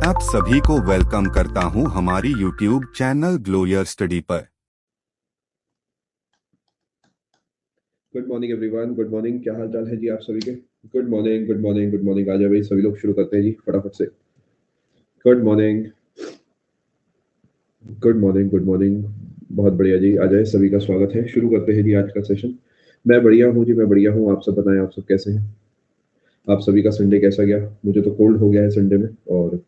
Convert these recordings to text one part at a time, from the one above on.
आप सभी को वेलकम करता हूं हमारी YouTube channel Glow Your Study पर। Good morning everyone, good morning. क्या हाल चाल है जी आप सभी के? Good morning, good morning, good morning. आ जाओ भाई, सभी लोग शुरू करते हैं जी फटाफट से। Good morning, good morning, good morning. बहुत बढ़िया जी, आ जाए, सभी का स्वागत है। शुरू करते हैं जी आज का सेशन। मैं बढ़िया हूँ जी, मैं बढ़िया हूँ। आप सब बताएं, आप सब कैसे हैं? आप सभी का संडे कैसा गया? मुझे तो कोल्ड हो गया है संडे में, और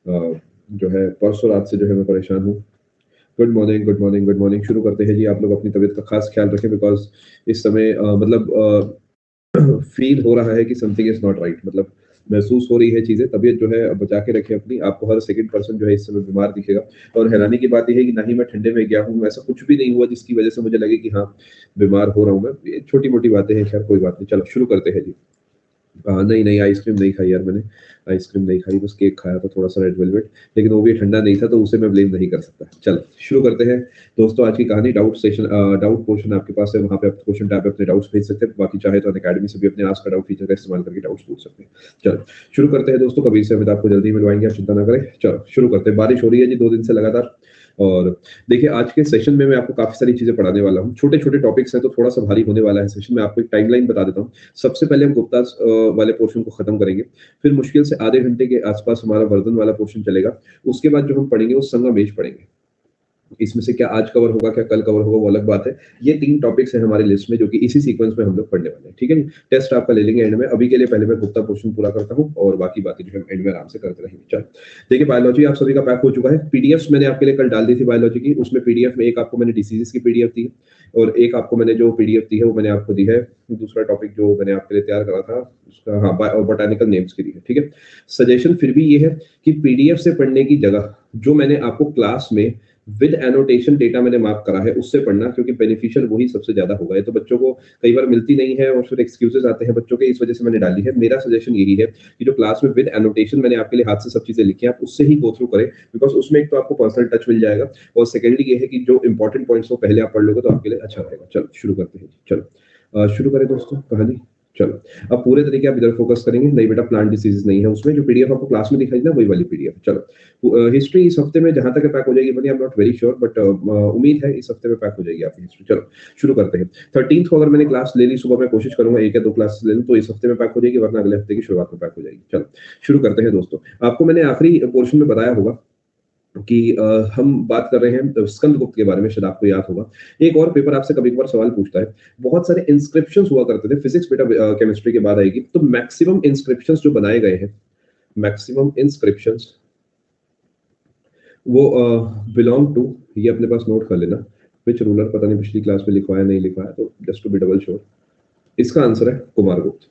जो है परसों रात से जो है मैं परेशान हूँ। Good morning, good morning, good morning. शुरू करते हैं जी। आप लोग अपनी तबीयत का खास ख्याल रखें, बिकॉज इस समय फील हो रहा है कि समथिंग इज नॉट राइट। मतलब महसूस हो रही है चीजें। तबीयत जो है बचा के रखें अपनी। आपको हर सेकंड पर्सन जो है इस समय बीमार दिखेगा। और हैरानी की बात यह है कि ना ही मैं ठंडे में गया हूँ, ऐसा कुछ भी नहीं हुआ जिसकी वजह से मुझे लगे कि हाँ बीमार हो रहा हूँ मैं। ये छोटी मोटी बातें हैं, खैर कोई बात नहीं। चलो शुरू करते हैं जी। नहीं नहीं, आइसक्रीम नहीं खाई यार मैंने। आइसक्रीम नहीं खाई, बस केक खाया था थोड़ा सा, रेड वेलवेट। लेकिन वो भी ठंडा नहीं था, तो उसे मैं ब्लेम नहीं कर सकता। चलो शुरू करते हैं दोस्तों आज की कहानी। डाउट सेशन, डाउट पोर्शन आपके पास है, वहां पे आप क्वेश्चन टैब पे अपने डाउट्स भेज सकते हैं। बाकी चाहे तो अकेडमी से भी अपने आस्क का डाउट फीचर का इस्तेमाल करके डाउट्स पूछ सकते हैं। चलो शुरू करते हैं दोस्तों। कबीर से अमित आपको जल्दी मिलवाएंगे, आप चिंता ना करें। चलो शुरू करते हैं। बारिश हो रही है जी 2 दिन से लगातार। और देखिए आज के सेशन में मैं आपको काफी सारी चीजें पढ़ाने वाला हूँ। छोटे छोटे टॉपिक्स हैं तो थोड़ा सा भारी होने वाला है सेशन में। आपको एक टाइमलाइन बता देता हूँ। सबसे पहले हम गुप्ता वाले पोर्शन को खत्म करेंगे। फिर मुश्किल से आधे घंटे के आसपास हमारा वर्धन वाला पोर्शन चलेगा। उसके बाद जो हम पढ़ेंगे वो संगमेश पढ़ेंगे। इसमें से क्या आज कवर होगा, क्या कल कवर होगा, वो अलग बात है। ये 3 टॉपिक्स हैं हमारे लिस्ट में, जो कि इसी सीक्वेंस में हम लोग पढ़ने वाले हैं। ठीक है जी। टेस्ट आपका ले लेंगे एंड में। अभी के लिए पहले मैं गुप्ता पोर्शन पूरा करता हूँ और बाकी बातें जो है एंड में आराम से करते रहेंगे। चलो देखिए, बायोलॉजी आप सभी का पैक हो चुका है। पीडीएफ मैंने आपके लिए कल डाल दी थी बायोलॉजी की। उसमें पीडीएफ में एक आपको मैंने डिसीजेस की पीडीएफ दी और एक आपको मैंने जो पीडीएफ दी है वो मैंने आपको दी है। दूसरा टॉपिक जो मैंने आपके लिए तैयार करा था उसका, हाँ, बोटानिकल नेम्स की दी है। ठीक है। सजेशन फिर भी ये है कि पीडीएफ से पढ़ने की जगह जो मैंने आपको क्लास में विद एनोटेशन डेटा मैंने मार्क करा है उससे पढ़ना, क्योंकि बेनिफिशियल वही सबसे ज्यादा होगा। ये तो बच्चों को कई बार मिलती नहीं है और फिर एक्सक्यूजेस आते हैं बच्चों के, इस वजह से मैंने डाली है। मेरा सजेशन यही है कि जो क्लास में विद एनोटेशन मैंने आपके लिए हाथ से सब चीजें लिखी है, आप उससे ही गो थ्रू करें, बिकॉज उसमें एक तो आपको पर्सनल टच मिल जाएगा और सेकेंडली ये है कि जो इंपॉर्टेंट पॉइंट्स हो पहले आप पढ़ लोगे तो आपके लिए अच्छा रहेगा। चलो शुरू करते हैं। चलो शुरू करें दोस्तों कहानी। चलो अब पूरे तरीके आप इधर फोकस करेंगे। नहीं बेटा, प्लांट डिसीजेस नहीं है उसमें। जो पीडीएफ आपको क्लास में दिखाई ना वही वाली पीडीएफ। चलो हिस्ट्री इस हफ्ते में जहां तक पैक हो जाएगी, बनी I am not very sure, but उम्मीद है इस हफ्ते में पैक हो जाएगी आपकी हिस्ट्री। चलो शुरू करते हैं। 13th को अगर मैंने क्लास ले ली सुबह, मैं कोशिश करूंगा 1 या 2 क्लास ले लूं, तो इस हफ्ते में पैक हो जाएगी, वरना अगले हफ्ते की शुरुआत में पैक हो जाएगी। चलो शुरू करते हैं दोस्तों। आपको मैंने आखिरी पोर्शन में बताया होगा कि हम बात कर रहे हैं स्कंदगुप्त के बारे में, शायद आपको याद होगा। एक और पेपर आपसे कभी कभार सवाल पूछता है। बहुत सारे इंस्क्रिप्शंस हुआ करते थे। फिजिक्स बेटा केमिस्ट्री के बाद आएगी, तो मैक्सिमम इंस्क्रिप्शंस जो बनाए गए हैं, मैक्सिमम इंस्क्रिप्शंस वो बिलोंग टू, ये अपने पास नोट कर लेना, विच रूलर। पता नहीं पिछली क्लास में लिखवाया नहीं लिखवाया, तो just to be double sure. इसका आंसर है कुमारगुप्त।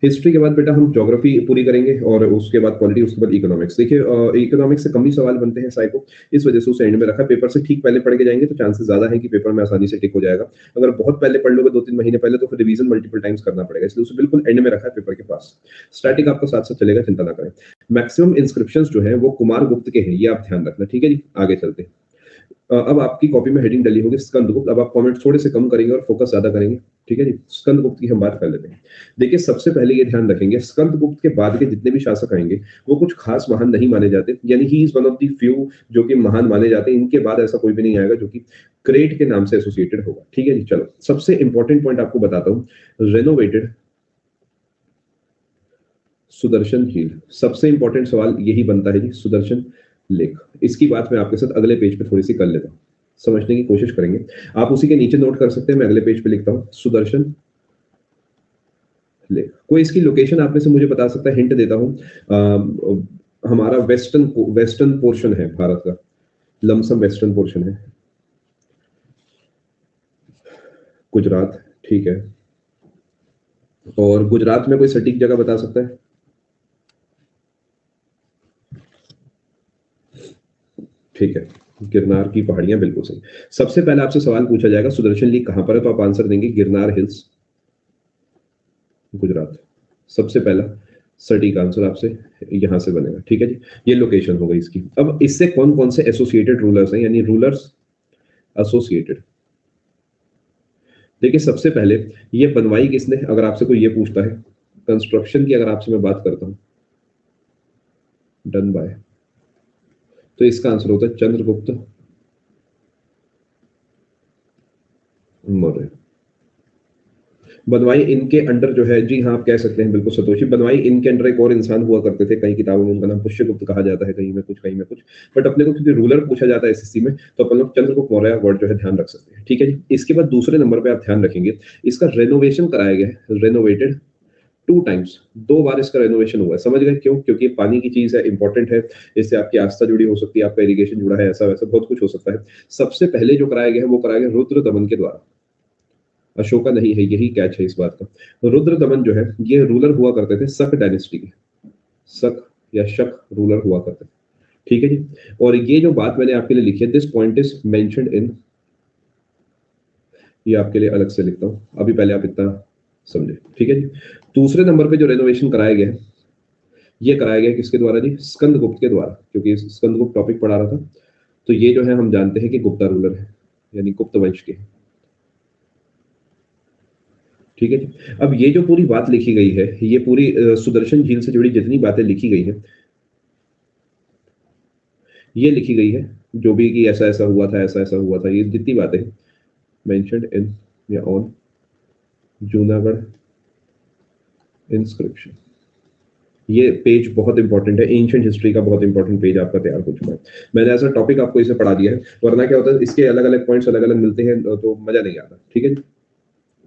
हिस्ट्री के बाद बेटा हम ज्योग्राफी पूरी करेंगे और उसके बाद पॉलिटी, उसके बाद इकोनॉमिक्स। देखिए इकोनॉमिक्स से कम ही सवाल बनते हैं साइको, इस वजह से उसे एंड में रखा। पेपर से ठीक पहले पढ़ के जाएंगे तो चांसेस ज्यादा है कि पेपर में आसानी से टिक हो जाएगा। अगर बहुत पहले पढ़ लोगे 2-3 महीने पहले, तो फिर रिवीजन मल्टीपल टाइम्स करना पड़ेगा, इसलिए उसे बिल्कुल एंड में रखा है पेपर के पास। स्टैटिक आपका साथ साथ चलेगा, चिंता ना करें। मैक्सिमम इंस्क्रिप्शंस जो है वो कुमारगुप्त के हैं, ये आप ध्यान रखना। ठीक है जी, आगे चलते हैं। अब आपकी कॉपी में हेडिंग डली होगी स्कंदगुप्त। अब आप कमेंट थोड़े से कम करेंगे और फोकस ज्यादा करेंगे। ठीक है जी, स्कंदगुप्त की हम बात कर लेते हैं। देखिए सबसे पहले ये ध्यान रखेंगे, स्कंदगुप्त के बाद के जितने भी शासक आएंगे वो कुछ खास महान नहीं माने जाते, यानी he is one of the few जो कि महान माने जाते हैं। इनके बाद ऐसा कोई भी नहीं आएगा जो कि ग्रेट के नाम से एसोसिएटेड होगा। ठीक है जी। चलो सबसे इंपॉर्टेंट पॉइंट आपको बताता हूँ, रेनोवेटेड सुदर्शन हील। सबसे इंपॉर्टेंट सवाल यही बनता है जी, सुदर्शन लेख। इसकी बात मैं आपके साथ अगले पेज पे थोड़ी सी कर लेता हूँ, समझने की कोशिश करेंगे। आप उसी के नीचे नोट कर सकते हैं, मैं अगले पेज पे लिखता हूँ सुदर्शन लेख। कोई इसकी लोकेशन आप में से मुझे बता सकता है? हिंट देता हूँ। हमारा वेस्टर्न पोर्शन है भारत का, लमसम वेस्टर्न पोर्शन है, गुजरात। ठीक है, और गुजरात में कोई सटीक जगह बता सकता है? ठीक है, गिरनार की पहाड़ियां, बिल्कुल सही। सबसे पहले आपसे सवाल पूछा जाएगा सुदर्शन लेक कहां पर है, तो आप आंसर देंगे गिरनार हिल्स, गुजरात। सबसे पहला सटीक आंसर आपसे यहां से बनेगा। ठीक है जी, ये लोकेशन हो गई इसकी। अब इससे कौन कौन से एसोसिएटेड रूलर्स हैं, यानी रूलर्स एसोसिएटेड। देखिए सबसे पहले ये बनवाई किसने, अगर आपसे कोई ये पूछता है कंस्ट्रक्शन की अगर आपसे मैं बात करता हूँ, डन बाय, तो इसका आंसर होता है चंद्रगुप्त मौर्य। बनवाई इनके अंडर जो है, जी हाँ आप कह सकते हैं बिल्कुल सतोषी, बनवाई इनके अंडर एक और इंसान हुआ करते थे, कई किताबों में उनका नाम पुष्यगुप्त कहा जाता है, कहीं में कुछ कहीं में कुछ, बट अपने को क्योंकि रूलर पूछा जाता है एसएससी में, तो अपन लोग चंद्रगुप्त मौर्य वर्ड जो है ध्यान रख सकते हैं। ठीक है जी। इसके बाद दूसरे नंबर पे आप ध्यान रखेंगे, इसका रेनोवेशन कराया गया है, रेनोवेटेड 2 टाइम्स, 2 बार इसका रेनोवेशन हुआ है। समझ गए क्यों? क्योंकि ये पानी की चीज़ है, इंपॉर्टेंट है, इससे आपकी आस्था जुड़ी हो सकती है, आपका इरिगेशन जुड़ा है, ऐसा-वैसा बहुत कुछ हो सकता है। सबसे पहले जो कराया गया है, वो कराया गया रुद्र दमन के द्वारा। अशोका नहीं है, यही कैच है इस बात का। रुद्र दमन जो है, ये रूलर हुआ करते थे शक डायनेस्टी के। शक या शक रूलर हुआ करते थे। ठीक है जी। और ये जो बात मैंने आपके लिए लिखी है, this point is mentioned in, ये आपके लिए अलग से लिखता हूँ, अभी पहले आप इतना समझे। ठीक है जी। दूसरे नंबर पे जो रेनोवेशन कराया गया है, ये कराया गया किसके द्वारा जी? स्कंदगुप्त के द्वारा, क्योंकि स्कंदगुप्त टॉपिक पढ़ा रहा था। तो ये जो है हम जानते हैं कि गुप्ता रूलर है, यानी गुप्त वंश के। ठीक है जी। अब ये जो पूरी बात लिखी गई है, ये पूरी सुदर्शन झील से जुड़ी जितनी बातें लिखी गई हैं, ये लिखी गई है, जो भी कि ऐसा ऐसा हुआ था, ऐसा ऐसा हुआ था, ये जितनी बातें मेंशन्ड इन या ऑन जूनागढ़ इंस्क्रिप्शन। ये पेज बहुत इंपॉर्टेंट है, एंशिएंट हिस्ट्री का बहुत इंपॉर्टेंट पेज आपका तैयार हो चुका है। मैंने ऐसा टॉपिक आपको इसे पढ़ा दिया है, वरना क्या होता है, इसके अलग अलग पॉइंट्स अलग अलग मिलते हैं तो मजा नहीं आता। ठीक है।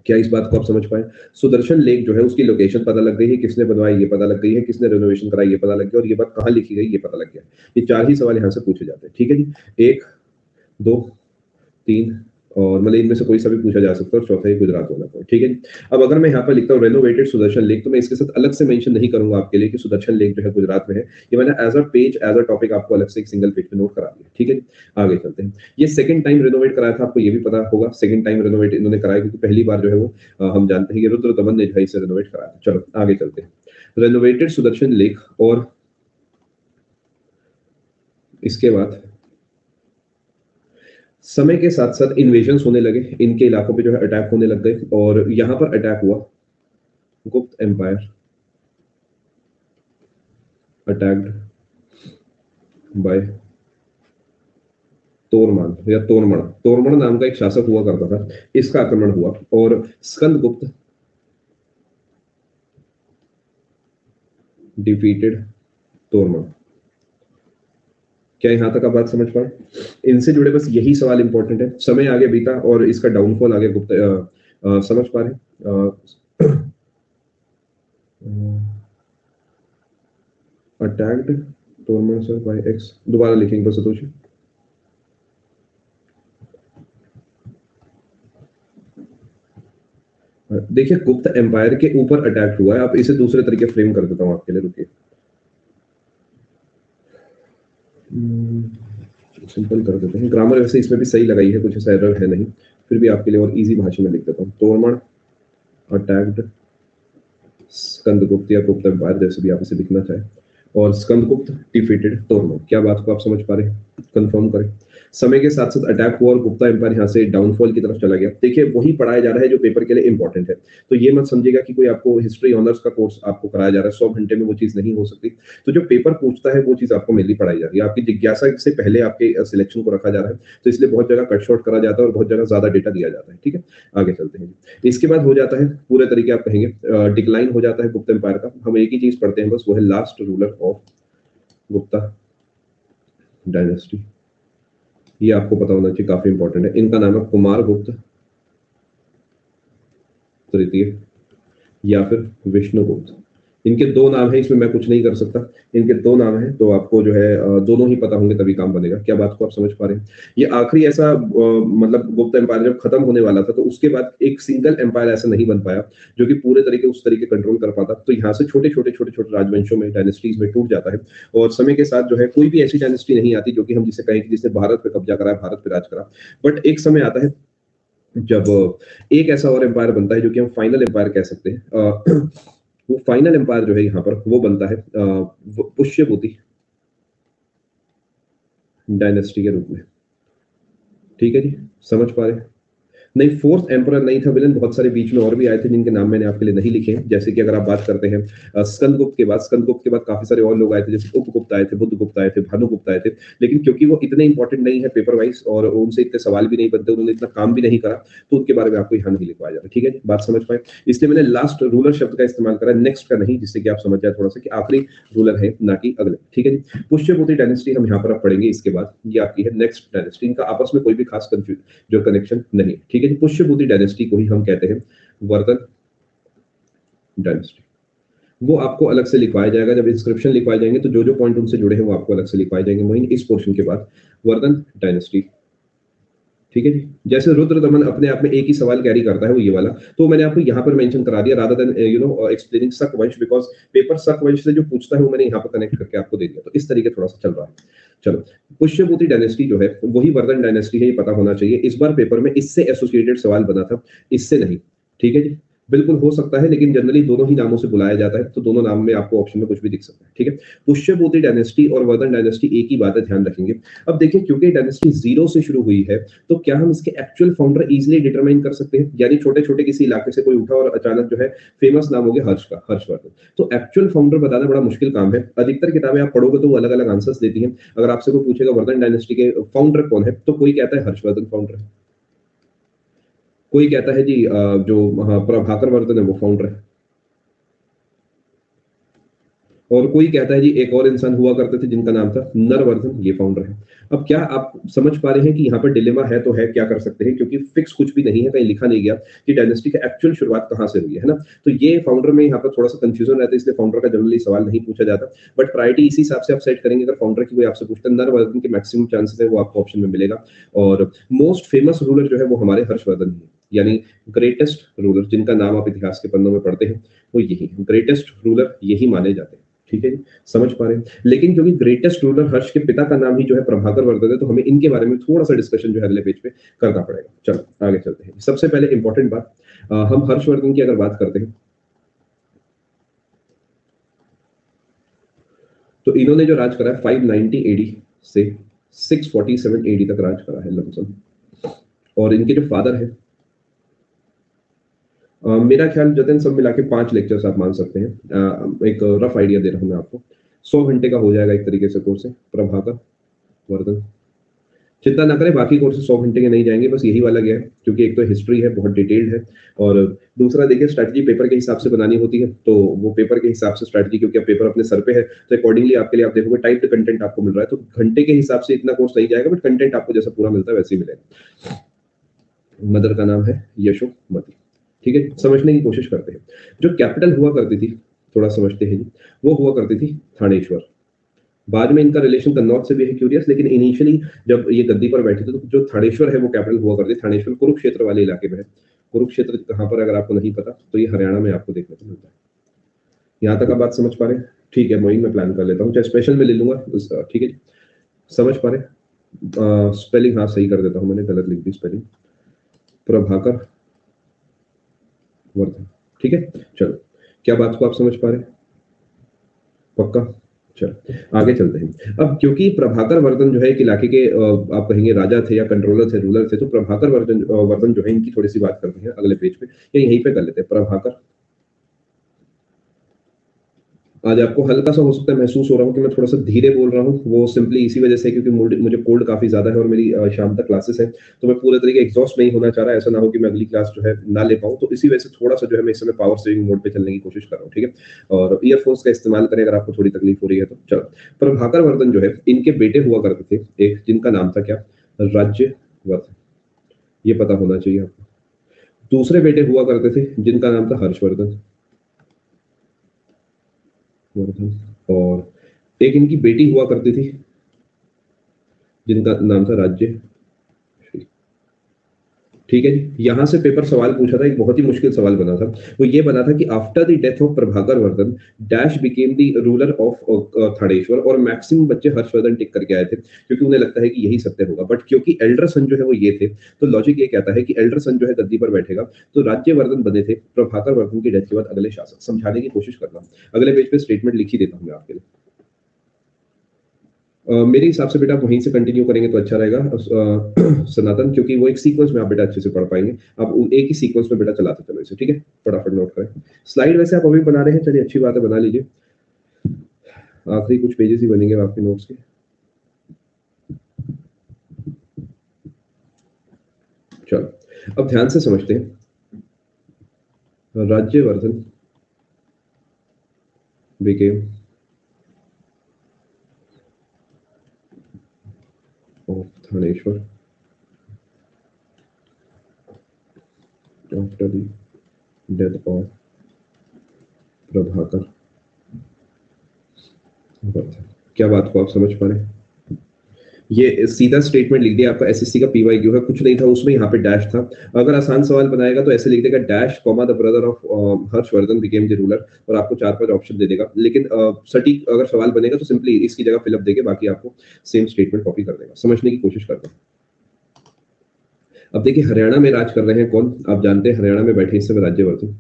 क्या इस बात को आप समझ पाए? सुदर्शन लेक जो है, उसकी लोकेशन पता लग गई है, किसने बनवाई ये पता लग गई है, किसने रेनोवेशन कराई ये पता लग गया, और ये बात कहाँ लिखी गई ये पता लग गया। ये 4 ही सवाल यहाँ से पूछे जाते हैं। ठीक है जी। 1, 2, 3 और मतलब इनमें से कोई सा भी पूछा जा सकता है, और चौथा ही गुजरात वाला पॉइंट। ठीक है जी। अब अगर मैं यहाँ पर लिखता हूँ रेनोवेटेड सुदर्शन लेक, तो मैं इसके साथ अलग से मेंशन नहीं करूंगा आपके लिए कि सुदर्शन लेक जो है गुजरात में है। ये मैंने as a page, as a topic आपको अलग से एक सिंगल पेज पे नोट करा दिया। ठीक है जी। आगे चलते हैं। ये सेकंड टाइम रेनोवेट कराया था, आपको ये भी पता होगा, सेकंड टाइम रेनोवेट इन्होंने कराया, क्योंकि पहली बार जो है वो हम जानते हैं कि रुद्र दमन ने जो है इसे रेनोवेट कराया था। चलो आगे चलते हैं। रेनोवेटेड सुदर्शन लेक, और इसके बाद समय के साथ साथ इन्वेजन होने लगे, इनके इलाकों पे जो है अटैक होने लग गए, और यहां पर अटैक हुआ, गुप्त एम्पायर अटैक्ड बाय तोरमान या तोरमण। तोरमण नाम का एक शासक हुआ करता था, इसका आक्रमण हुआ, और स्कंदगुप्त डिफीटेड तोरमण। क्या यहां तक आप बात समझ पाए? इनसे जुड़े बस यही सवाल इंपॉर्टेंट है। समय आगे बीता और इसका डाउनफॉल आगे गुप्त समझ पा रहे? अटैक्ड तोरमण सर बाय एक्स, दोबारा लिखेंगे बस सतोष। देखिए, गुप्त एम्पायर के ऊपर अटैक हुआ है, आप इसे दूसरे तरीके फ्रेम कर देता हूं आपके लिए, रुकिए। सिंपल कर देते हैं, ग्रामर वैसे इसमें भी सही लगाई है, कुछ ऐसा एरर है नहीं, फिर भी आपके लिए और इजी भाषा में लिख देता हूँ। तोरमण अटैक्ड स्कंदगुप्त या गुप्त एम्पायर, जैसे भी आप इसे लिखना चाहें, और स्कंदगुप्त डिफीटेड तोरमण। क्या बात को आप समझ पा रहे हैं? कंफर्म करें। समय के साथ साथ अटैक हुआ और गुप्ता एम्पायर यहाँ से डाउनफॉल की तरफ चला गया। देखिए, वही पढ़ाया जा रहा है जो पेपर के लिए इंपॉर्टेंट है, तो ये मत समझिएगा कि कोई आपको हिस्ट्री ऑनर्स का कोर्स आपको कराया जा रहा है, 100 घंटे में वो चीज नहीं हो सकती। तो जो पेपर पूछता है वो चीज आपको मेनली पढ़ाई जा रही है, आपकी जिज्ञासा से पहले आपके सिलेक्शन को रखा जा रहा है, तो इसलिए बहुत जगह कट शॉर्ट करा जाता है और बहुत जगह ज्यादा डेटा दिया जाता है। ठीक है, आगे चलते हैं। इसके बाद हो जाता है पूरे तरीके आप कहेंगे डिक्लाइन हो जाता है गुप्त एम्पायर का। हम एक ही चीज पढ़ते हैं बस, वो है last ruler of Gupta dynasty. ये आपको पता होना चाहिए, काफी इंपॉर्टेंट है। इनका नाम है कुमारगुप्त तृतीय या फिर विष्णुगुप्त। इनके 2 नाम है, इसमें मैं कुछ नहीं कर सकता। इनके 2 नाम है, तो आपको जो है दोनों ही पता होंगे तभी काम बनेगा। क्या बात को आप समझ पा रहे हैं? ये आखिरी ऐसा मतलब गुप्त एम्पायर जब खत्म होने वाला था, तो उसके बाद एक सिंगल एम्पायर ऐसा नहीं बन पाया जो कि पूरे तरीके उस तरीके कंट्रोल कर पाता। तो यहाँ से छोटे छोटे छोटे छोटे राजवंशों में, डायनेस्टीज में टूट जाता है, और समय के साथ जो है कोई भी ऐसी डायनेस्टी नहीं आती जो कि हम जिसे कहें कि जिसने भारत पे कब्जा करा, भारत पे राज करा। बट एक समय आता है जब एक ऐसा और एम्पायर बनता है जो कि हम फाइनल एम्पायर कह सकते हैं। वो फाइनल एम्पायर जो है यहाँ पर वो बनता है पुष्यभूति डायनेस्टी के रूप में। ठीक है जी, समझ पा रहे हैं? नहीं, फोर्थ एम्परर नहीं था विलेन, बहुत सारे बीच में और भी आए थे जिनके नाम मैंने आपके लिए नहीं लिखे हैं। जैसे कि अगर आप बात करते हैं स्कंदगुप्त के बाद काफी सारे और लोग आए थे, जैसे उपगुप्त आए थे, बुद्धगुप्त आए थे, भानुगुप्त आए थे। लेकिन क्योंकि वो इतने इंपॉर्टेंट नहीं है पेपर वाइज और उनसे इतने सवाल भी नहीं बनते, उन्होंने इतना काम भी नहीं करा, तो उनके बारे में आपको यहाँ नहीं लिखवाया जाता। ठीक है, बात समझ पाए? इसलिए मैंने लास्ट रूलर शब्द का इस्तेमाल करा, नेक्स्ट का नहीं, जिससे कि आप समझ जाए थोड़ा सा कि आखिरी रूलर है ना कि अगले। ठीक है जी, पुष्यभूति डायनेस्टी हम यहाँ पर अब पढ़ेंगे। इसके बाद ये आपकी है नेक्स्ट डायनेस्टी, इनका आपस में कोई भी खास जो कनेक्शन नहीं। ठीक है जी, पुष्यभूति डायनेस्टी को ही हम कहते हैं वर्धन डायनेस्टी। वो आपको अलग से लिखवाया जाएगा, जब इंस्क्रिप्शन लिखवाए जाएंगे तो जो जो पॉइंट उनसे जुड़े हैं वो आपको अलग से लिखवाए जाएंगे। वहीं इस पोर्शन के बाद वर्धन डायनेस्टी। ठीक है जी, जैसे रुद्र दमन अपने आप में एक ही सवाल कैरी करता है, वो ये वाला, तो मैंने आपको यहाँ पर मेंशन करा दिया रादर देन एक्सप्लेनिंग शक वंश, बिकॉज पेपर शक वंश से जो पूछता है वो मैंने यहाँ पर कनेक्ट करके आपको दे दिया। तो इस तरीके थोड़ा सा चल रहा है। चलो, पुष्यभूति डायनेस्टी जो है वही वर्धन डायनेस्टी है, ये पता होना चाहिए। इस बार पेपर में इससे एसोसिएटेड सवाल बना था, इससे नहीं। ठीक है जी, बिल्कुल हो सकता है, लेकिन जनरली दोनों ही नामों से बुलाया जाता है, तो दोनों नाम में आपको ऑप्शन में कुछ भी दिख सकता है। ठीक है, पुष्यभूति डायनेस्टी और वर्धन डायनेस्टी एक ही बात है, ध्यान रखेंगे। अब देखिए, क्योंकि डायनेस्टी 0 से शुरू हुई है, तो क्या हम इसके एक्चुअल फाउंडर इजीली डिटरमाइन कर सकते हैं? यानी छोटे छोटे किसी इलाके से कोई उठा और अचानक जो है फेमस नाम हो गया हर्ष का, हर्षवर्धन। तो एक्चुअल फाउंडर बताना बड़ा मुश्किल काम है। अधिकतर किताबें आप पढ़ोगे तो वो अलग अलग आंसर्स देती हैं। अगर आपसे कोई पूछेगा वर्धन डायनेस्टी के फाउंडर कौन है, तो कोई कहता है हर्षवर्धन फाउंडर है, कोई कहता है जी प्रभाकर वर्धन है वो फाउंडर है, और कोई कहता है जी एक और इंसान हुआ करते थे जिनका नाम था नरवर्धन, ये फाउंडर है। अब क्या आप समझ पा रहे हैं कि यहाँ पर डिलेमा है तो है, क्या कर सकते हैं? क्योंकि फिक्स कुछ भी नहीं है, कहीं लिखा नहीं गया कि डायनेस्टी का एक्चुअल शुरुआत कहाँ से हुई है ना। तो ये फाउंडर में यहाँ पर थोड़ा सा कंफ्यूजन रहता है, इसलिए फाउंडर का जनरली सवाल नहीं पूछा जाता। बट प्रायोरिटी इसी हिसाब से आप सेट करेंगे। अगर फाउंडर की कोई आपसे पूछता है, नरवर्धन के मैक्सिमम चांसेस है वो आपको ऑप्शन में मिलेगा। और मोस्ट फेमस रूलर जो है वो हमारे हर्षवर्धन ही है, यानी ग्रेटेस्ट रूलर जिनका नाम आप इतिहास के पन्नों में पढ़ते हैं वो यही ग्रेटेस्ट रूलर यही माने जाते हैं। ठीक है जी, समझ पा रहे हैं? लेकिन क्योंकि ग्रेटेस्ट रूलर हर्ष के पिता का नाम ही जो है प्रभाकर वर्धन है, तो हमें इनके बारे में थोड़ा सा डिस्कशन जो है अगले पेज पे करना पड़ेगा। चलो आगे चलते हैं। सबसे पहले इंपॉर्टेंट बात, हम हर्षवर्धन की अगर बात करते हैं तो इन्होंने जो राज करा है 590 एडी से 647 एडी तक राज करा है लमसम। और इनके जो फादर है, मेरा ख्याल जतिन सब मिला के 5 लेक्चर्स आप मान सकते हैं। एक रफ आइडिया दे रहा हूं मैं आपको, 100 घंटे का हो जाएगा एक तरीके से कोर्स है प्रभाकर वर्धन। चिंता ना करें, बाकी कोर्सेज 100 घंटे के नहीं जाएंगे, बस यही वाला गया है क्योंकि एक तो हिस्ट्री है, बहुत डिटेल्ड है, और दूसरा देखिए स्ट्रैटेजी पेपर के हिसाब से बनानी होती है, तो वो पेपर के हिसाब से स्ट्रैटेजी, क्योंकि अब पेपर अपने सर पे है, तो अकॉर्डिंगली आपके लिए आप देखोगे टाइप्ड कंटेंट आपको मिल रहा है, तो घंटे के हिसाब से इतना कोर्स नहीं जाएगा, बट कंटेंट आपको जैसा पूरा मिलता है वैसे ही मिलेगा। मदर का नाम है यशोमती। ठीक है, समझने की कोशिश करते हैं। जो कैपिटल हुआ करती थी, थोड़ा समझते हैं जी, वो हुआ करती थी थानेश्वर। बाद में इनका रिलेशन कन्नौज से भी है, क्यूरियस, लेकिन इनिशियली जब ये गद्दी पर बैठे थे तो जो थानेश्वर है वो कैपिटल हुआ करती। थानेश्वर कुरुक्षेत्र वाले इलाके में है। कुरुक्षेत्र कहाँ पर, अगर आपको नहीं पता तो ये हरियाणा में आपको देखने को मिलता है। यहाँ तक आप बात समझ पा रहे हैं? ठीक है, मोइन में प्लान कर लेता हूँ, चाहे स्पेशल में ले लूंगा। ठीक है, समझ पा रहे? स्पेलिंग हाँ सही कर देता हूँ, मैंने गलत लिख दी स्पेलिंग, प्रभाकर वर्धन। ठीक है, चलो, क्या बात को आप समझ पा रहे हैं? पक्का? चलो आगे चलते हैं। अब क्योंकि प्रभाकर वर्धन जो है एक इलाके के आप कहेंगे राजा थे या कंट्रोलर थे, रूलर थे, तो प्रभाकर वर्धन जो है इनकी थोड़ी सी बात करते हैं अगले पेज पे, या यहीं पे कर लेते हैं। प्रभाकर, आज आपको हल्का सा हो सकता है महसूस हो रहा हूँ कि मैं थोड़ा सा धीरे बोल रहा हूँ, वो सिंपली इसी वजह से क्योंकि मुझे कोल्ड काफी ज्यादा है और मेरी शाम तक क्लासेस है, तो मैं पूरे तरीके एग्जॉस्ट नहीं होना चाह रहा, ऐसा ना हो कि मैं अगली क्लास जो है ना ले पाऊँ, तो इसी वजह से थोड़ा सा जो है मैं इस समय पावर सेविंग मोड पे चलने की कोशिश कर रहा हूँ। ठीक है, और ईयरफोन्स का इस्तेमाल करें अगर आपको थोड़ी तकलीफ हो रही है तो। चलो, प्रभाकर वर्धन जो है इनके बेटे हुआ करते थे, एक जिनका नाम था क्या, राज्यवर्धन, ये पता होना चाहिए आपको। दूसरे बेटे हुआ करते थे जिनका नाम था हर्षवर्धन वर्धन, और एक इनकी बेटी हुआ करती थी जिनका नाम था राज्य। ठीक है जी, यहां से पेपर सवाल पूछा था, एक बहुत ही मुश्किल सवाल बना था, वो ये बना था कि after the death of Prabhakar Vardhan dash became the ruler of Thaneshwar, और मैक्सिमम बच्चे हर्षवर्धन टिक करके आए थे क्योंकि उन्हें लगता है कि यही सत्य होगा। बट क्योंकि एल्डर सन जो है वो ये थे, तो लॉजिक ये कहता है कि एल्डर सन जो है गद्दी पर बैठेगा, तो राज्यवर्धन बने थे प्रभाकर वर्धन की डेथ के बाद अगले शासक। समझाने की कोशिश करना, अगले पेज पे स्टेटमेंट लिख ही देता हूं मैं आपके लिए। मेरे हिसाब से बेटा वहीं से कंटिन्यू करेंगे तो अच्छा रहेगा सनातन, क्योंकि वो एक सीक्वेंस में आप बेटा अच्छे से पढ़ पाएंगे। आप एक ही सीक्वेंस में बेटा चलाते चलो इसे, ठीक है? फटाफट नोट करें। स्लाइड वैसे आप अभी बना रहे हैं, चलिए अच्छी बात है, बना लीजिए। आखिरी कुछ पेजेस ही बनेंगे आपके नोट्स के। चलो अब ध्यान से समझते हैं। Rajyavardhan became of Thaneshwar after the death of Prabhakar Vardhan. क्या बात को आप समझ पा रहे हैं? ये सीधा स्टेटमेंट लिख दिया आपका, एसएससी का पीवाईक्यू है, कुछ नहीं था उसमें, यहाँ पे डैश था। अगर आसान सवाल बनाएगा तो ऐसे लिख देगा dash comma the brother of Harshvardhan became the ruler, और आपको 4-5 ऑप्शन दे देगा। लेकिन सटीक अगर सवाल बनेगा तो सिंपली इसकी जगह फिलअप देके बाकी आपको सेम स्टेटमेंट कॉपी कर देगा। समझने की कोशिश करते हैं। अब देखिए हरियाणा में राज कर रहे हैं कौन? आप जानते हैं हरियाणा में बैठे इस समय राज्यवर्धन।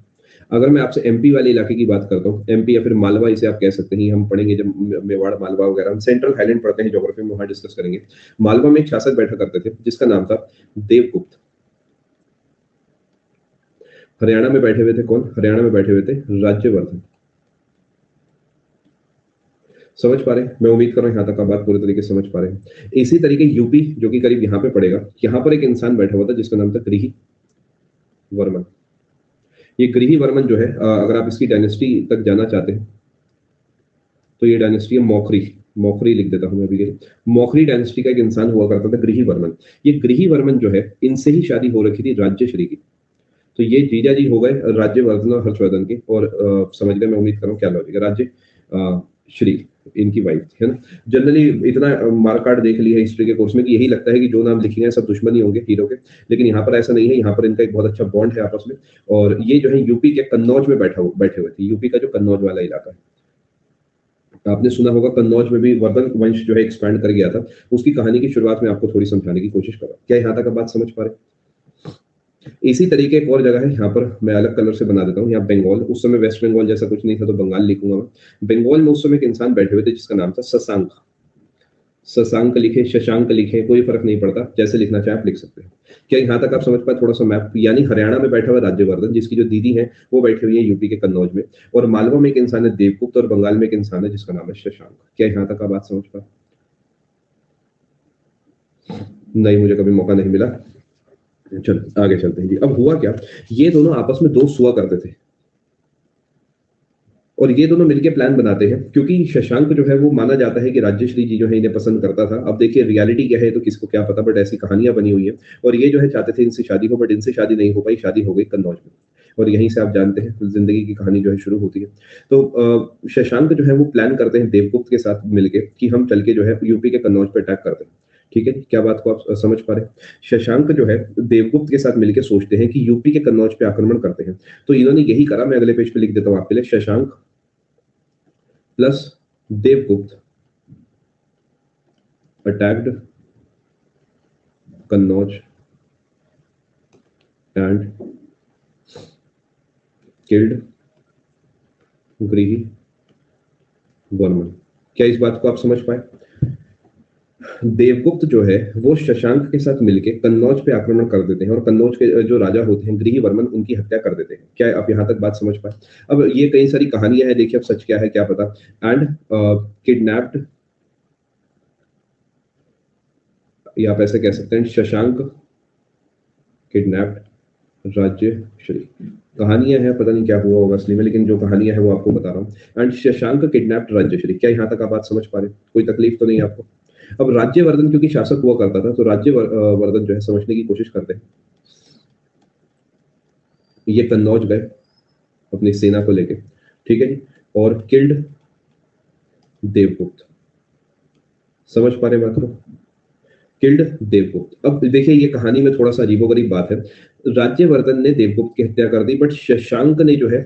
अगर मैं आपसे एमपी वाले इलाके की बात करता हूँ, एमपी या फिर मालवा इसे आप कह सकते हैं, हम पढ़ेंगे जब मेवाड़ मालवा वगैरह, हम सेंट्रल हाईलैंड पढ़ते हैं ज्योग्राफी में, वहां डिस्कस करेंगे। मालवा में एक शासक बैठा करते थे जिसका नाम था देवगुप्त। हरियाणा में बैठे हुए थे कौन? हरियाणा में बैठे हुए थे राज्यवर्धन। समझ पा रहे हैं? मैं उम्मीद कर रहा हूं यहां तक आप बात पूरी तरीके से समझ पा रहे हैं। इसी तरीके यूपी जो कि करीब यहाँ पे पड़ेगा, यहाँ पर एक इंसान बैठा हुआ था जिसका नाम था गृही वर्मन। ये गृही वर्मन जो है, अगर आप इसकी डायनेस्टी तक जाना चाहते हैं तो ये डायनेस्टी है मौखरी। मौखरी लिख देता हूं मैं अभी। मौखरी डायनेस्टी का एक इंसान हुआ करता था गृही वर्मन। ये गृही वर्मन जो है, इनसे ही शादी हो रखी थी राज्यश्री की। तो ये जीजा जी हो गए राज्यवर्धन और हर्षवर्धन के, और समझ गए मैं उम्मीद कर रहा हूँ क्या लॉजिक है। राज्य श्री इनकी वाइफ थी, है ना? जनरली इतना मारकाट देख लिया है हिस्ट्री के कोर्स में कि यही लगता है कि जो नाम लिखे हैं सब दुश्मन ही होंगे हीरो के, लेकिन यहाँ पर ऐसा नहीं है। यहाँ पर इनका एक बहुत अच्छा बॉन्ड है आपस में। और ये जो है यूपी के कन्नौज में बैठे हुए थे। यूपी का जो कन्नौज वाला इलाका है, आपने सुना होगा कन्नौज में भी वर्धन वंश जो है एक्सपैंड कर गया था। उसकी कहानी की शुरुआत में आपको थोड़ी समझाने की कोशिश कर रहा हूं। क्या यहाँ तक आप बात समझ पा रहे हैं? इसी तरीके एक और जगह है, यहाँ पर मैं अलग कलर से बना देता हूँ। यहाँ बंगाल, उस समय वेस्ट बंगाल जैसा कुछ नहीं था तो बंगाल लिखूंगा मैं। बंगाल में उस समय एक इंसान बैठे हुए थे जिसका नाम था शशांक। शशांक लिखे, शशांक लिखे, कोई फर्क नहीं पड़ता, जैसे लिखना चाहे आप लिख सकते हैं। क्या यहाँ तक आप समझ पाए थोड़ा सा मैप? यानी हरियाणा में बैठा हुआ राज्यवर्धन, जिसकी जो दीदी है वो बैठी हुई है यूपी के कन्नौज में, और मालवा में एक इंसान है देवगुप्त, और बंगाल में एक इंसान है जिसका नाम है शशांक। क्या यहाँ तक आप बात समझ पाए? नहीं, मुझे कभी मौका नहीं मिला। चलो आगे चलते हैं जी। अब हुआ क्या, ये दोनों आपस में दोस्त हुआ करते थे, और ये दोनों मिलके प्लान बनाते हैं, क्योंकि शशांक जो है वो माना जाता है कि राज्यश्री जी जो है इन्हें पसंद करता था। अब देखिए रियलिटी क्या है तो किसको क्या पता, बट ऐसी कहानियां बनी हुई है। और ये जो है चाहते थे इनसे शादी हो, बट इनसे शादी नहीं हो पाई, शादी हो गई कन्नौज में। और यहीं से आप जानते हैं जिंदगी की कहानी जो है शुरू होती है। तो शशांक जो है वो प्लान करते हैं देवगुप्त के साथ मिलके कि हम चल के जो है यूपी के कन्नौज पे अटैक करते हैं। ठीक है, क्या बात को आप समझ पा रहे हैं? शशांक जो है देवगुप्त के साथ मिलकर सोचते हैं कि यूपी के कन्नौज पे आक्रमण करते हैं। तो इन्होंने यही करा, मैं अगले पेज पे लिख देता हूं आपके लिए। Shashank plus Devagupta attacked Kannauj and killed Grihi Varman. क्या इस बात को आप समझ पाए? देवगुप्त जो है वो शशांक के साथ मिलके कन्नौज पे आक्रमण कर देते हैं, और कन्नौज के जो राजा होते हैं गृही वर्मन, उनकी हत्या कर देते हैं। क्या आप यहाँ तक बात समझ पाए? अब ये कई सारी कहानियां हैं, देखिए अब सच क्या है क्या पता। एंड किडनैप्ड, या आप ऐसे कह सकते हैं शशांक किडनैप्ड राज्यश्री। कहानियां हैं, पता नहीं क्या हुआ होगा असली में, लेकिन जो कहानियां हैं वो आपको बता रहा हूँ। And Shashank kidnapped Rajyashri. क्या यहाँ तक आप बात समझ पा रहे हैं? कोई तकलीफ तो नहीं है आपको? अब राज्यवर्धन क्योंकि शासक हुआ करता था, तो राज्यवर्धन जो है समझने की कोशिश करते हैं। ये कन्नौज गए अपनी सेना को लेके, ठीक है जी, और किल्ड देवगुप्त। समझ पा रहे बात को? किल्ड देवगुप्त। अब देखिए ये कहानी में थोड़ा सा अजीबोगरीब बात है। राज्यवर्धन ने देवगुप्त की हत्या कर दी, बट शशांक ने जो है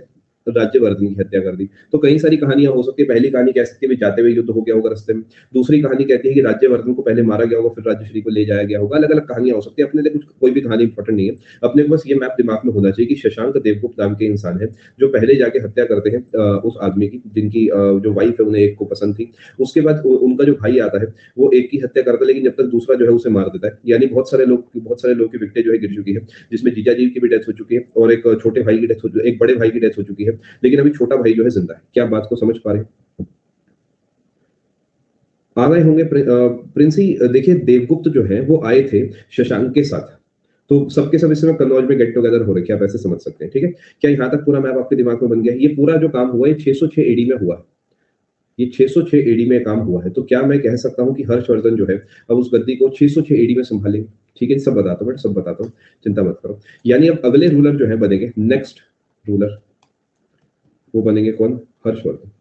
राज्यवर्धन की हत्या कर दी। तो कई सारी कहानियां हो सकती है। पहली कहानी कह सकते हैं भी जाते हुए युद्ध हो गया होगा रास्ते में। दूसरी कहानी कहती है कि राज्यवर्धन को पहले मारा गया होगा, फिर राज्यश्री को ले जाया गया होगा। अलग अलग कहानियां हो सकती है। अपने लिए कुछ कोई भी कहानी इंपॉर्टेंट नहीं है। अपने को बस ये मैप दिमाग में होना चाहिए कि शशांक देवगुप्त नाम के इंसान है जो पहले जाके हत्या करते हैं उस आदमी की जिनकी जो वाइफ है उन्हें एक को पसंद थी। उसके बाद उनका जो भाई आता है वो एक की हत्या करता है, लेकिन जब तक दूसरा जो है उसे मार देता है। यानी बहुत सारे लोग की विकेट जो है गिर चुकी है, जिसमें जीजा जी की भी डेथ हो चुकी है और एक छोटे भाई की डेथ हो एक बड़े भाई की डेथ हो चुकी है, लेकिन अभी छोटा भाई जो है जिंदा है। क्या आप बात को समझ पा रहे हैं? आ गए होंगे प्रिंसी। देखिए देवगुप्त जो है वो आए थे शशांक के साथ, तो सबके सब इस समय कन्नौज में गेट टुगेदर हो रखे हैं, आप ऐसे समझ सकते हैं। ठीक है, क्या यहाँ तक पूरा मैप आपके दिमाग में बन गया है? ये पूरा जो काम हुआ है 606 एडी में हुआ है। ये 606 एडी में काम हुआ है। तो क्या मैं कह सकता हूँ कि हर्षवर्धन जो है अब उस गद्दी को 606 एडी में संभालेंगे? ठीक है, सब बताता हूँ, सब बताता हूँ, चिंता मत करो। यानी अब अगले रूलर जो है बनेंगे, नेक्स्ट रूलर वो बनेंगे कौन? हर्षवर्धन।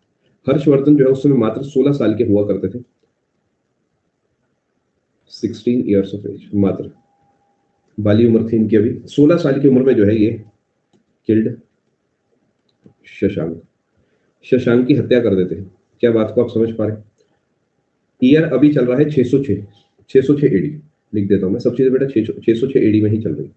हर्षवर्धन जो है उस समय मात्र 16 साल के हुआ करते थे। 16 ईयर्स ऑफ एज, मात्र बाली उम्र थी इनकी। अभी 16 साल की उम्र में जो है ये किल्ड शशांक, शशांक की हत्या कर देते हैं। क्या बात को आप समझ पा रहे हैं? ईयर अभी चल रहा है 606, 606 एडी लिख देता हूं मैं। सब चीजें बेटा 606 एडी में ही चल रही,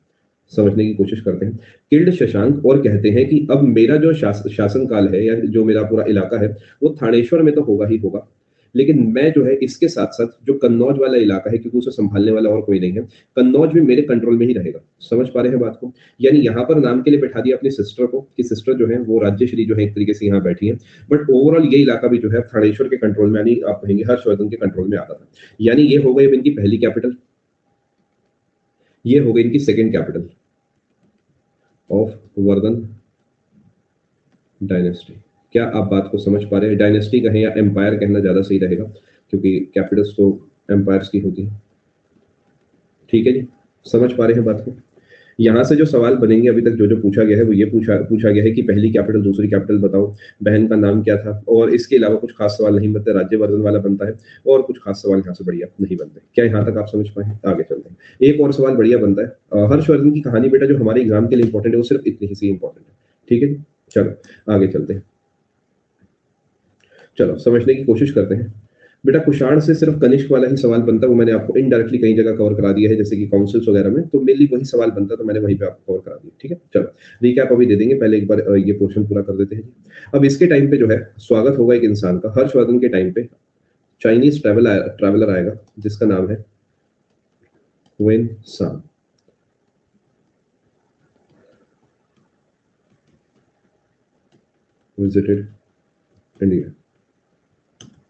समझने की कोशिश करते हैं। किल्ड शशांक और कहते हैं कि अब मेरा जो शासन काल है या जो मेरा पूरा इलाका है वो थानेश्वर में तो होगा ही होगा, लेकिन मैं जो है इसके साथ साथ जो कन्नौज वाला इलाका है, क्योंकि उसे संभालने वाला और कोई नहीं है, कन्नौज भी मेरे कंट्रोल में ही रहेगा। समझ पा रहे हैं बात को? यानी यहाँ पर नाम के लिए बैठा दिया अपनी सिस्टर को कि सिस्टर जो है वो राज्यश्री जो है एक तरीके से यहाँ बैठी है, बट ओवरऑल ये इलाका भी जो है थानेश्वर के कंट्रोल में, यानी आप कहेंगे हर्षवर्धन के कंट्रोल में आता था। यानी ये हो गई अब इनकी पहली कैपिटल, ये हो गई इनकी second capital of Vardhan dynasty. क्या आप बात को समझ पा रहे हैं? डायनेस्टी कहें या एम्पायर कहना ज्यादा सही रहेगा, क्योंकि कैपिटल्स तो एम्पायर्स की होती है। ठीक है जी, समझ पा रहे हैं बात को? यहाँ से जो सवाल बनेंगे अभी तक जो जो पूछा गया है वो ये पूछा गया है कि पहली कैपिटल दूसरी कैपिटल बताओ, बहन का नाम क्या था, और इसके अलावा कुछ खास सवाल नहीं बनते। राज्यवर्धन वाला बनता है और कुछ खास सवाल यहाँ से बढ़िया नहीं बनते। क्या यहाँ तक आप समझ पाए? आगे चलते हैं। एक और सवाल बढ़िया बनता है। हर्षवर्धन की कहानी बेटा जो हमारे एग्जाम के लिए इंपॉर्टेंट है वो सिर्फ इतनी ही सी इंपॉर्टेंट है। ठीक है, चलो आगे चलते हैं। चलो समझने की कोशिश करते हैं। बेटा कुषाण से सिर्फ कनिष्क वाला ही सवाल बनता है, वो मैंने आपको इनडायरेक्टली कई जगह कवर करा दिया है, जैसे कि काउंसिल्स वगैरह में, तो मेनली वही सवाल बनता है, तो मैंने वहीं पे आपको कवर करा दिया। ठीक है, चलो रिकैप अभी दे देंगे, पहले एक बार ये पोर्शन पूरा कर देते हैं। अब इसके टाइम पे जो है स्वागत होगा एक इंसान का। हर्षवर्धन के टाइम पे चाइनीज ट्रैवलर आएगा जिसका नाम है वेन सान। विजिटेड इंडिया,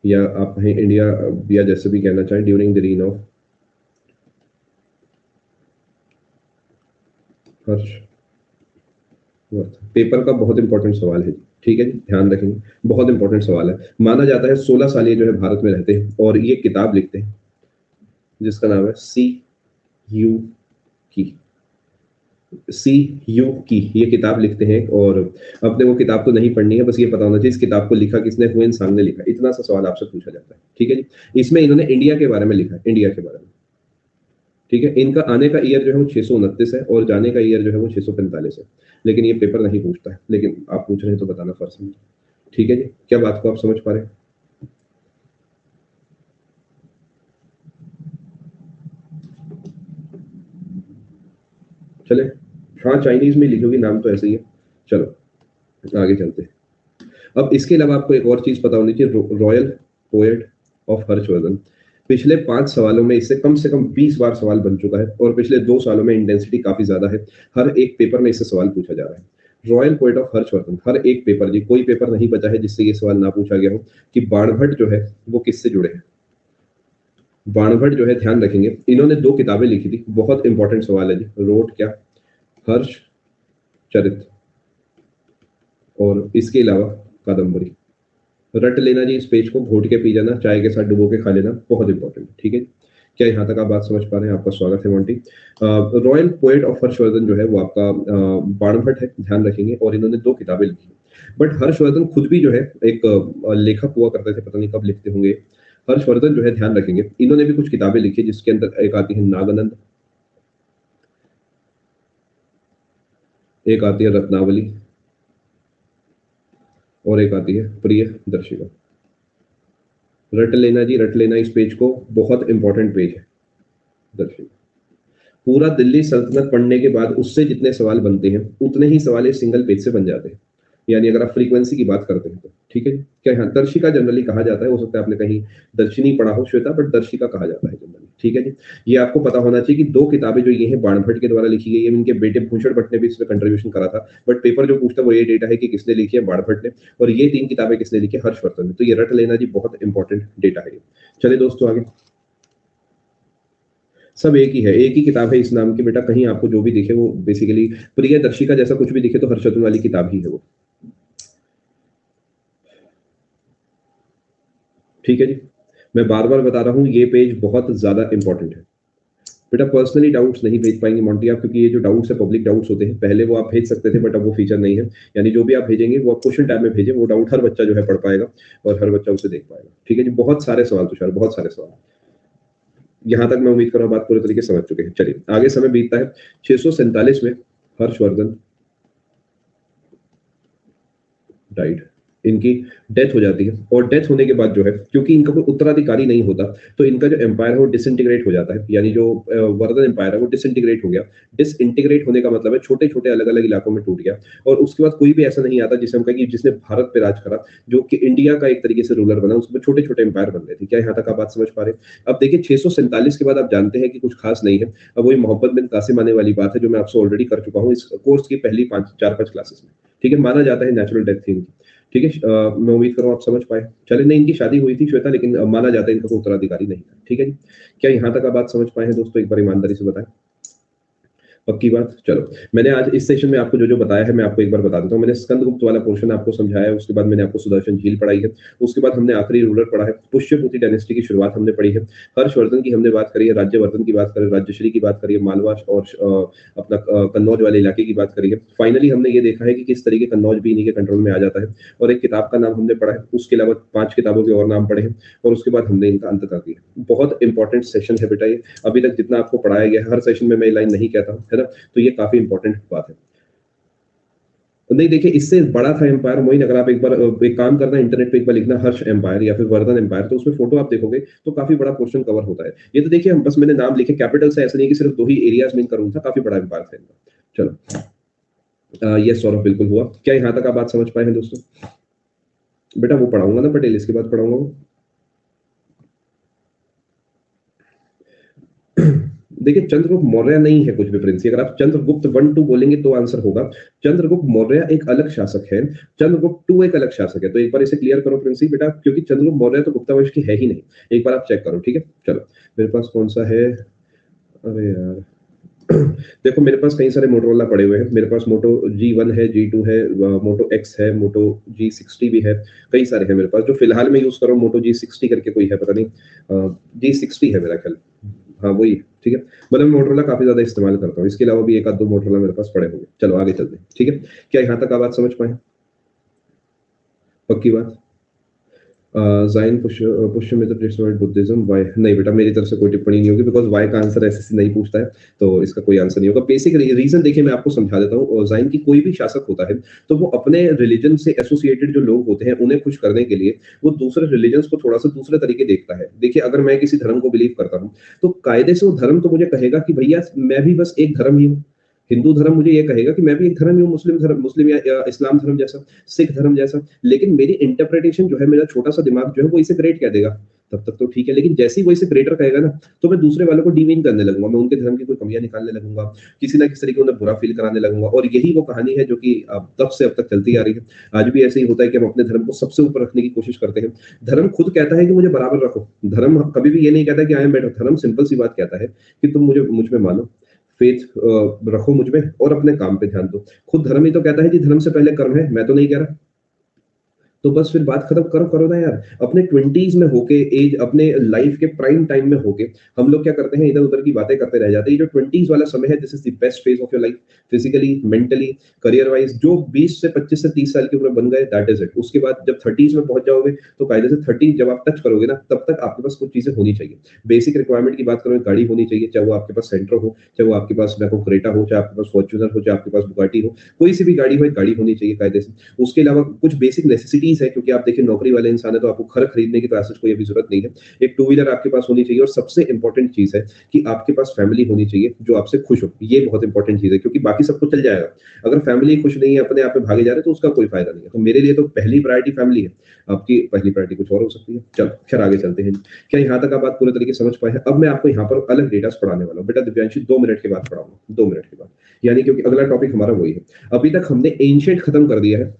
या आप कहें इंडिया, या जैसे भी कहना चाहें, during the reign of Harshavardhana. Paper का बहुत इंपॉर्टेंट सवाल है। ठीक है जी, ध्यान रखेंगे, बहुत इंपॉर्टेंट सवाल है। माना जाता है 16 साल ये जो है भारत में रहते हैं और ये किताब लिखते हैं जिसका नाम है CU की, CU की ये किताब लिखते हैं। और अपने वो किताब तो नहीं पढ़नी है, बस ये पता होना चाहिए इस किताब को लिखा किसने, हुएन सांग ने लिखा। इतना सा सवाल आपसे पूछा जाता है। ठीक है जी, इसमें इन्होंने इंडिया के बारे में लिखा है, इंडिया के बारे में। ठीक है, इनका आने का ईयर जो है वो 629 है और जाने का ईयर जो है वो 645 है, लेकिन ये पेपर नहीं पूछता है, लेकिन आप पूछ रहे हैं तो बताना फर्ज है। ठीक है जी, क्या बात को आप समझ पा रहे हैं? चले, हाँ चाइनीज में लिखोगी, नाम तो ऐसे ही है। चलो आगे चलते हैं। अब इसके अलावा आपको एक और चीज पता होनी चाहिए, रॉयल पोएट ऑफ हर्षवर्धन। पिछले 5 सवालों में इससे कम से कम 20 बार सवाल बन चुका है और पिछले 2 सालों में इंटेंसिटी काफी ज्यादा है। हर एक पेपर में इससे सवाल पूछा जा रहा है। रॉयल पोएट ऑफ हर्षवर्धन, हर एक पेपर जी, कोई पेपर नहीं बचा है जिससे ये सवाल ना पूछा गया हो कि बाणभट्ट जो है वो किससे जुड़े हैं। बाणभट्ट जो है, ध्यान रखेंगे, इन्होंने 2 किताबें लिखी थी। बहुत इंपॉर्टेंट सवाल है जी। रोट क्या? हर्ष चरित, और इसके अलावा कादम्बरी। रट लेना जी इस पेज को, घोट के पी जाना, चाय के साथ डुबो के खा लेना, बहुत इंपॉर्टेंट। ठीक है, क्या यहाँ तक आप बात समझ पा रहे हैं? आपका स्वागत है Monty. Royal poet of Harshvardhan जो है वो आपका बाणभट्ट है, ध्यान रखेंगे, और इन्होंने 2 किताबें लिखी। बट हर्षवर्धन खुद भी जो है एक लेखक हुआ करते थे, पता नहीं कब लिखते होंगे। हर्षवर्धन जो है, ध्यान रखेंगे, इन्होंने भी कुछ किताबें लिखी जिसके अंदर एक आती है नागानंद, एक आती है रत्नावली, और एक आती है प्रिय दर्शिका। रट लेना जी, रट लेना इस पेज को, बहुत इंपॉर्टेंट पेज है दर्शिका। पूरा दिल्ली सल्तनत पढ़ने के बाद उससे जितने सवाल बनते हैं उतने ही सवाल इस सिंगल पेज से बन जाते हैं, यानी अगर आप फ्रीक्वेंसी की बात करते हैं तो। ठीक है जी। क्या हाँ, दर्शिका जनरली कहा जाता है, हो सकता है आपने कहीं दर्शिनी पढ़ा हो श्वेता, बट दर्शिका कहा जाता है जनरली। ठीक है जी। ये आपको पता होना चाहिए कि 2 किताबें जो ये हैं बाणभट्ट के द्वारा लिखी गई है, इनके बेटे भूषण भट्ट ने भी इसमें कंट्रीब्यूशन करा था, बट पेपर जो पूछता है वो ये डेटा है कि किसने लिखी है, बाणभट्ट ने। और ये 3 किताबें किसने लिखी है, हर्षवर्धन ने। तो ये रट लेना जी, बहुत इंपॉर्टेंट डेटा है ये। चलिए दोस्तों आगे। सब एक ही है, एक ही किताब है इस नाम की बेटा, कहीं आपको जो भी दिखे वो बेसिकली प्रियदर्शिका जैसा कुछ भी दिखे तो हर्षवर्धन वाली किताब ही है वो। ठीक है जी। मैं बार-बार बता रहा हूँ ये पेज बहुत ज़्यादा इंपॉर्टेंट है। बेटा पर्सनली डाउट्स नहीं भेज पाएंगे मोंटी आप, क्योंकि ये जो डाउट्स है पब्लिक डाउट्स होते हैं, पहले वो आप भेज सकते थे बट अब वो फीचर नहीं है। यानी जो भी आप भेजेंगे वो आप क्वेश्चन टैब में भेजें, वो डाउट हर बच्चा जो है पढ़ पाएगा और हर बच्चा उसे देख पाएगा। ठीक है जी। बहुत सारे सवाल तुषार, बहुत सारे सवाल। यहाँ तक मैं उम्मीद कर रहा हूँ बात पूरे तरीके से समझ चुके हैं। चलिए आगे समय बीतता है। 647 में हर्षवर्धन डाइड, इनकी डेथ हो जाती है। और डेथ होने के बाद जो है, क्योंकि इनका कोई उत्तराधिकारी नहीं होता, तो इनका जो एम्पायर है वो डिसइंटीग्रेट हो जाता है। यानी जो वर्धन एम्पायर है वो डिसइंटीग्रेट हो गया। डिसइंटीग्रेट होने का मतलब है छोटे छोटे अलग अलग इलाकों में टूट गया। और उसके बाद कोई भी ऐसा नहीं आता जिसे हम कहें कि जिसने भारत पे राज करा, जो कि इंडिया का एक तरीके से रूलर बना, उसमें छोटे छोटे एम्पायर बन रहे थे। क्या यहाँ तक आप बात समझ पा रहे हैं? अब देखिए 647 के बाद आप जानते हैं कि कुछ खास नहीं है। अब वही मोहम्मद बिन कासिम आने वाली बात है, जो मैं आपसे ऑलरेडी कर चुका हूँ इस कोर्स की पहली 4-5 क्लासेस में। ठीक है, माना जाता है नेचुरल डेथ थी इनकी। ठीक है, मैं उम्मीद कर रहा हूँ आप समझ पाए। चलिए, नहीं इनकी शादी हुई थी श्वेता, लेकिन माना जाता है इनका कोई उत्तराधिकारी नहीं था। ठीक है जी। क्या यहाँ तक आप बात समझ पाए हैं दोस्तों? एक बार ईमानदारी से बताएं। पक्की बात। चलो, मैंने आज इस सेशन में आपको जो जो बताया है मैं आपको एक बार बता देता हूँ। मैंने स्कंदगुप्त वाला पोर्शन आपको समझाया है, उसके बाद मैंने आपको सुदर्शन झील पढ़ाई है, उसके बाद हमने आखिरी रूलर पढ़ा है, पुष्यभूति डायनेस्टी की शुरुआत हमने पढ़ी है, हर्षवर्धन की हमने बात करी है, राज्यवर्धन की बात करें, राज्यश्री की बात करी है, मालवा और अपना कन्नौज वाले इलाके की बात करी है। फाइनली हमने ये देखा है कि किस तरीके कन्नौज भी इन्हीं के कंट्रोल में आ जाता है। और एक किताब का नाम हमने पढ़ा है, उसके अलावा 5 किताबों के और नाम पढ़े हैं, और उसके बाद हमने इनका अंत कर दिया। बहुत इंपॉर्टेंट सेशन है बेटा ये। अभी तक जितना आपको पढ़ाया गया है, हर सेशन में मैं ये लाइन नहीं कहता हूँ, है ना, तो ये काफी इंपॉर्टेंट बात है। नहीं देखिए, इससे बड़ा था एम्पायर मोइन। अगर आप एक बार एक काम करना, इंटरनेट पे एक बार लिखना हर्ष एम्पायर या फिर वर्धन एम्पायर, तो उसमें फोटो आप देखोगे तो काफी बड़ा पोर्शन कवर होता है। ये तो देखिए हम बस मैंने नाम लिखे कैपिटल से, ऐसा नहीं कि सिर्फ 2 ही एरियाज में करूँ था, काफी बड़ा एम्पायर था इनका। चलो, ये सौरभ बिल्कुल हुआ। क्या यहाँ तक आप बात समझ पाए हैं दोस्तों? बेटा वो पढ़ाऊंगा ना पटेल, इसके बाद पढ़ाऊंगा वो। देखिए, चंद्रगुप्त मौर्य नहीं है कुछ भी प्रिंसी। अगर आप चंद्रगुप्त 1-2 बोलेंगे तो आंसर होगा। चंद्रगुप्त मौर्य एक अलग शासक है, चंद्रगुप्त 2 एक अलग शासक है। तो एक बार इसे क्लियर करो प्रिंसी बेटा, क्योंकि चंद्रगुप्त मौर्य तो गुप्ता वंश की है ही नहीं। एक बार आप चेक करो, ठीक है। चलो, मेरे पास कौन सा है, अरे यार देखो मेरे पास कई सारे मोटोरोला पड़े हुए हैं। मेरे पास मोटो G1 है, G2 है, मोटो X है, मोटो G60 भी है, कई सारे हैं मेरे पास। जो फिलहाल मैं यूज कर रहा हूँ मोटो G60 करके कोई है, पता नहीं, G60 है मेरा ख्याल। हाँ वही है, ठीक है। मतलब मैं मोटरोला काफी ज्यादा इस्तेमाल करता हूँ, इसके अलावा भी 1-2 मोटरोला मेरे पास पड़े होंगे। चलो आगे चलते हैं, ठीक है। क्या यहाँ तक आप बात समझ पाए? पक्की बात। जाइन पुष्यमित्र डिस्टोर्ट बुद्धिज्म, व्हाई? नहीं बेटा, मेरी तरफ से कोई टिप्पणी नहीं होगी, बिकॉज व्हाई का आंसर एसएससी नहीं पूछता है, तो इसका कोई आंसर नहीं होगा। बेसिक रीजन देखिए मैं आपको समझा देता हूँ। जाइन की कोई भी शासक होता है तो वो अपने रिलीजन से एसोसिएटेड जो लोग होते हैं उन्हें खुश करने के लिए वो दूसरे रिलीजन को थोड़ा सा दूसरे तरीके देखता है। देखिए, अगर मैं किसी धर्म को बिलीव करता हूँ तो कायदे से वो धर्म तो मुझे कहेगा कि भैया मैं भी बस एक धर्म ही हूँ। हिंदू धर्म मुझे ये कहेगा कि मैं भी एक धर्म ही हूँ, मुस्लिम धर्म, मुस्लिम या इस्लाम धर्म जैसा, सिख धर्म जैसा। लेकिन मेरी इंटरप्रिटेशन जो है, मेरा छोटा सा दिमाग जो है वो इसे ग्रेट कह देगा, तब तक तो ठीक है। लेकिन जैसे ही वो इसे ग्रेटर कहेगा ना, तो मैं दूसरे वालों को डिमीन करने लगूंगा, मैं उनके धर्म की कोई कमियां निकालने लगूंगा, किसी ना किसी तरीके उन्हें बुरा फील कराने लगूंगा। और यही वो कहानी है जो कि अब तब से अब तक चलती आ रही है। आज भी ऐसे ही होता है कि हम अपने धर्म को सबसे ऊपर रखने की कोशिश करते हैं। धर्म खुद कहता है कि मुझे बराबर रखो। धर्म कभी भी ये नहीं कहता कि आई एम बेटर। धर्म सिंपल सी बात कहता है कि तुम मुझ में मानो, फेथ रखो मुझ में, और अपने काम पे ध्यान दो। खुद धर्म ही तो कहता है कि धर्म से पहले कर्म है, मैं तो नहीं कह रहा। तो बस फिर बात खत्म करो करो ना यार। अपने 20s में होके एज अपने लाइफ के प्राइम टाइम में होके हम लोग क्या करते हैं, इधर-उधर की बातें करते रह जाते हैं। ये जो 20s वाला समय है, this is the best phase of your life, physically, mentally, career wise. जो 20 से 25 से 30 साल की उम्र बन गए, दैट इज़ इट। उसके बाद जब 30s में पहुँच जाओगे, तो कायदे से 30 जब आप टच करोगे ना, तब तक आपके पास कुछ चीज़ें होनी चाहिए। बेसिक रिक्वायरमेंट की बात करो, एक गाड़ी होनी चाहिए, चाहे वो आपके पास सेंट्रो हो, चाहे वो आपके पास मैको क्रेटा हो, चाहे आपके पास फॉर्च्यूनर हो, चाहे आपके पास बुगाटी हो, कोई सी भी गाड़ी हो, एक गाड़ी होनी चाहिए कायदे से। उसके अलावा कुछ बेसिक नेसेसिटीज है, क्योंकि आप देखिए नौकरी वाले इंसान है, तो आपको घर खरीदने की तो ऐसा कोई अभी जरूरत नहीं है। एक टू व्हीलर आपके पास होनी चाहिए, और सबसे इंपॉर्टेंट चीज है कि आपके पास फैमिली होनी चाहिए जो आपसे खुश हो। ये बहुत इंपॉर्टेंट चीज है, क्योंकि बाकी सब कुछ चल जाएगा। अगर फैमिली खुश नहीं है, अपने आप पे भागे जा रहे हैं, तो उसका कोई फायदा नहीं है। तो मेरे लिए तो पहली प्रायोरिटी फैमिली है। आपकी पहली प्रायोरिटी कुछ और हो सकती है। चलो खैर आगे चलते हैं। क्या यहाँ तक आप बात पूरे तरीके से समझ पाए हैं? अब मैं आपको यहाँ पर अलग डेटा पढ़ाने वाला हूँ। बेटा दिव्यांशी 2 मिनट के बाद पढ़ाऊंगा, 2 मिनट के बाद, यानी क्योंकि अगला टॉपिक हमारा वही है। अभी तक हमने एंशिएंट खत्म कर दिया है,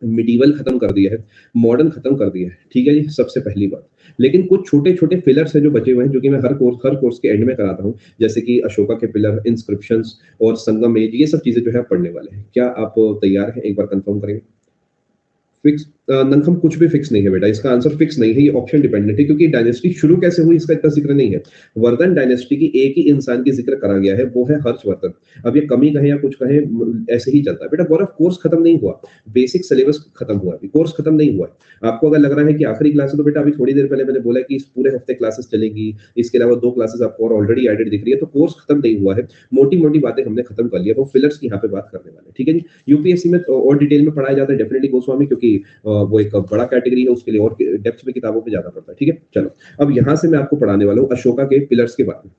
मिडीवल खत्म कर दिया है, मॉडर्न खत्म कर दिया है, ठीक है जी, सबसे पहली बात। लेकिन कुछ छोटे-छोटे पिलर्स हैं जो बचे हुए हैं, जो कि मैं हर कोर्स के एंड में कराता हूँ। जैसे कि अशोका के पिलर, इंस्क्रिप्शंस और संगम एज, ये सब चीज़ें जो है आप पढ़ने वाले हैं। क्या आप तैयार हैं? एक बार कन्फर्म करेंगे? फिक्स नंखम कुछ भी फिक्स नहीं है बेटा, इसका आंसर फिक्स नहीं है, ये ऑप्शन डिपेंडेंट है, क्योंकि डायनेस्टी शुरू कैसे हुई इसका इतना जिक्र नहीं है। वर्धन डायनेस्टी की एक ही इंसान की जिक्र करा गया है, वो है हर्षवर्धन। अब ये कमी कहे या कुछ कहे, ऐसे ही चलता है बेटा। गौरव कोर्स खत्म नहीं हुआ, बेसिक सिलेबस खत्म हुआ, अभी कोर्स खत्म नहीं हुआ है। आपको अगर लग रहा है कि आखिरी क्लास है, तो बेटा अभी थोड़ी देर पहले मैंने बोला कि इस पूरे हफ्ते क्लासेस चलेंगी, इसके अलावा 2 क्लासेस आपको और ऑलरेडी एडेड दिख रही है, तो कोर्स खत्म नहीं हुआ है। मोटी मोटी बातें हमने खत्म कर लिया, वो फिलर्स की यहाँ पे बात करने वाले हैं, ठीक है जी। यूपीएससी में तो और डिटेल में पढ़ाया जाता है डेफिनेटली गोस्वामी, क्योंकि वो एक बड़ा कैटेगरी है, उसके लिए और डेप्थ में किताबों पे जाना पड़ता है, ठीक है। चलो अब यहां से मैं आपको पढ़ाने वाला हूँ अशोका के पिलर्स के बारे में।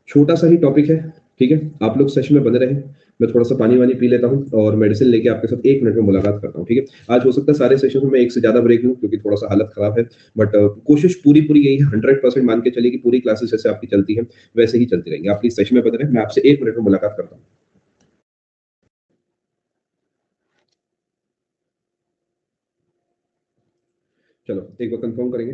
छोटा सा ही टॉपिक है, ठीक है। आप लोग सेशन में बने रहे। मैं थोड़ा सा पानी वानी पी लेता हूँ और मेडिसिन लेके आपके साथ 1 मिनट में मुलाकात करता हूँ, ठीक है। आज हो सकता है सारे सेशन में मैं एक से ज्यादा ब्रेक लूँ, क्योंकि थोड़ा सा हालत खराब है। बट कोशिश पूरी पूरी यही है, 100% मान के चलिए कि पूरी क्लासेस जैसे आपकी चलती है वैसे ही चलती रहेंगी। आप प्लीज सेशन में बने रहे, मैं आपसे 1 मिनट में मुलाकात करता हूँ। चलो एक बार कंफर्म करेंगे,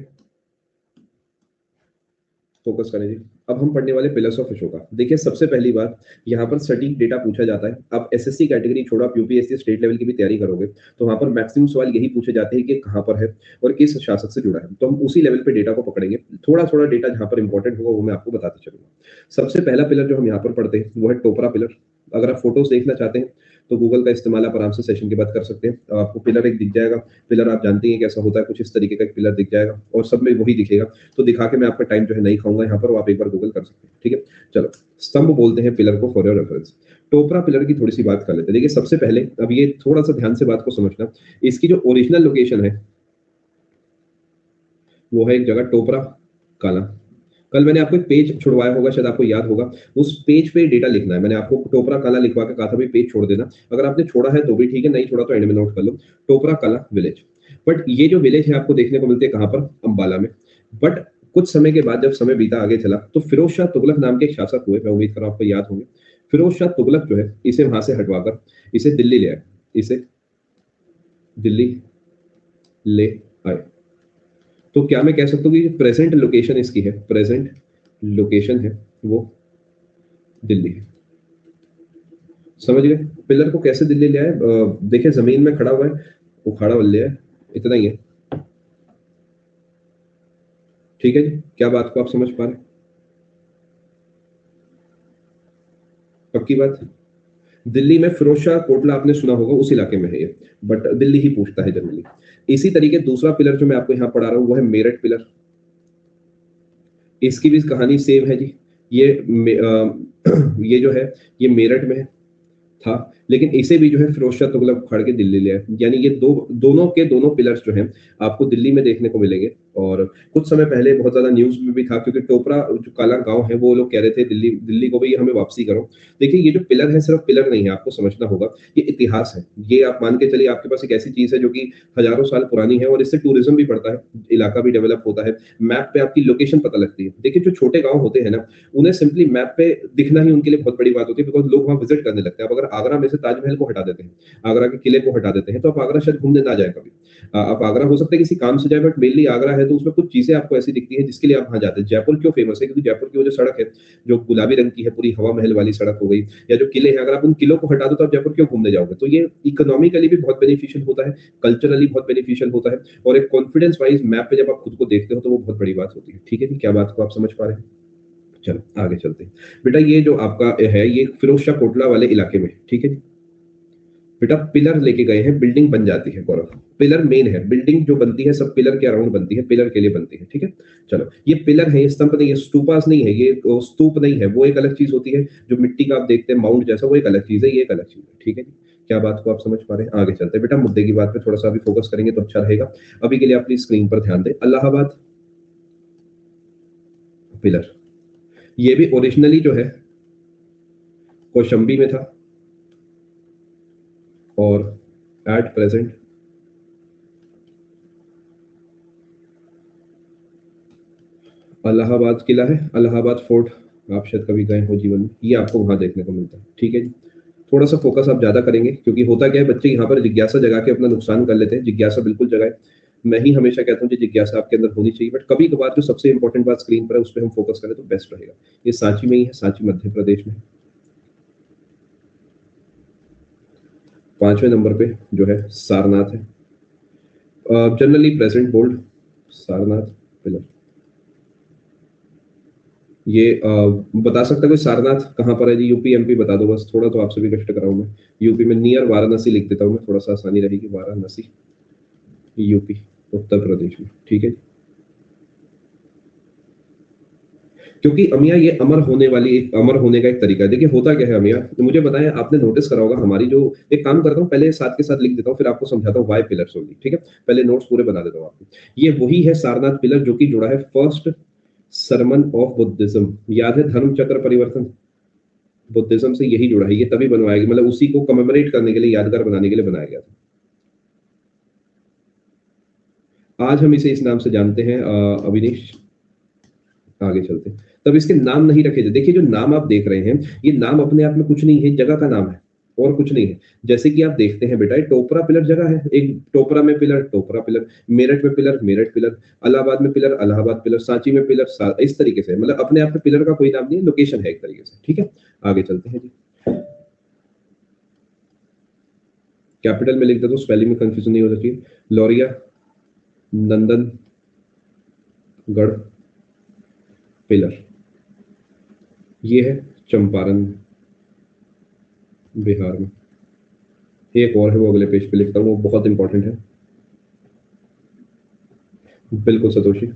फोकस करें जी। अब हम पढ़ने वाले पिलर्स ऑफ अशोका। देखिए सबसे पहली बात, यहाँ पर सटीक डेटा पूछा जाता है। आप एसएससी कैटेगरी छोड़ो, आप यूपीएससी स्टेट लेवल की भी तैयारी करोगे, तो वहाँ पर मैक्सिमम सवाल यही पूछे जाते हैं कि कहाँ पर है और किस शासक से जुड़ा है। तो हम उसी लेवल पे डेटा को पकड़ेंगे। थोड़ा थोड़ा डेटा जहाँ पर इंपॉर्टेंट होगा वो मैं आपको बताते चलूंगा। सबसे पहला पिलर जो हम यहाँ पर पढ़ते हैं वो है टोपरा पिलर। अगर आप फोटोज देखना चाहते हैं तो गूगल का इस्तेमाल आप आराम से सेशन के बाद कर सकते हैं। आपको पिलर एक दिख जाएगा। पिलर आप जानते हैं कैसा होता है, कुछ इस तरीके का एक पिलर दिख जाएगा और सब में वही दिखेगा। तो दिखा के मैं आपका टाइम जो है नहीं खाऊंगा यहाँ पर, वो आप एक बार गूगल कर सकते हैं, ठीक है। चलो स्तंभ बोलते हैं पिलर को, for your reference. Topra pillar की थोड़ी सी बात कर लेते हैं। देखिए सबसे पहले अब ये थोड़ा सा ध्यान से बात को समझना, इसकी जो ओरिजिनल लोकेशन है वो है एक जगह टोपरा काला। कल मैंने आपको एक पेज छुड़वाया होगा, शायद आपको याद होगा। उस पेज पे डेटा लिखना है। मैंने आपको टोपरा काला लिखवा के कहा था भाई पेज छोड़ देना। अगर आपने छोड़ा है तो भी ठीक है, नहीं छोड़ा तो एंड में नोट कर लो। टोपरा काला विलेज। बट ये जो विलेज है आपको देखने को मिलते हैं कहाँ पर? अंबाला में। बट कुछ समय के बाद जब समय बीता आगे चला, तो फिरोज शाह तुगलक नाम के एक शासक हुए, मैं उम्मीद कर रहा हूं आपको याद होंगे। फिरोज शाह तुगलक जो है इसे वहां से हटवाकर इसे दिल्ली ले आए। इसे दिल्ली ले आए। तो क्या मैं कह सकता हूँ कि प्रेजेंट लोकेशन इसकी है, प्रेजेंट लोकेशन है वो दिल्ली है। समझ गए? पिलर को कैसे दिल्ली ले आए? देखिए जमीन में खड़ा हुआ है, उखाड़ा ले आए, इतना ही है। ठीक है जी, क्या बात को आप समझ पा रहे हैं? पक्की बात। दिल्ली में फिरोज शाह कोटला आपने सुना होगा, उस इलाके में है ये। बट दिल्ली ही पूछता है जनरली। इसी तरीके दूसरा पिलर जो मैं आपको यहाँ पढ़ा रहा हूँ वो है मेरठ पिलर। इसकी भी कहानी सेम है जी। ये जो है ये मेरठ में है था, लेकिन इसे भी जो है फिरोज शाह तुगलक उखाड़ के दिल्ली ले आए। यानी ये दोनों के दोनों पिलर्स जो हैं आपको दिल्ली में देखने को मिलेंगे। और कुछ समय पहले बहुत ज्यादा न्यूज में भी था, क्योंकि टोपरा जो काला गांव है वो लोग कह रहे थे दिल्ली दिल्ली को भी हमें वापसी करो। देखिए ये जो पिलर है सिर्फ पिलर नहीं है, आपको समझना होगा ये इतिहास है। ये आप मान के चलिए आपके पास एक ऐसी चीज है जो कि हजारों साल पुरानी है, और इससे टूरिज्म भी बढ़ता है, इलाका भी डेवलप होता है। मैप पे आपकी लोकेशन पता लगती है। देखिए जो छोटे गाँव होते हैं ना, उन्हें सिंपली मैप पे दिखना ही उनके लिए बहुत बड़ी बात होती है, बिकॉज लोग वहां विजिट करने लगते हैं। अब अगर आगरा में से ताजमहल को हटा देते हैं, आगरा के किले को हटा देते हैं, तो आप आगरा शायद घूमने ना जाए कभी। आप आगरा हो सकता है किसी काम से जाए, बट मेनली आगरा है तो उसमें कुछ चीजें आपको ऐसी दिखती है जिसके लिए आप वहाँ जाते हैं। जयपुर क्यों फेमस है? क्योंकि जयपुर की वो जो सड़क है, जो गुलाबी रंग की है, पूरी हवा महल वाली सड़क हो गई, या जो किले हैं, अगर आप उन किलों को हटा दो तो आप जयपुर क्यों घूमने जाओगे? तो ये इकोनॉमिकली भी बहुत बेनिफिशियल होता है, कल्चरली बहुत बेनिफिशियल होता है, और एक कॉन्फिडेंस वाइज मैप पे जब आप खुद को देखते हो तो वो बहुत बड़ी बात होती है। ठीक है जी, क्या बात को आप समझ पा रहे हैं? चलो आगे चलते हैं। बेटा ये जो आपका है, ये फिरोज शाह कोटला वाले इलाके में, ठीक है जी। बेटा पिलर लेके गए हैं, बिल्डिंग बन जाती है गौरव। पिलर मेन है, बिल्डिंग जो बनती है सब पिलर के अराउंड बनती है, पिलर के लिए बनती है, ठीक है। चलो ये पिलर है, ये स्तंभ नहीं है, स्तूपास नहीं है, ये स्तूप नहीं है, वो एक अलग चीज होती है। जो मिट्टी का आप देखते हैं माउंट जैसा, वो एक अलग चीज है, ये एक अलग चीज है, ठीक है जी। क्या बात को आप समझ पा रहे हैं? आगे चलते हैं बेटा, मुद्दे की बात पे थोड़ा सा अभी फोकस करेंगे तो अच्छा रहेगा। अभी के लिए अपनी स्क्रीन पर ध्यान दें। इलाहाबाद पिलर, ये भी ओरिजिनली जो है कौशंबी में था, और एट प्रेजेंट इलाहाबाद किला है, इलाहाबाद फोर्ट, आप शायद कभी गए हो जीवन में, ये आपको वहां देखने को मिलता है, ठीक है जी। थोड़ा सा फोकस आप ज्यादा करेंगे, क्योंकि होता क्या है, बच्चे यहाँ पर जिज्ञासा जगा के अपना नुकसान कर लेते हैं। जिज्ञासा बिल्कुल जगाए, मैं ही हमेशा कहता हूँ कि जिज्ञासा आपके अंदर होनी चाहिए, बट कभी कभार जो सबसे इंपॉर्टेंट बात स्क्रीन पर है उस पर हम फोकस करें तो बेस्ट रहेगा। ये सांची में ही है, सांची मध्य प्रदेश में। 5वें नंबर पे जो है सारनाथ है, generally present bold Sarnath pillar. ये बता सकता है कोई सारनाथ कहाँ पर है जी? यूपी एमपी बता दो बस, थोड़ा तो आपसे भी कष्ट कराऊं मैं। यूपी में नियर वाराणसी लिख देता हूँ मैं, थोड़ा सा आसानी रहेगी। वाराणसी यूपी उत्तर प्रदेश में, ठीक है। क्योंकि अमिया ये अमर होने का एक तरीका है। देखिए होता क्या है अमिया, तो मुझे बताएं, आपने नोटिस करा होगा हमारी जो, एक काम करता हूँ पहले साथ के साथ लिख देता हूँ, फिर आपको समझाता हूँ वाई पिलर्स ओनली, ठीक है। पहले नोट्स पूरे बना देता हूँ आपको। ये वही है सारनाथ पिलर जो कि जुड़ा है फर्स्ट सरमन ऑफ बुद्धिज्म, याद है धर्म चक्र परिवर्तन, बुद्धिज्म से यही जुड़ा है। ये तभी बनवाया गया, मतलब उसी को कमेमोरेट करने के लिए, यादगार बनाने के लिए बनाया गया था। आज हम इसे इस नाम से जानते हैं, अविनेश। आगे चलते हैं। तब इसके नाम नहीं रखे थे। देखिए जो नाम आप देख रहे हैं, ये नाम अपने आप में कुछ नहीं है, जगह का नाम है और कुछ नहीं है। जैसे कि आप देखते हैं बेटा, टोपरा पिलर जगह है, एक टोपरा में पिलर, टोपरा पिलर, मेरठ में पिलर, मेरठ पिलर, इलाहाबाद में पिलर, इलाहाबाद पिलर, सांची में पिलर, इस तरीके से, मतलब अपने आप में पिलर का कोई नाम नहीं है, लोकेशन है एक तरीके से, ठीक है। आगे चलते हैं जी। कैपिटल में लिख देता हूं, स्पेलिंग में कंफ्यूजन नहीं हो सकती। लौरिया नंदनगढ़ पिलर, ये है चंपारण बिहार में। एक और है, वो अगले पेज पे लिखता हूँ, वो बहुत इंपॉर्टेंट है। बिल्कुल सतोशी।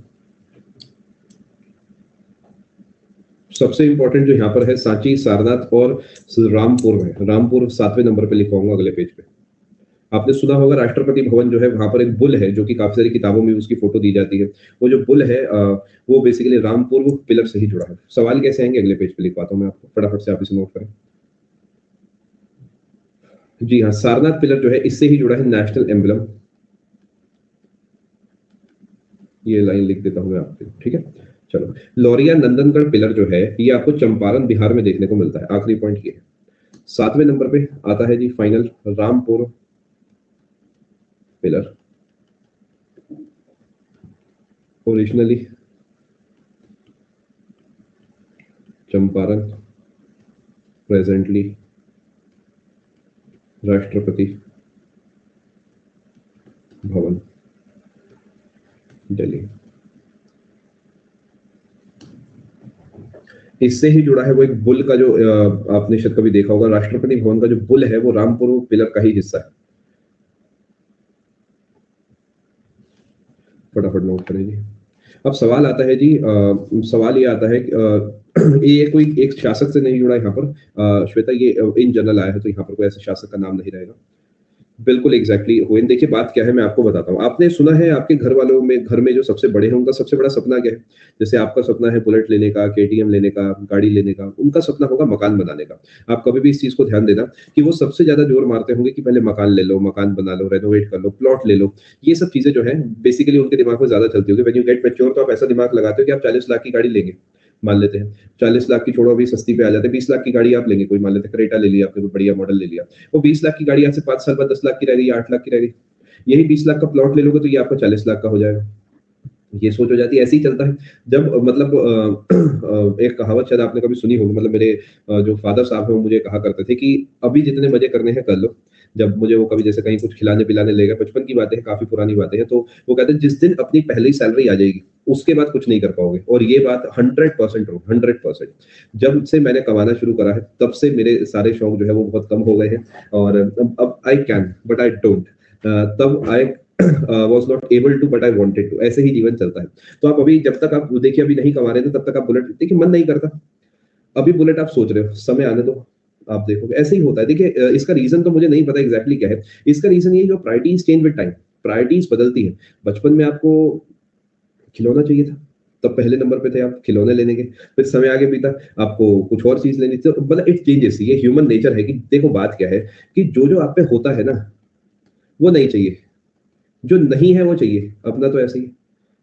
सबसे इंपॉर्टेंट जो यहाँ पर है सांची, सारनाथ और रामपुर है। रामपुर 7वें नंबर पे लिखवाऊंगा अगले पेज पे। आपने सुना होगा राष्ट्रपति भवन जो है, वहां पर एक बुल है जो कि काफी सारी किताबों में उसकी फोटो दी जाती है। वो जो बुल है वो बेसिकली रामपुर पिलर से ही जुड़ा है। सवाल कैसे आएंगे अगले पेज पे लिखवाता हूँ मैं आपको, फटाफट से आप इसे नोट करें। जी हाँ, सारनाथ पिलर जो है इससे ही जुड़ा है नेशनल एम्बलम। ये लाइन लिख देता हूँ मैं आपके, ठीक है। चलो, लौरिया नंदनगढ़ पिलर जो है ये आपको चंपारण बिहार में देखने को मिलता है। आखिरी पॉइंट ये है। 7वें नंबर पे आता है जी final, Rampur pillar, originally Champaran, presently Rashtrapati Bhavan, Delhi. इससे ही जुड़ा है वो एक बुल का जो आपने शायद कभी देखा होगा, राष्ट्रपति भवन का जो बुल है वो रामपुर पिलर का ही हिस्सा है। फटाफट नोट करें जी। अब सवाल आता है जी, सवाल ये आता है ये कोई एक शासक से नहीं जुड़ा यहाँ पर श्वेता, ये इन जनरल आया है, तो यहाँ पर कोई ऐसे शासक का नाम नहीं रहेगा। बिल्कुल एग्जैक्टली हुएन। देखिए बात क्या है मैं आपको बताता हूँ। आपने सुना है आपके घर वालों में, घर में जो सबसे बड़े हैं उनका सबसे बड़ा सपना क्या है? जैसे आपका सपना है बुलेट लेने का, केटीएम लेने का, गाड़ी लेने का, उनका सपना होगा मकान बनाने का। आप कभी भी इस चीज को ध्यान देना कि वो सबसे ज्यादा जोर मारते होंगे कि पहले मकान ले लो, मकान बना लो, रेनोवेट कर लो, प्लॉट ले लो। ये सब चीजें जो है बेसिकली उनके दिमाग में ज्यादा चलती होगी। व्हेन यू गेट मैच्योर तो आप ऐसा दिमाग लगाते हो कि आप 40 लाख की गाड़ी लेंगे, मान लेते हैं 40 लाख की छोड़ो, अभी सस्ती पे आ जाते हैं, 20 लाख की गाड़ी आप लेंगे, कोई मान लेते हैं क्रेटा ले लिया आपने, कोई बढ़िया मॉडल ले लिया, वो 20 लाख की गाड़ी आज से 5 साल बाद 10 लाख की रह गई, 8 लाख की रह गई। यही 20 लाख का प्लॉट ले लोगे तो ये आपका 40 लाख का हो जाएगा। ये सोच हो जाती है, ऐसे ही चलता है। जब मतलब एक कहावत शायद आपने कभी सुनी होगी, मतलब मेरे जो फादर साहब हैं वो मुझे कहा करते थे कि अभी जितने मजे करने हैं कर लो। जब मुझे वो कभी जैसे कहीं कुछ खिलाने-पिलाने ले गए, बचपन की बातें हैं, काफ़ी पुरानी बातें हैं, तो वो कहते हैं जिस दिन अपनी पहली सैलरी आ जाएगी, उसके बाद कुछ नहीं कर पाओगे, और ये बात 100% ट्रू, 100%। जब से मैंने कमाना शुरू करा है, तब से मेरे सारे शौक जो है वो बहुत कम हो गए हैं, और अब I can but I don't. तब I was not able to but I wanted to, ऐसे ही जीवन चलता है। तो आप अभी जब तक आप देखिए अभी नहीं कमा रहे थे, तब तक आप बुलेट देखिए मन नहीं करता। अभी बुलेट आप सोच रहे हो, समय आने दो, आप देखोगे ऐसे ही होता है। देखिए इसका रीज़न तो मुझे नहीं पता एग्ज़ैक्टली क्या है। इसका रीज़न ये है जो priorities change with time, priorities बदलती हैं। बचपन में आपको खिलौना चाहिए था, तब पहले नंबर पे थे आप खिलौने लेने के, फिर समय आगे बीता, आपको कुछ और चीज़ लेनी थी, तो मतलब इट चेंजेस, ये ह्यूमन नेचर है कि देखो बात क्या है कि जो-जो आप पे होता है ना, वो नहीं चाहिए। जो नहीं है वो चाहिए, अपना तो ऐसे ही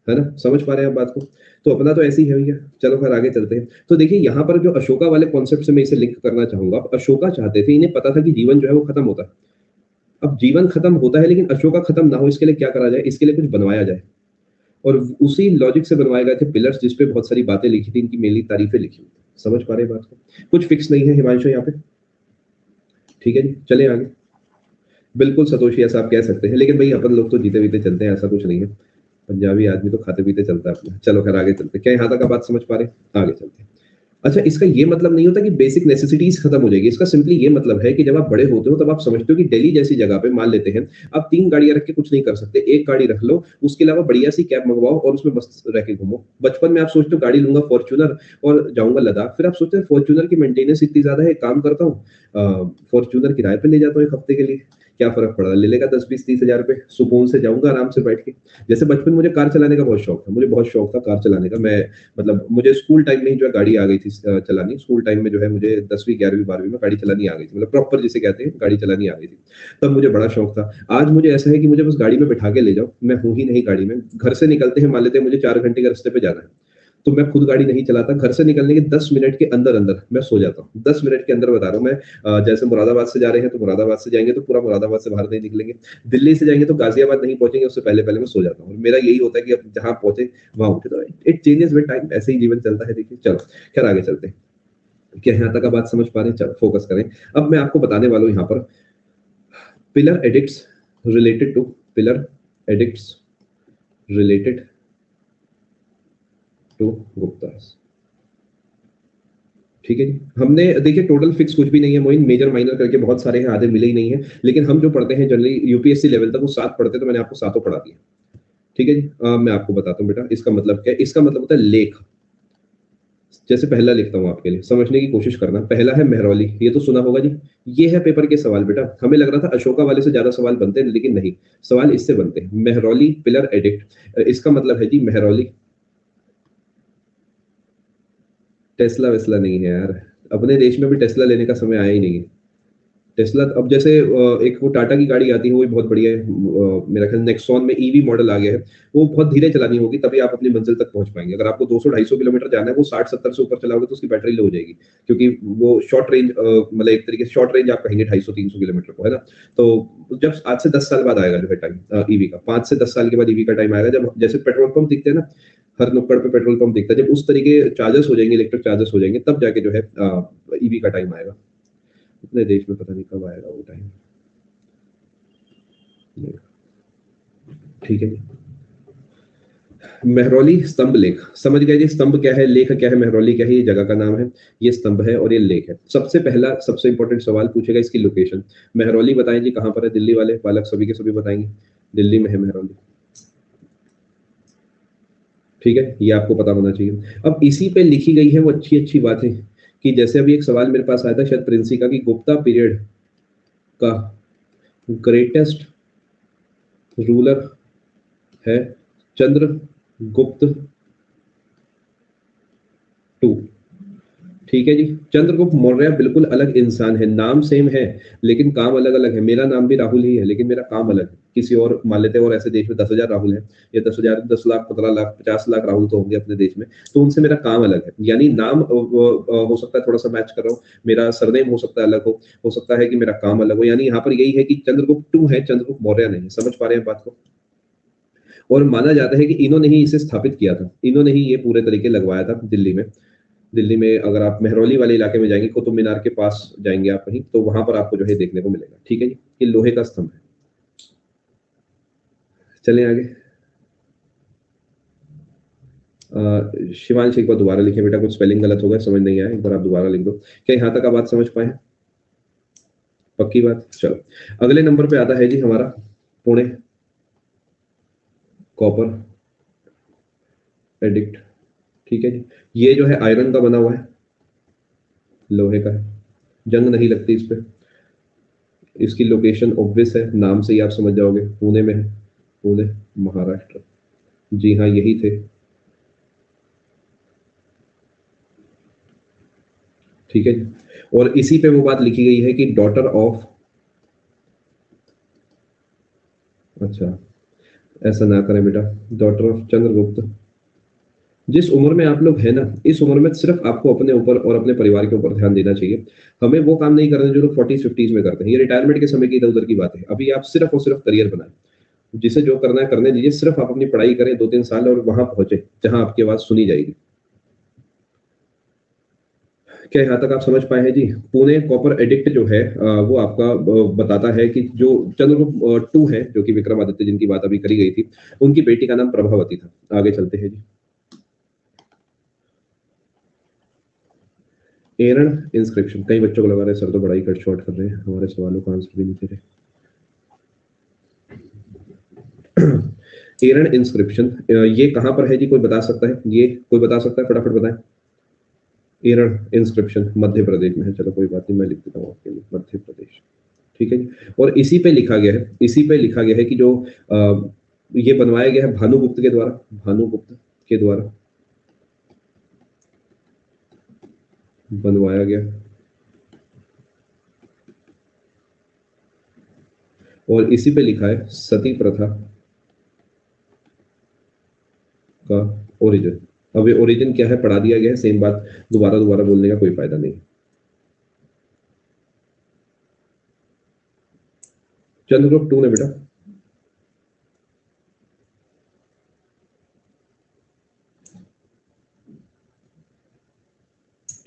है ना? समझ पा रहे हैं आप बात को? तो अपना तो ऐसे ही है भैया, चलो फिर आगे चलते हैं। तो देखिए यहाँ पर जो अशोका वाले कॉन्सेप्ट से मैं इसे लिंक करना चाहूँगा। अशोका चाहते थे, इन्हें पता था कि जीवन जो है वो खत्म होता है। अब जीवन खत्म होता है, लेकिन अशोका खत्म ना हो इसके लिए क्या करा जाए? इसके लिए कुछ बनवाया जाए, और उसी लॉजिक से बनवाए गए थे पिलर्स, जिस पे बहुत सारी बातें लिखी थी, इनकी मेनली तारीफें लिखी हुई थी। समझ पा रहे हैं बात को? कुछ फिक्स नहीं है हिमांशु यहाँ पे, ठीक है जी, चलें आगे। बिल्कुल सतोषी ऐसा आप कह सकते हैं, लेकिन भई अपन लोग तो जीते-वीते चलते हैं, ऐसा कुछ नहीं है। पंजाबी आदमी तो खाते-पीते चलता है अपना। चलो खैर आगे चलते हैं। क्या यहाँ तक आप बात समझ पा रहे हैं? आगे चलते हैं। अच्छा, इसका ये मतलब नहीं होता कि बेसिक नेसेसिटीज़ खत्म हो जाएगी। इसका सिंपली ये मतलब है कि जब आप बड़े होते हो तब आप समझते हो कि दिल्ली जैसी जगह पे मान लेते हैं, आप 3 गाड़ियाँ रख के कुछ नहीं कर सकते। 1 गाड़ी रख लो, उसके अलावा बढ़िया-सी कैब मँगवाओ और उसमें मस्त रह के घूमो। बचपन में आप सोचते हो गाड़ी लूँगा फॉर्च्यूनर और जाऊँगा लद्दाख। फिर आप सोचते हैं फॉर्च्यूनर की मेंटेनेंस इतनी ज़्यादा है, एक काम करता हूँ फॉर्च्यूनर किराए पे ले जाता हूँ 1 हफ्ते के लिए। क्या फ़र्क पड़ रहा है? ले लेगा 10, 20, 30 हज़ार रुपए, सुकून से जाऊँगा आराम से बैठ के। जैसे बचपन में मुझे कार चलाने का बहुत शौक था, मुझे बहुत शौक था कार चलाने का। मैं मतलब मुझे स्कूल टाइम में ही जो है गाड़ी आ गई थी चलानी। स्कूल टाइम में जो है मुझे 10वीं, 11वीं, 12वीं में गाड़ी चलानी आ गई थी। मतलब प्रॉपर जिसे कहते हैं गाड़ी चलानी आ गई थी। तब मुझे बड़ा शौक था। आज मुझे ऐसा है कि मुझे बस गाड़ी में बिठा के ले जाओ, मैं हूँ ही नहीं गाड़ी में। घर से निकलते हैं, मान लेते हैं मुझे 4 घंटे के रास्ते पे जाना है। तो मैं खुद गाड़ी नहीं चलाता, घर से निकलने के 10 मिनट के अंदर-अंदर मैं सो जाता हूँ। 10 मिनट के अंदर बता रहा हूँ मैं। जैसे मुरादाबाद से जा रहे हैं, तो मुरादाबाद से जाएँगे तो पूरा मुरादाबाद से बाहर नहीं निकलेंगे। दिल्ली से जाएँगे तो गाज़ियाबाद नहीं पहुँचेंगे, उससे पहले-पहले मैं सो जाता हूँ। और मेरा यही होता है कि अब जहाँ पहुँचे, वहाँ उठे। तो इट चेंजेस विद टाइम, ऐसे ही जीवन चलता है देखिए। चलो, खैर आगे चलते हैं। क्या यहाँ तक आप बात समझ पा रहे हैं? चलो फोकस करें। अब मैं आपको बताने वाला हूँ यहाँ पर pillar edicts related to pillar edicts related to Guptas. ठीक है जी। हमने देखिए टोटल फिक्स कुछ भी नहीं है मोइन, मेजर माइनर करके बहुत सारे हैं, आधे मिले ही नहीं है। लेकिन हम जो पढ़ते हैं जनरली यूपीएससी लेवल तक वो 7 पढ़ते हैं, तो मैंने आपको सातों पढ़ा दिया। ठीक है जी। मैं आपको बताता हूँ बेटा इसका मतलब क्या है। इसका मतलब होता है लेख। जैसे पहला लिखता हूँ आपके लिए, समझने की कोशिश करना। पहला है मेहरौली, ये तो सुना होगा जी। ये है पेपर के सवाल बेटा। हमें लग रहा था अशोका वाले से ज्यादा सवाल बनते हैं, लेकिन नहीं, सवाल इससे बनते हैं। मेहरौली पिलर एडिक्ट, इसका मतलब है जी मेहरौली। टेस्ला वेस्ला नहीं है यार, अपने देश में भी टेस्ला लेने का समय आया ही नहीं है। टेस्ला अब जैसे एक वो टाटा की गाड़ी आती है, वो भी बहुत बढ़िया है। मेरा ख्याल नेक्सॉन में ईवी मॉडल आ गया है। वो बहुत धीरे चलानी होगी, तभी आप अपनी मंजिल तक पहुंच पाएंगे। अगर आपको 200-250 किलोमीटर जाना है, वो 60-70 से ऊपर चलाओगे तो उसकी बैटरी लो हो जाएगी। क्योंकि वो शॉर्ट रेंज, मतलब एक तरीके से शॉर्ट रेंज आप कहेंगे 250-300 किलोमीटर को, है ना? तो जब आज से 10 साल बाद आएगा जो है टाइम ईवी का, 5 से 10 साल के बाद ईवी का टाइम आएगा, जब जैसे पेट्रोल पंप दिखते हैं ना, हर नुक्कड़ पे पेट्रोल पंप दिखता है, जब उस तरीके चार्जर्स हो जाएंगे, इलेक्ट्रिक चार्जर्स हो जाएंगे, तब जाके जो है ईवी का टाइम आएगा। अपने देश में पता नहीं कब आएगा वो टाइम। ठीक है जी। मेहरौली स्तंभ लेख, समझ गए जी? स्तंभ क्या है, लेख क्या है, मेहरौली क्या है? ये जगह का नाम है, ये स्तंभ है और ये लेख है। सबसे पहला सबसे इंपॉर्टेंट सवाल पूछेगा इसकी लोकेशन। मेहरौली बताएं जी कहाँ पर है? दिल्ली वाले बालक सभी के सभी बताएंगे, दिल्ली में है मेहरौली। ठीक है, ये आपको पता होना चाहिए। अब इसी पे लिखी गई है वो अच्छी अच्छी बातें, कि जैसे अभी एक सवाल मेरे पास आया था शायद प्रिंसी का, कि गुप्ता पीरियड का ग्रेटेस्ट रूलर है चंद्रगुप्त टू। ठीक है जी। चंद्रगुप्त मौर्य बिल्कुल अलग इंसान है, नाम सेम है लेकिन काम अलग अलग है। मेरा नाम भी राहुल ही है, लेकिन मेरा काम अलग है। किसी और मान लेते हैं और ऐसे देश में 10,000 राहुल है, या 10,000, 10 लाख, 15 लाख, 50 लाख राहुल तो होंगे अपने देश में, तो उनसे मेरा काम अलग है। यानी नाम हो सकता है थोड़ा सा मैच कर रहा हूँ, मेरा सरनेम हो सकता है अलग हो सकता है कि मेरा काम अलग हो। यानी यहाँ पर यही है कि चंद्रगुप्त टू है, चंद्रगुप्त मौर्य नहीं। समझ पा रहे हैं बात को? और माना जाता है कि इन्होंने ही इसे स्थापित किया था, इन्होंने ही ये पूरे तरीके लगवाया था दिल्ली में। दिल्ली में अगर आप मेहरौली वाले इलाके में जाएंगे, कुतुब मीनार के पास जाएंगे आप कहीं, तो वहां पर आपको जो है देखने को मिलेगा। ठीक है जी, ये लोहे का स्तंभ है। चलें आगे। शिवांश एक बार दोबारा लिखे बेटा, कुछ स्पेलिंग गलत हो गया, समझ नहीं आया, एक बार आप दोबारा लिख दो। क्या यहाँ तक आप बात समझ पाए हैं? पक्की बात? चलो, अगले नंबर पे आता है जी हमारा पुणे कॉपर एडिक्ट। ठीक है जी, ये जो है आयरन का बना हुआ है, लोहे का है, जंग नहीं लगती इस पे। इसकी लोकेशन ऑब्वियस है, नाम से ही आप समझ जाओगे, पुणे में है, पुणे महाराष्ट्र। जी हाँ, यही थे। ठीक है जी, और इसी पे वो बात लिखी गई है कि डॉटर ऑफ, अच्छा ऐसा ना करें बेटा, डॉटर ऑफ चंद्रगुप्त। जिस उम्र में आप लोग हैं ना, इस उम्र में सिर्फ आपको अपने ऊपर और अपने परिवार के ऊपर ध्यान देना चाहिए। हमें वो काम नहीं करना जो लोग 40s 50s में करते हैं। ये रिटायरमेंट के समय की इधर उधर की बात है। अभी आप सिर्फ और सिर्फ करियर बनाएं, जिसे जो करना है करने दीजिए। सिर्फ आप अपनी पढ़ाई करें 2-3 साल और वहां पहुंचे जहां आपकी आवाज सुनी जाएगी। क्या यहाँ तक आप समझ पाए हैं जी? पुणे कॉपर एडिक्ट जो है वो आपका बताता है कि जो चंद्रगुप्त टू है, जो कि विक्रमादित्य जिनकी बात अभी करी गई थी, उनकी बेटी का नाम प्रभावती था। आगे चलते हैं जी। एरन इंस्क्रिप्शन, कई बच्चों को लगा रहे सर तो बड़ा ही कट शॉर्ट कर रहे हैं, हमारे सवालों का आंसर भी नहीं दे रहे। एरन इंस्क्रिप्शन, ये कहां पर है जी? कोई बता सकता है? ये कोई बता सकता है? फटाफट बताएं। एरन इंस्क्रिप्शन मध्य प्रदेश में है। चलो कोई बात नहीं, मैं लिख देता हूँ आपके लिए, मध्य प्रदेश। ठीक है जी, और इसी पे लिखा गया है, इसी पे लिखा गया है कि जो ये बनवाया गया है भानुगुप्त के द्वारा, भानुगुप्त के द्वारा बनवाया गया, और इसी पे लिखा है सती प्रथा का ओरिजिन। अब ये ओरिजिन क्या है पढ़ा दिया गया है, सेम बात दोबारा दोबारा बोलने का कोई फायदा नहीं। चंद्रगुप्त टू ने बेटा,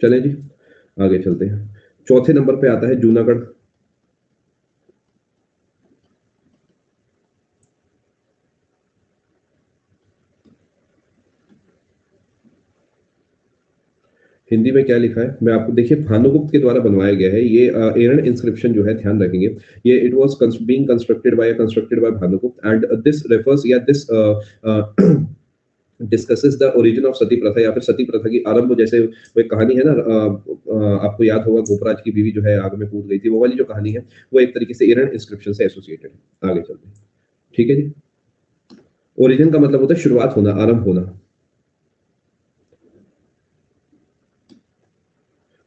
चले जी आगे चलते हैं। चौथे नंबर पे आता है जूनागढ़। हिंदी में क्या लिखा है मैं आपको, देखिए भानुगुप्त के द्वारा बनवाया गया है ये एरन इंस्क्रिप्शन जो है, ध्यान रखेंगे। ये it was being constructed by Bhanugupta and this refers या this discusses the origin of sati pratha, या फिर सती प्रथा की आरंभ। जैसे वो एक कहानी है ना, आपको याद होगा गोपराज की बीवी जो है आग में कूद गई थी, वो वाली जो कहानी है वो एक तरीके से एरन इंस्क्रिप्शन से एसोसिएटेड है। आगे चलते हैं। ठीक है जी, ओरिजिन का मतलब होता है शुरुआत होना, आरंभ होना।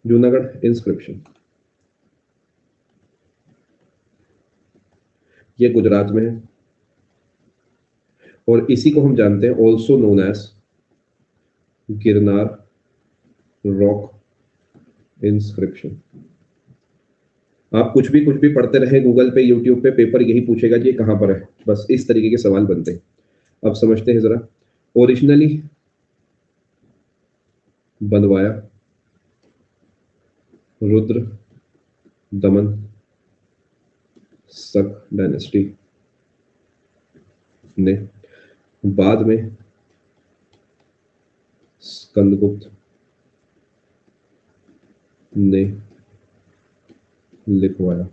जूनागढ़ इंस्क्रिप्शन ये गुजरात में है, और इसी को हम जानते हैं also known as Girnar rock inscription. आप कुछ भी पढ़ते रहे गूगल पे, यूट्यूब पे, पेपर यही पूछेगा कि ये कहां पर है। बस इस तरीके के सवाल बनते हैं। अब समझते हैं जरा। ओरिजिनली बनवाया रुद्र दमन शक डायनेस्टी ने, बाद में स्कंदगुप्त ने लिखवाया।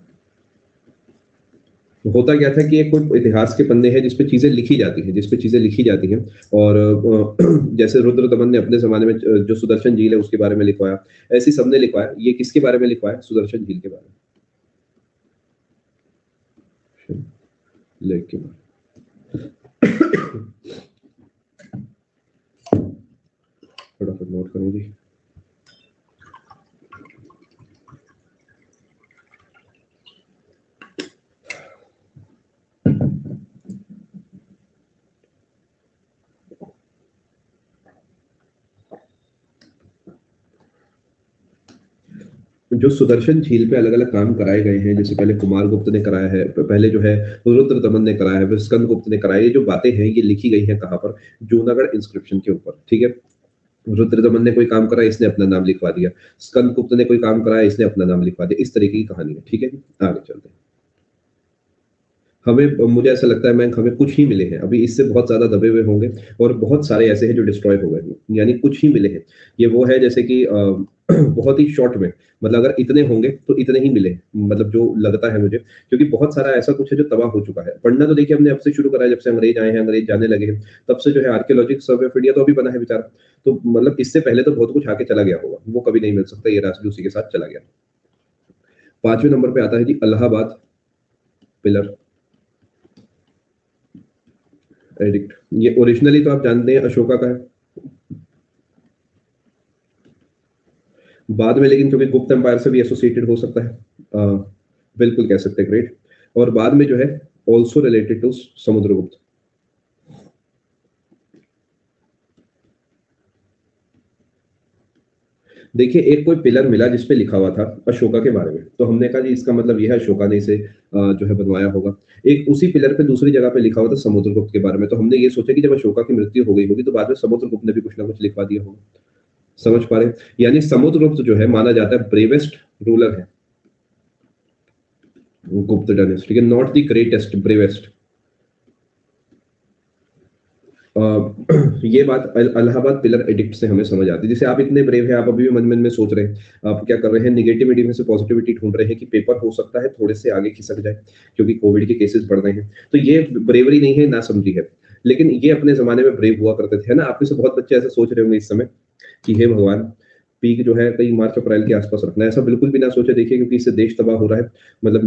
होता क्या था कि ये कोई इतिहास के पन्ने हैं जिसपे चीजें लिखी जाती हैं, जिसपे चीजें लिखी जाती हैं। और जैसे रुद्र दमन ने अपने जमाने में जो सुदर्शन झील है उसके बारे में लिखवाया, ऐसे ही सबने लिखवाया। ये किसके बारे में लिखवाया? सुदर्शन झील के बारे में, लेक के बारे में। फटाफट नोट करें जी। जो सुदर्शन झील पे अलग-अलग काम कराए गए हैं, जैसे पहले कुमारगुप्त ने कराया है, पहले जो है रुद्रदमन ने कराया है, फिर स्कंदगुप्त ने कराया है। ये जो बातें हैं, ये लिखी गई हैं कहाँ पर? जूनागढ़ इंस्क्रिप्शन के ऊपर, ठीक है? रुद्रदमन ने कोई काम करा, इसने अपना नाम लिखवा दिया। स्कंदगुप्त ने कोई काम कराया, इसने अपना नाम लिखवा दिया। इस तरीके की कहानी है, ठीक है जी? आगे चलते हैं। मुझे ऐसा लगता है हमें कुछ ही मिले हैं। अभी इससे बहुत ज़्यादा दबे हुए होंगे और बहुत सारे ऐसे हैं जो डिस्ट्रॉय हो गए हैं। यानी कुछ ही मिले हैं। ये वो है जैसे कि बहुत ही शॉर्ट में, मतलब अगर इतने होंगे तो इतने ही मिले। मतलब जो लगता है मुझे, क्योंकि बहुत सारा ऐसा कुछ है जो तबाह हो चुका है। पढ़ना तो देखिए हमने अब से शुरू करा है, जब से अंग्रेज आए हैं, अंग्रेज जाने लगे हैं, तब से जो है आर्कियोलॉजिकल सर्वे ऑफ इंडिया तो अभी बना है बेचारा। तो मतलब इससे पहले तो बहुत कुछ आके चला गया होगा। वो कभी नहीं मिल सकता, ये राशि उसी के साथ चला गया। 5वें नंबर पे आता है जी इलाहाबाद पिलर एडिक्ट। ये ओरिजिनली तो आप जानते हैं अशोका का है। बाद में लेकिन क्योंकि गुप्त एम्पायर से भी एसोसिएटेड हो सकता है। बिल्कुल कह सकते हैं ग्रेट। और बाद में जो है ऑल्सो रिलेटेड टू समुद्रगुप्त। देखिए एक कोई पिलर मिला जिसपे लिखा हुआ था अशोका के बारे में, तो हमने कहा जी इसका मतलब ये है अशोका ने इसे जो है बनवाया होगा। एक उसी पिलर पे दूसरी जगह पे लिखा हुआ था समुद्रगुप्त के बारे में, तो हमने ये सोचा कि जब अशोका की मृत्यु हो गई होगी तो बाद में समुद्रगुप्त ने भी कुछ ना कुछ लिखवा दिया होगा। समझ पा रहे हैं? यानी समुद्रगुप्त जो है माना जाता है ब्रेवेस्ट रूलर है गुप्त डायनेस्टी के, नॉट द ग्रेटेस्ट, ब्रेवेस्ट। अ, ये बात इलाहाबाद पिलर एडिक्ट से हमें समझ आती है। जैसे आप इतने ब्रेव हैं, आप अभी भी मन मन में सोच रहे हैं, आप क्या कर रहे हैं, निगेटिविटी में से पॉजिटिविटी ढूंढ रहे हैं कि पेपर हो सकता है थोड़े से आगे खिसक जाए क्योंकि कोविड के केसेस बढ़ रहे हैं। तो ये ब्रेवरी नहीं है, ना समझी है। लेकिन ये अपने जमाने में ब्रेव हुआ करते थे, है ना? आप में से बहुत बच्चे ऐसे सोच रहे होंगे इस समय कि हे भगवान, पीक जो है कहीं मार्च अप्रैल के आसपास रखना है। ऐसा बिल्कुल भी ना सोचे, देखिए, क्योंकि इससे देश तबाह हो रहा है। मतलब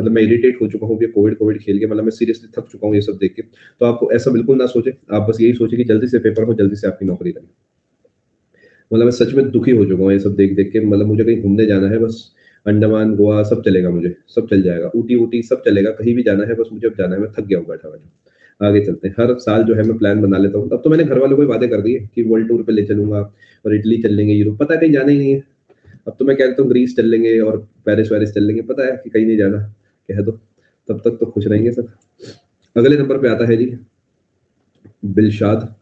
मैं इरिटेट हो चुका हूँ ये कोविड कोविड खेल के, मतलब मैं सीरियसली थक चुका हूँ ये सब देख के। तो आप ऐसा बिल्कुल ना सोचे, आप बस यही सोचे कि जल्दी से पेपर हो, जल्दी से आपकी नौकरी लगे। मतलब मैं सच में दुखी हो चुका हूँ ये सब देख देख के। मतलब मुझे कहीं घूमने जाना है बस, अंडमान गोवा सब चलेगा, मुझे सब चल जाएगा, ऊटी ऊटी सब चलेगा, कहीं भी जाना है बस मुझे, अब जाना है, मैं थक गया हूँ बैठा बैठा। आगे चलते हैं। हर साल जो है मैं प्लान बना लेता हूँ। अब तो मैंने घर वालों को ही वादे कर दिए कि वर्ल्ड टूर पे ले चलूंगा और इटली चल लेंगे, यूरोप, पता है कहीं जाना ही नहीं है। अब तो मैं कह देता हूँ ग्रीस चल लेंगे और पेरिस वेरिस चल लेंगे, पता है कि कहीं नहीं जाना, कह दो। तब तक तो खुश रहेंगे सब। अगले नंबर पे आता है जी बिलशाद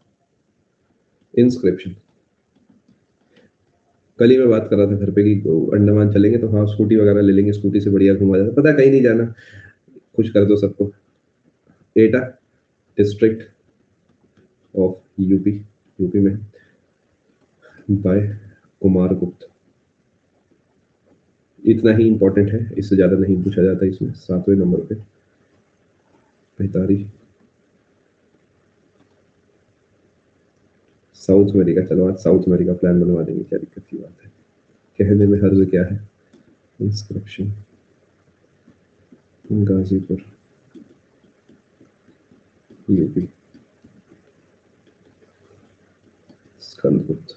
इंस्क्रिप्शन। कल ही मैं बात कर रहा था घर पे कि अंडमान चलेंगे, तो हाँ स्कूटी वगैरह ले लेंगे, स्कूटी से बढ़िया घुमा जाता, पता है कहीं नहीं जाना, खुश कर दो सबको। एटा डिस्ट्रिक्ट ऑफ यूपी, यूपी में, बाय कुमार गुप्त। इतना ही इंपॉर्टेंट है, इससे ज्यादा नहीं पूछा जाता इसमें। 7वें नंबर पे पैतारी साउथ अमेरिका। चलो आज साउथ अमेरिका प्लान बनवा देंगे, क्या दिक्कत की बात है, कहने में हर्ज क्या है। Inscription Ghazipur UP, Skandagupta.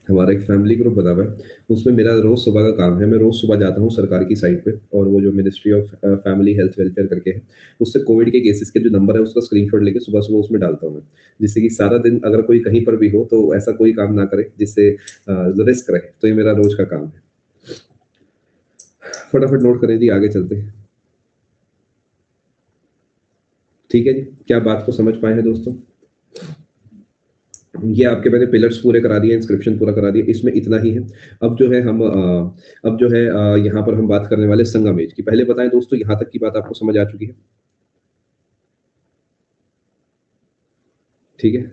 हमारा एक फैमिली ग्रुप बना हुआ है, उसमें मेरा रोज सुबह का काम है, मैं रोज सुबह जाता हूँ सरकार की साइट पे, और वो जो ministry of family health welfare करके है, उससे कोविड के केसेस के जो नंबर है उसका स्क्रीनशॉट लेके सुबह सुबह उसमें डालता हूँ मैं, जिससे कि सारा दिन अगर कोई कहीं पर भी हो तो ऐसा कोई काम ना करे जिससे रिस्क रहे। तो ये मेरा रोज का काम है। फटाफट नोट करें जी, आगे चलते हैं। ठीक है जी, क्या बात को समझ पाए हैं दोस्तों? ये आपके मैंने पिलर्स पूरे करा दिए, इंस्क्रिप्शन पूरा करा दिया, इसमें इतना ही है। अब जो है अब जो है यहाँ पर हम बात करने वाले संगम एज की। पहले बताएं दोस्तों, यहाँ तक की बात आपको समझ आ चुकी है? ठीक है,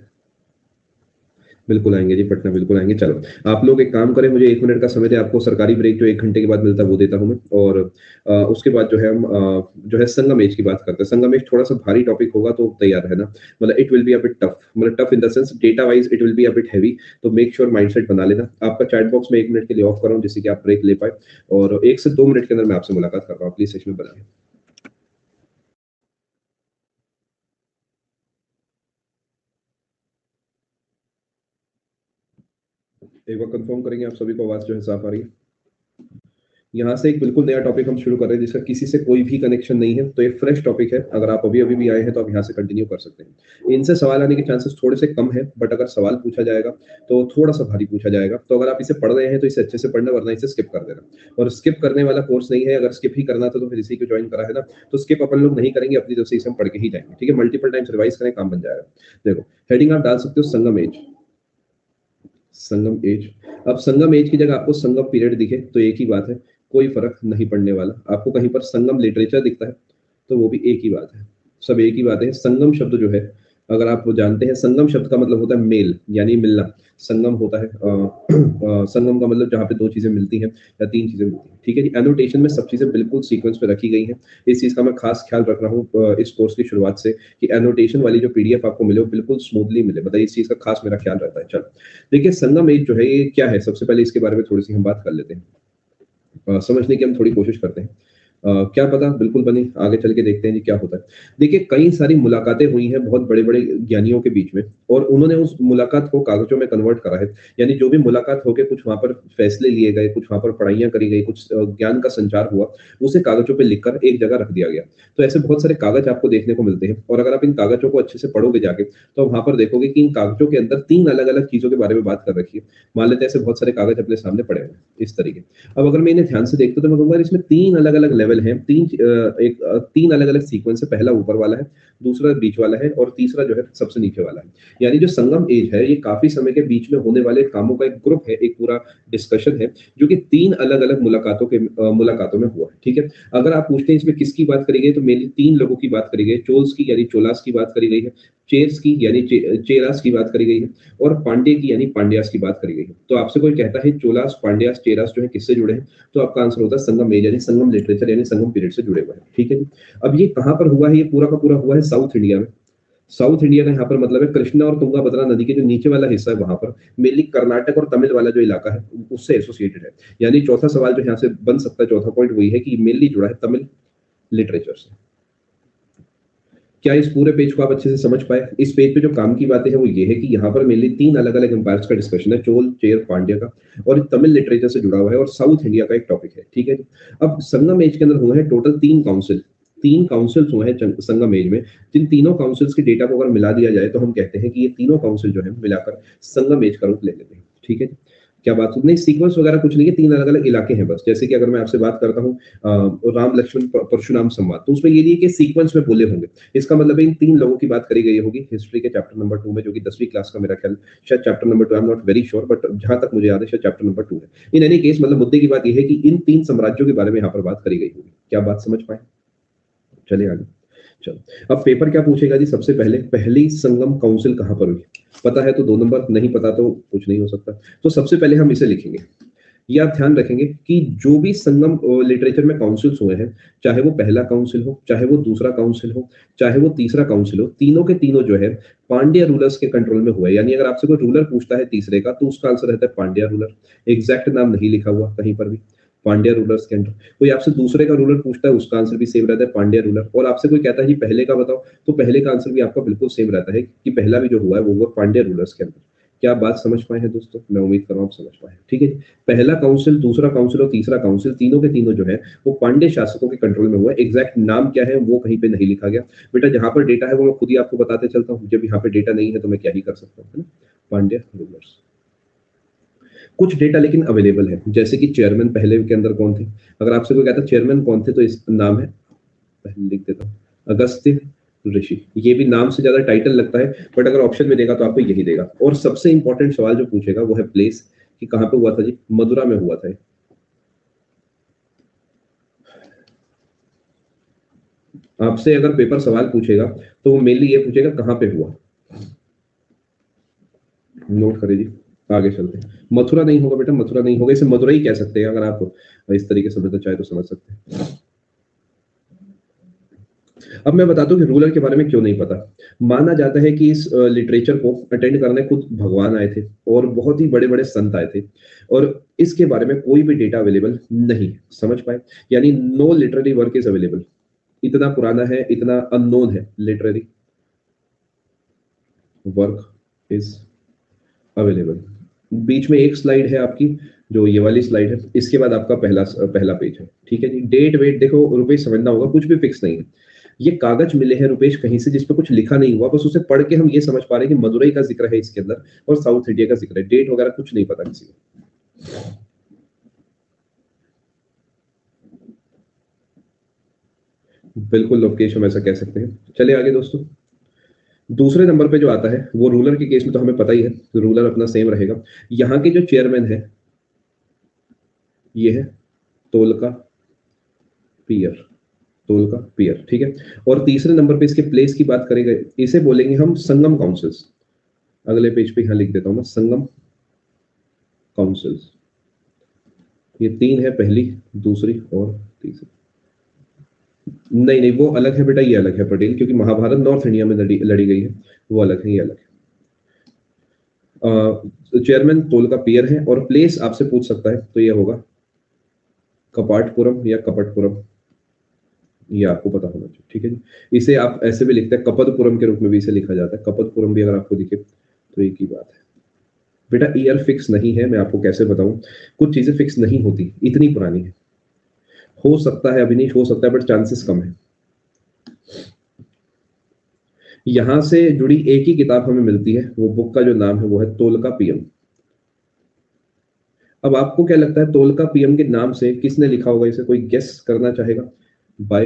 बिल्कुल आएंगे जी, पटना बिल्कुल आएंगे। चलो आप लोग एक काम करें, मुझे 1 मिनट का समय दें, आपको सरकारी ब्रेक जो 1 घंटे के बाद मिलता है वो देता हूँ मैं। और उसके बाद जो है हम जो है संगम एज की बात करते हैं। संगम एज थोड़ा सा भारी टॉपिक होगा, तो तैयार है ना? मतलब it will be a bit tough, मतलब tough in the sense data wise it will be a bit heavy. तो मेक श्योर माइंडसेट बना लेना। आपका चैट बॉक्स में 1 मिनट के लिए ऑफ कर रहा हूँ, जिससे कि आप ब्रेक ले पाए, और 1 से 2 मिनट के अंदर मैं आपसे मुलाकात कर रहा हूँ। प्लीज सेशन में बनाए। एक बार कंफर्म करेंगे आप सभी को आवाज जो है साफ आ रही है? यहाँ से एक बिल्कुल नया टॉपिक हम शुरू कर रहे हैं जिसका किसी से कोई भी कनेक्शन नहीं है, तो एक फ्रेश टॉपिक है। अगर आप अभी-अभी भी आए हैं तो आप यहाँ से कंटिन्यू कर सकते हैं। इनसे सवाल आने के चांसेस थोड़े से कम है, बट अगर सवाल पूछा जाएगा तो थोड़ा-सा भारी पूछा जाएगा। तो अगर आप इसे पढ़ रहे हैं तो इसे अच्छे से पढ़ना, वरना इसे स्किप कर देना। और स्किप करने वाला कोर्स नहीं है, अगर स्किप ही करना था तो फिर इसी को जॉइन करा है ना, तो स्किप अपन लोग नहीं करेंगे, अपनी तरफ से इसे हम पढ़ के ही जाएँगे, ठीक है? मल्टीपल टाइम्स रिवाइज़ करें, काम बन जाएगा। देखो, हेडिंग आप डाल सकते हो संगम एज। संगम एज। अब संगम एज की जगह आपको संगम पीरियड दिखे तो एक ही बात है, कोई फ़र्क नहीं पड़ने वाला। आपको कहीं पर संगम लिटरेचर दिखता है, तो वो भी एक ही बात है। सब एक ही बात है। संगम शब्द जो है, अगर आप वो जानते हैं, संगम शब्द का मतलब होता है मेल, यानी मिलना। संगम होता है संगम का मतलब जहाँ पे 2 चीज़ें मिलती हैं या 3 चीज़ें मिलती हैं, ठीक है जी? एनोटेशन में सब चीज़ें बिल्कुल सीक्वेंस पे रखी गई हैं। इस चीज़ का मैं खास ख्याल रख रहा हूँ इस कोर्स की शुरुआत से, कि एनोटेशन वाली जो पीडीएफ आपको मिले वो बिल्कुल स्मूथली मिले। मतलब इस चीज़ का खास मेरा ख्याल रहता है। चलो, देखिए संगम एज जो है ये क्या है? सबसे पहले इसके बारे में थोड़ी-सी हम बात कर लेते हैं। समझने की हम थोड़ी कोशिश करते हैं। क्या पता बिल्कुल बने, आगे चल के देखते हैं जी क्या होता है। देखिए कई सारी मुलाकातें हुई हैं बहुत बड़े-बड़े ज्ञानियों के बीच में, और उन्होंने उस मुलाकात को कागज़ों में कन्वर्ट करा है। यानी जो भी मुलाकात होके कुछ वहाँ पर फैसले लिए गए, कुछ वहाँ पर पढ़ाइयाँ करी गई, कुछ ज्ञान का संचार हुआ, उसे कागज़ों पे लिखकर एक जगह रख दिया गया। तो ऐसे बहुत सारे कागज़ आपको देखने को मिलते हैं, और अगर आप इन कागज़ों को अच्छे से पढ़ोगे जाके, तो वहाँ पर देखोगे कि इन कागज़ों के अंदर 3 अलग-अलग चीज़ों के बारे में बात कर रखी है। मान लेते हैं ऐसे बहुत सारे कागज़ अपने सामने पड़े हुए हैं, इस तरीके। अब अगर मैं इन्हें ध्यान से देखता हूँ तो मैं कहूँगा इसमें 3 अलग-अलग लेवल हैं, 3 अलग-अलग सीक्वेंस है। पहला ऊपर वाला है, दूसरा बीच वाला है, और तीसरा जो है सबसे नीचे वाला है। यानी जो संगम एज है, ये काफ़ी समय के बीच में होने वाले कामों का एक ग्रुप है, एक पूरा डिस्कशन है, जो कि 3 अलग-अलग मुलाकातों में हुआ है, ठीक है? अगर आप पूछते हैं इसमें किसकी बात करी गई, तो मेनली 3 लोगों की बात करी गई है। चोल्स की यानी चोलास की बात करी गई है, चेर्स की यानी चेरास की बात करी गई है, और पांड्य की यानी पांड्यास की बात करी गई है। तो आपसे कोई कहता है चोलास, पांड्यास, चेरास जो है किससे जुड़े हैं? तो आपका आंसर होता है संगम एज यानी संगम लिटरेचर यानी संगम पीरियड से जुड़े हुए हैं, ठीक है जी? अब ये कहाँ पर हुआ है? ये पूरा का पूरा हुआ है साउथ इंडिया में। साउथ इंडिया का यहाँ पर मतलब है कृष्णा और तुंगाभद्रा नदी के जो नीचे वाला हिस्सा है वहां पर, मेनली कर्नाटक और तमिल वाला जो इलाका है उससे एसोसिएटेड है। यानी चौथा सवाल जो यहाँ से बन सकता है, चौथा पॉइंट वही है कि मेनली जुड़ा है तमिल लिटरेचर से। क्या इस पूरे पेज को आप अच्छे से समझ पाए? इस पेज पे जो काम की बातें हैं वो ये है कि यहाँ पर मेनली 3 अलग-अलग एम्पायर्स का डिस्कशन है, चोल, चेर, पांड्य का, और तमिल लिटरेचर से जुड़ा हुआ है, और साउथ इंडिया का एक टॉपिक है, ठीक है जी? अब संगम एज के अंदर हुए हैं टोटल 3 काउंसिल। 3 काउंसिल्स हुए हैं संगम एज में। जिन तीनों काउंसिल्स के डेटा को अगर मिला दिया जाए तो हम कहते हैं कि ये तीनों काउंसिल जो है मिलाकर संगम एज का रूप ले लेते हैं, ठीक है जी? क्या बात नहीं, सीक्वेंस वगैरह कुछ नहीं है, 3 अलग-अलग इलाके हैं बस। जैसे कि अगर मैं आपसे बात करता हूँ राम लक्ष्मण परशुराम संवाद, तो उसमें ये नहीं है कि सीक्वेंस में बोले होंगे। इसका मतलब है इन 3 लोगों की बात करी गई होगी हिस्ट्री के चैप्टर नंबर 2 में, जो कि 10वीं क्लास का मेरा ख्याल शायद chapter number 2, I am not very sure, but जहाँ तक मुझे याद है शायद चैप्टर नंबर 2 है। इन एनी केस मतलब मुद्दे की बात ये है कि इन 3 साम्राज्यों के बारे में यहाँ पर बात करी गई होगी। क्या बात समझ पाए? चलिए आगे। चलो, अब पेपर क्या पूछेगा जी? सबसे पहले पहली संगम काउंसिल कहाँ पर हुई? पता है तो 2 नंबर, नहीं पता तो कुछ नहीं हो सकता। तो सबसे पहले हम इसे लिखेंगे। ये आप ध्यान रखेंगे कि जो भी संगम लिटरेचर में काउंसिल्स हुए हैं, चाहे वो पहला काउंसिल हो, चाहे वो दूसरा काउंसिल हो, चाहे वो तीसरा काउंसिल हो, तीनों के तीनों जो है पांड्या रूलर्स के कंट्रोल में हुआ है। यानी अगर आपसे कोई रूलर पूछता है तीसरे का, तो उसका आंसर रहता है पांड्या रूलर। एग्जैक्ट नाम नहीं लिखा हुआ कहीं पर भी, पांड्या रूलर्स के अंडर। कोई आपसे दूसरे का रूलर पूछता है, उसका आंसर भी सेम रहता है, पांड्या रूलर। और आपसे कोई कहता है जी पहले का बताओ, तो पहले का आंसर भी आपका बिल्कुल सेम रहता है कि पहला भी जो हुआ है वो हुआ पांड्या रूलर्स के अंदर। क्या आप बात समझ पाए हैं दोस्तों? मैं उम्मीद कर रहा हूँ आप समझ पाए हैं, ठीक है जी? पहला काउंसिल, दूसरा काउंसिल और तीसरा काउंसिल, तीनों के तीनों जो है वो पांड्य शासकों के कंट्रोल में हुआ है। एग्जैक्ट नाम क्या है वो कहीं पे नहीं लिखा गया। बेटा जहां पर डेटा है वो मैं खुद ही आपको बताते चलता हूँ, जब यहाँ पे डेटा नहीं है तो मैं क्या ही कर सकता हूँ, है ना? पांड्य रूलर्स। कुछ डेटा लेकिन अवेलेबल है, जैसे कि चेयरमैन पहले के अंदर कौन थे? अगर आपसे कोई कहता है चेयरमैन कौन थे, तो इस नाम है, पहले लिख देता हूँ, अगस्त्य ऋषि। ये भी नाम से ज्यादा टाइटल लगता है, बट अगर ऑप्शन में देगा तो आपको यही देगा। और सबसे इंपॉर्टेंट सवाल जो पूछेगा वो है प्लेस, कि कहाँ पे हुआ था जी? मदुरा में हुआ था। आपसे अगर पेपर सवाल पूछेगा तो वो मेनली ये पूछेगा कहाँ पे हुआ। नोट करिए जी, आगे चलते हैं। मथुरा नहीं होगा बेटा, मथुरा नहीं होगा, इसे मदुरई कह सकते हैं अगर आप इस तरीके से मतलब चाहे तो समझ सकते हैं। अब मैं बताता हूँ कि रूलर के बारे में क्यों नहीं पता। माना जाता है कि इस लिटरेचर को अटेंड करने खुद भगवान आए थे, और बहुत ही बड़े-बड़े संत आए थे, और इसके बारे में कोई भी डेटा अवेलेबल नहीं है। समझ पाए? यानी no literary work is available. इतना पुराना है, इतना अननोन है, लिटरेरी वर्क इज अवेलेबल। बीच में एक स्लाइड है आपकी, जो ये वाली स्लाइड है, इसके बाद आपका पहला पहला पेज है। ठीक है जी। डेट वेट देखो रुपेश, समझना होगा कुछ भी फिक्स नहीं है। ये कागज मिले हैं रुपेश कहीं से जिसपे कुछ लिखा नहीं हुआ, बस उसे पढ़ के हम ये समझ पा रहे हैं कि मदुरई का जिक्र है इसके अंदर और साउथ इंडिया का जिक्र है। डेट वगैरह कुछ नहीं पता किसी को। बिल्कुल लोकेश, हम ऐसा कह सकते हैं। चलिए आगे दोस्तों। दूसरे नंबर पे जो आता है वो रूलर के केस में तो हमें पता ही है, रूलर अपना सेम रहेगा। यहाँ के जो चेयरमैन है ये है तोलका पियर, तोलका पियर। ठीक है। और तीसरे नंबर पे इसके प्लेस की बात करेंगे, इसे बोलेंगे हम संगम काउंसिल्स। अगले पेज पे यहां लिख देता हूं मैं, संगम काउंसिल्स। ये तीन है, पहली, दूसरी और तीसरी। नहीं नहीं, वो अलग है बेटा, ये अलग है पटेल, क्योंकि महाभारत नॉर्थ इंडिया में लड़ी लड़ी गई है, वो अलग है, ये अलग है। चेयरमैन तोलका पियर है और प्लेस आपसे पूछ सकता है तो ये होगा कपाटपुरम या कपटपुरम, ये आपको पता होना चाहिए। ठीक है जी। इसे आप ऐसे भी लिखते हैं, कपदपुरम के रूप में भी इसे लिखा जाता है, कपदपुरम भी अगर आपको दिखे तो एक ही बात है। बेटा ईयर फिक्स नहीं है, मैं आपको कैसे बताऊं, कुछ चीजें फिक्स नहीं होती, इतनी पुरानी है। हो सकता है अभिनीश, हो सकता है, बट चांसेस कम है। यहां से जुड़ी एक ही किताब हमें मिलती है, वो बुक का जो नाम है वो है तोलका पीएम। अब आपको क्या लगता है तोलका पीएम के नाम से किसने लिखा होगा इसे, कोई गेस करना चाहेगा? बाय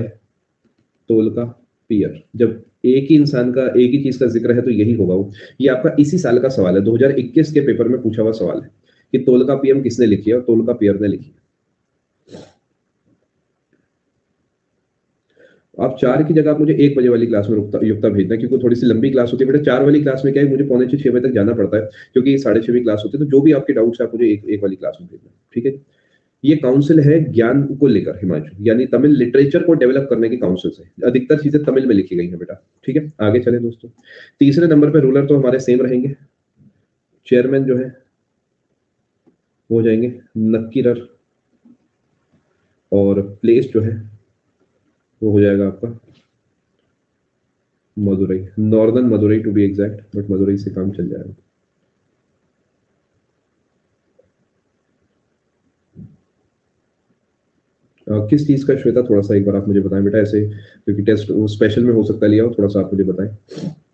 तोलका पियर। जब एक ही इंसान का एक ही चीज का जिक्र है तो यही होगा वो। ये आपका इसी साल का सवाल है, 2021 के पेपर में पूछा हुआ सवाल है कि तोलका पीएम किसने लिखी है, और तोलका पियर ने लिखी है। आप 4 की जगह आप मुझे 1 बजे वाली क्लास में युक्ता भेजना, क्योंकि थोड़ी सी लंबी क्लास होती है बेटा। 4 वाली क्लास में क्या है, मुझे पौने 6 बजे तक जाना पड़ता है, क्योंकि 6:30 क्लास होती है। तो जो भी आपके डाउट्स है आप मुझे एक वाली क्लास में भेजना। ठीक है। ये काउंसिल है ज्ञान को लेकर हिमांशु, यानी तमिल लिटरेचर को डेवलप करने की काउंसिल है। अधिकतर चीजें तमिल में लिखी गई है बेटा। ठीक है, आगे चले दोस्तों। तीसरे नंबर पे रूलर तो हमारे सेम रहेंगे। चेयरमैन जो है वो हो जाएंगे नक्कीरर, और प्लेस जो है वो हो जाएगा आपका Madurai, northern Madurai to be exact, but Madurai से काम चल जाएगा। किस चीज का श्वेता, थोड़ा सा एक बार आप मुझे बताएं बेटा, ऐसे क्योंकि टेस्ट स्पेशल में हो सकता है लिया हो, थोड़ा सा आप मुझे बताएं।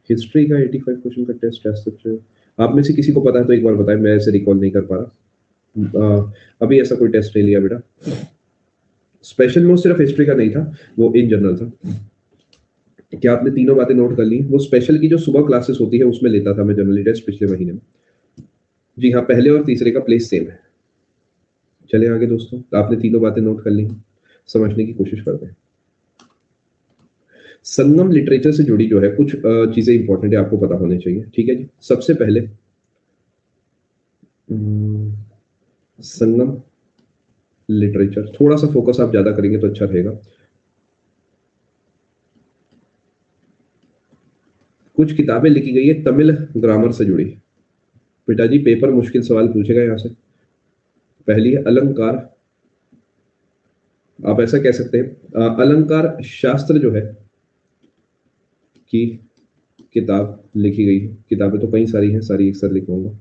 हिस्ट्री का 85 क्वेश्चन का टेस्ट है सच। आप में से किसी को पता है तो एक बार बताएं, मैं ऐसे रिकॉल नहीं कर पा रहा। अभी ऐसा कोई टेस्ट नहीं लिया बेटा स्पेशल में, वो सिर्फ हिस्ट्री का नहीं था, वो इन जनरल था। क्या आपने तीनों बातें नोट कर ली? वो स्पेशल की जो सुबह क्लासेस होती है उसमें लेता था मैं जनरली टेस्ट पिछले महीने में। जी हाँ, पहले और तीसरे का प्लेस सेम है। चले आगे दोस्तों, आपने तीनों बातें नोट कर ली, समझने की कोशिश करते हैं। संगम लिटरेचर से जुड़ी जो है कुछ चीजें इंपॉर्टेंट है, आपको पता होने चाहिए। ठीक है जी। सबसे पहले संगम लिटरेचर, थोड़ा सा फोकस आप ज्यादा करेंगे तो अच्छा रहेगा। कुछ किताबें लिखी गई है तमिल ग्रामर से जुड़ी। पिताजी पेपर मुश्किल सवाल पूछेगा यहां से। पहली है अलंकार, आप ऐसा कह सकते हैं अलंकार शास्त्र जो है की किताब लिखी गई है। किताबें तो कई सारी हैं, सारी एक साथ लिखूंगा।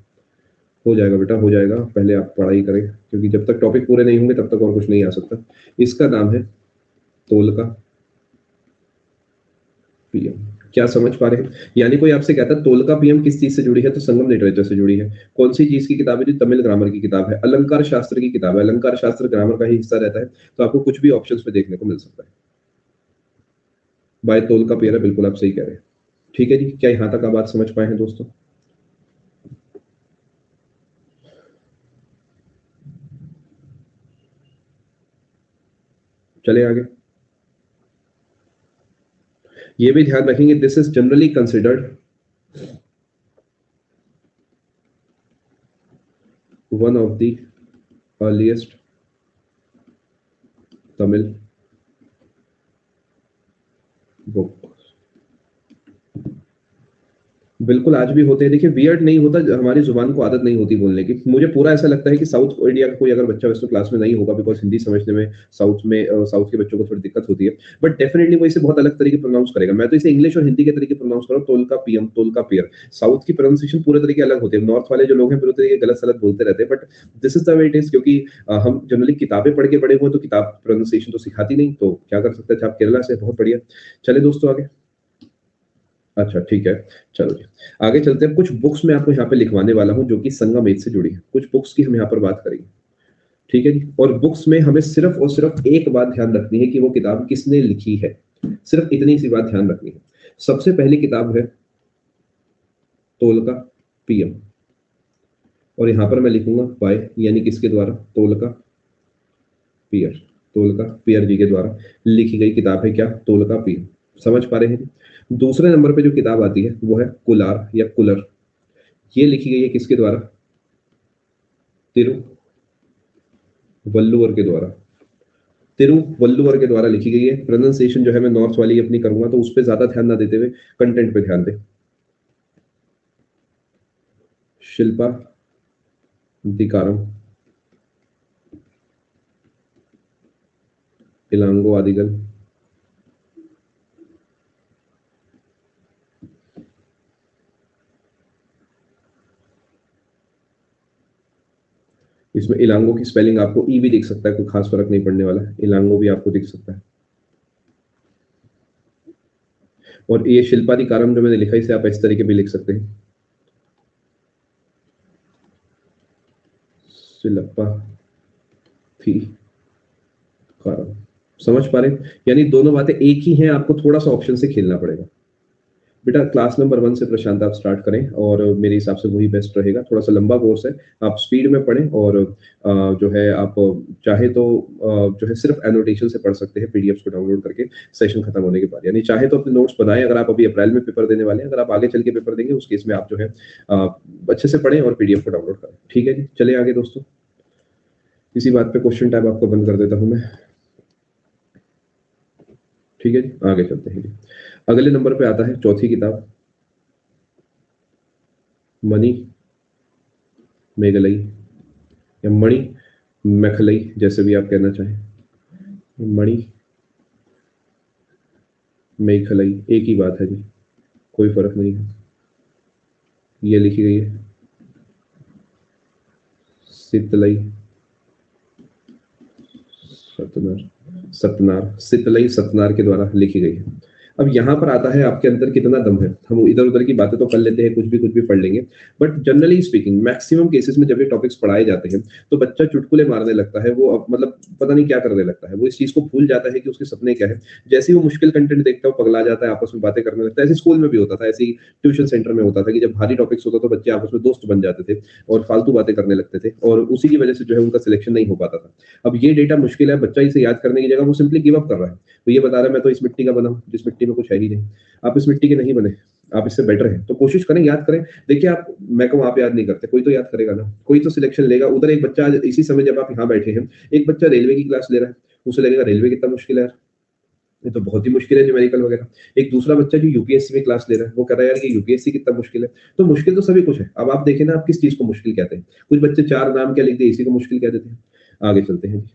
हो जाएगा बेटा, हो जाएगा, पहले आप पढ़ाई करें, क्योंकि जब तक टॉपिक पूरे नहीं होंगे तब तक और कुछ नहीं आ सकता। इसका नाम है तोलका पीएम। क्या समझ पा रहे हैं? यानी कोई आपसे कहता है तोलका पीएम किस चीज से जुड़ी है, तो संगम लिटरेचर से जुड़ी है। कौन सी चीज की किताब है? जो तमिल ग्रामर की किताब है, अलंकार शास्त्र की किताब है। अलंकार शास्त्र ग्रामर का ही हिस्सा रहता है, तो आपको कुछ भी ऑप्शंस में देखने को मिल सकता है। बाय तोलका पीएम है, बिल्कुल आप सही कह रहे हैं। ठीक है जी, क्या यहां तक आप बात समझ पाए हैं दोस्तों? चले आगे। ये भी ध्यान रखेंगे, this is generally considered one of the earliest Tamil book. बिल्कुल, आज भी होते हैं। देखिए वियर्ड नहीं होता, हमारी ज़ुबान को आदत नहीं होती बोलने की। मुझे पूरा ऐसा लगता है कि साउथ इंडिया का कोई अगर बच्चा वेस्टर्न क्लास में नहीं होगा, बिकॉज़ हिंदी समझने में साउथ के बच्चों को थोड़ी दिक्कत होती है। बट डेफिनिटली वो इसे बहुत अलग तरीके प्रोनाउंस करेगा। मैं तो इसे इंग्लिश और हिंदी के तरीके प्रोनाउंस कर रहा हूँ, तोल का पीएम, तोल का पेयर। साउथ की प्रोनाउंसिएशन पूरे तरीके अलग होते हैं। नॉर्थ वाले जो लोग हैं पूरे तरीके गलत-सलत बोलते रहते हैं, but this is the way it is, क्योंकि हम जनरली किताबें पढ़ के बड़े हुए हैं, तो किताब प्रोनाउंसिएशन तो सिखाती नहीं, तो क्या कर सकते हैं। अच्छा, आप केरला से, बहुत बढ़िया। चलिए दोस्तों आगे। अच्छा, ठीक है। चलो जी, आगे चलते हैं। कुछ बुक्स मैं आपको यहाँ पे लिखवाने वाला हूँ जो कि संगम एज से जुड़ी है। कुछ बुक्स की हम यहाँ पर बात करेंगे, ठीक है जी? और बुक्स में हमें सिर्फ़ और सिर्फ़ एक बात ध्यान रखनी है कि वो किताब किसने लिखी है। सिर्फ़ इतनी सी बात ध्यान रखनी है। सबसे पहली किताब है तोलका पीएम, और यहाँ पर मैं लिखूँगा बाय, यानी किसके द्वारा? तोलका पियर। तोलका पियर जी के द्वारा लिखी गई किताब है क्या? तोलका पियर। समझ पा रहे हैं? दूसरे नंबर पे जो किताब आती है वो है कुलार या कुलर। ये लिखी गई है किसके द्वारा? तिरुवल्लुवर के द्वारा। तिरुवल्लुवर के द्वारा लिखी गई है। प्रोनंसिएशन जो है मैं नॉर्थ वाली अपनी करूँगा, तो उस पे ज़्यादा ध्यान ना देते हुए कंटेंट पे ध्यान दें। शिल्पा दिकारम, इलांगो आदिगल, इसमें इलांगो की स्पेलिंग आपको ई भी दिख सकता है, कोई खास फ़र्क नहीं पड़ने वाला है। इलांगो भी आपको दिख सकता है। और ये शिल्पाधिकारम जो मैंने लिखा है, इसे आप इस तरीके भी लिख सकते हैं। शिल्पा थी कारम। समझ पा रहे हैं? यानी दोनों बातें एक ही हैं, आपको थोड़ा-सा ऑप्शन से खेलना पड़ेगा। बेटा क्लास नंबर 1 से प्रशांत आप स्टार्ट करें, और मेरे हिसाब से वही बेस्ट रहेगा। थोड़ा-सा लंबा कोर्स है, आप स्पीड में पढ़ें, और जो है आप चाहे तो जो है सिर्फ़ एनोटेशन से पढ़ सकते हैं पीडीएफ्स को डाउनलोड करके सेशन खत्म होने के बाद। यानी चाहे तो अपने नोट्स बनाएँ, अगर आप अभी अप्रैल में पेपर देने वाले हैं, अगर आप आगे चल के पेपर देंगे उस केस में आप जो है अच्छे से पढ़ें और पीडीएफ को डाउनलोड करें। ठीक है जी? चलिए आगे दोस्तों। इसी बात पे क्वेश्चन टैब आपको बंद कर देता हूँ मैं। ठीक है जी? आगे चलते हैं जी। अगले नंबर पे आता है चौथी किताब, मनी मेघलई या मणि मेखलई, जैसे भी आप कहना चाहें। मणि मेखलई एक ही बात है जी, कोई फ़र्क नहीं है। ये लिखी गई है सितलई सतनार सतनार सितलई सतनार के द्वारा लिखी गई है। अब यहाँ पर आता है आपके अंदर कितना दम है। हम इधर-उधर की बातें तो कर लेते हैं, कुछ भी पढ़ लेंगे। But generally speaking maximum cases में जब ये टॉपिक्स पढ़ाए जाते हैं, तो बच्चा चुटकुले मारने लगता है। वो अब मतलब पता नहीं क्या करने लगता है। वो इस चीज़ को भूल जाता है कि उसके सपने क्या है। जैसे ही वो मुश्किल कंटेंट देखता है, वो पगला जाता है, आपस में बातें करने लगता है। ऐसे स्कूल में भी होता था, ऐसे ही ट्यूशन सेंटर में होता था कि जब भारी टॉपिक्स होता तो बच्चे आपस में दोस्त बन जाते थे और फालतू बातें करने लगते थे, और उसी की वजह से जो है उनका सिलेक्शन नहीं हो पाता था। अब ये डेटा मुश्किल है, बच्चा इसे याद करने की जगह वो सिंपली गिव अप कर रहा है। तो ये बता रहा है मैं तो इस मिट्टी का बना हूँ, जिस मिट्टी में कुछ है ही नहीं। आप इस मिट्टी के नहीं बने, आप इससे बेटर हैं। तो कोशिश करें, याद करें। देखिए आप, मैं कहूँ आप याद नहीं करते, कोई तो याद करेगा ना, कोई तो सिलेक्शन लेगा। उधर एक बच्चा आज इसी समय जब आप यहाँ बैठे हैं, एक बच्चा रेलवे की क्लास ले रहा है, उसे लगेगा रेलवे कितना मुश्किल है यार, ये तो बहुत ही मुश्किल है न्यूमेरिकल वगैरह। एक दूसरा बच्चा जो यूपीएससी में क्लास ले रहा है, वो कह रहा है यार कि यूपीएससी कितना मुश्किल है। तो मुश्किल तो सभी कुछ है। अब आप देखें ना, आप किस चीज़ को मुश्किल कहते हैं। कुछ बच्चे 4 नाम क्या लिख दिए, इसी को मुश्किल कह देते हैं। आगे चलते हैं जी।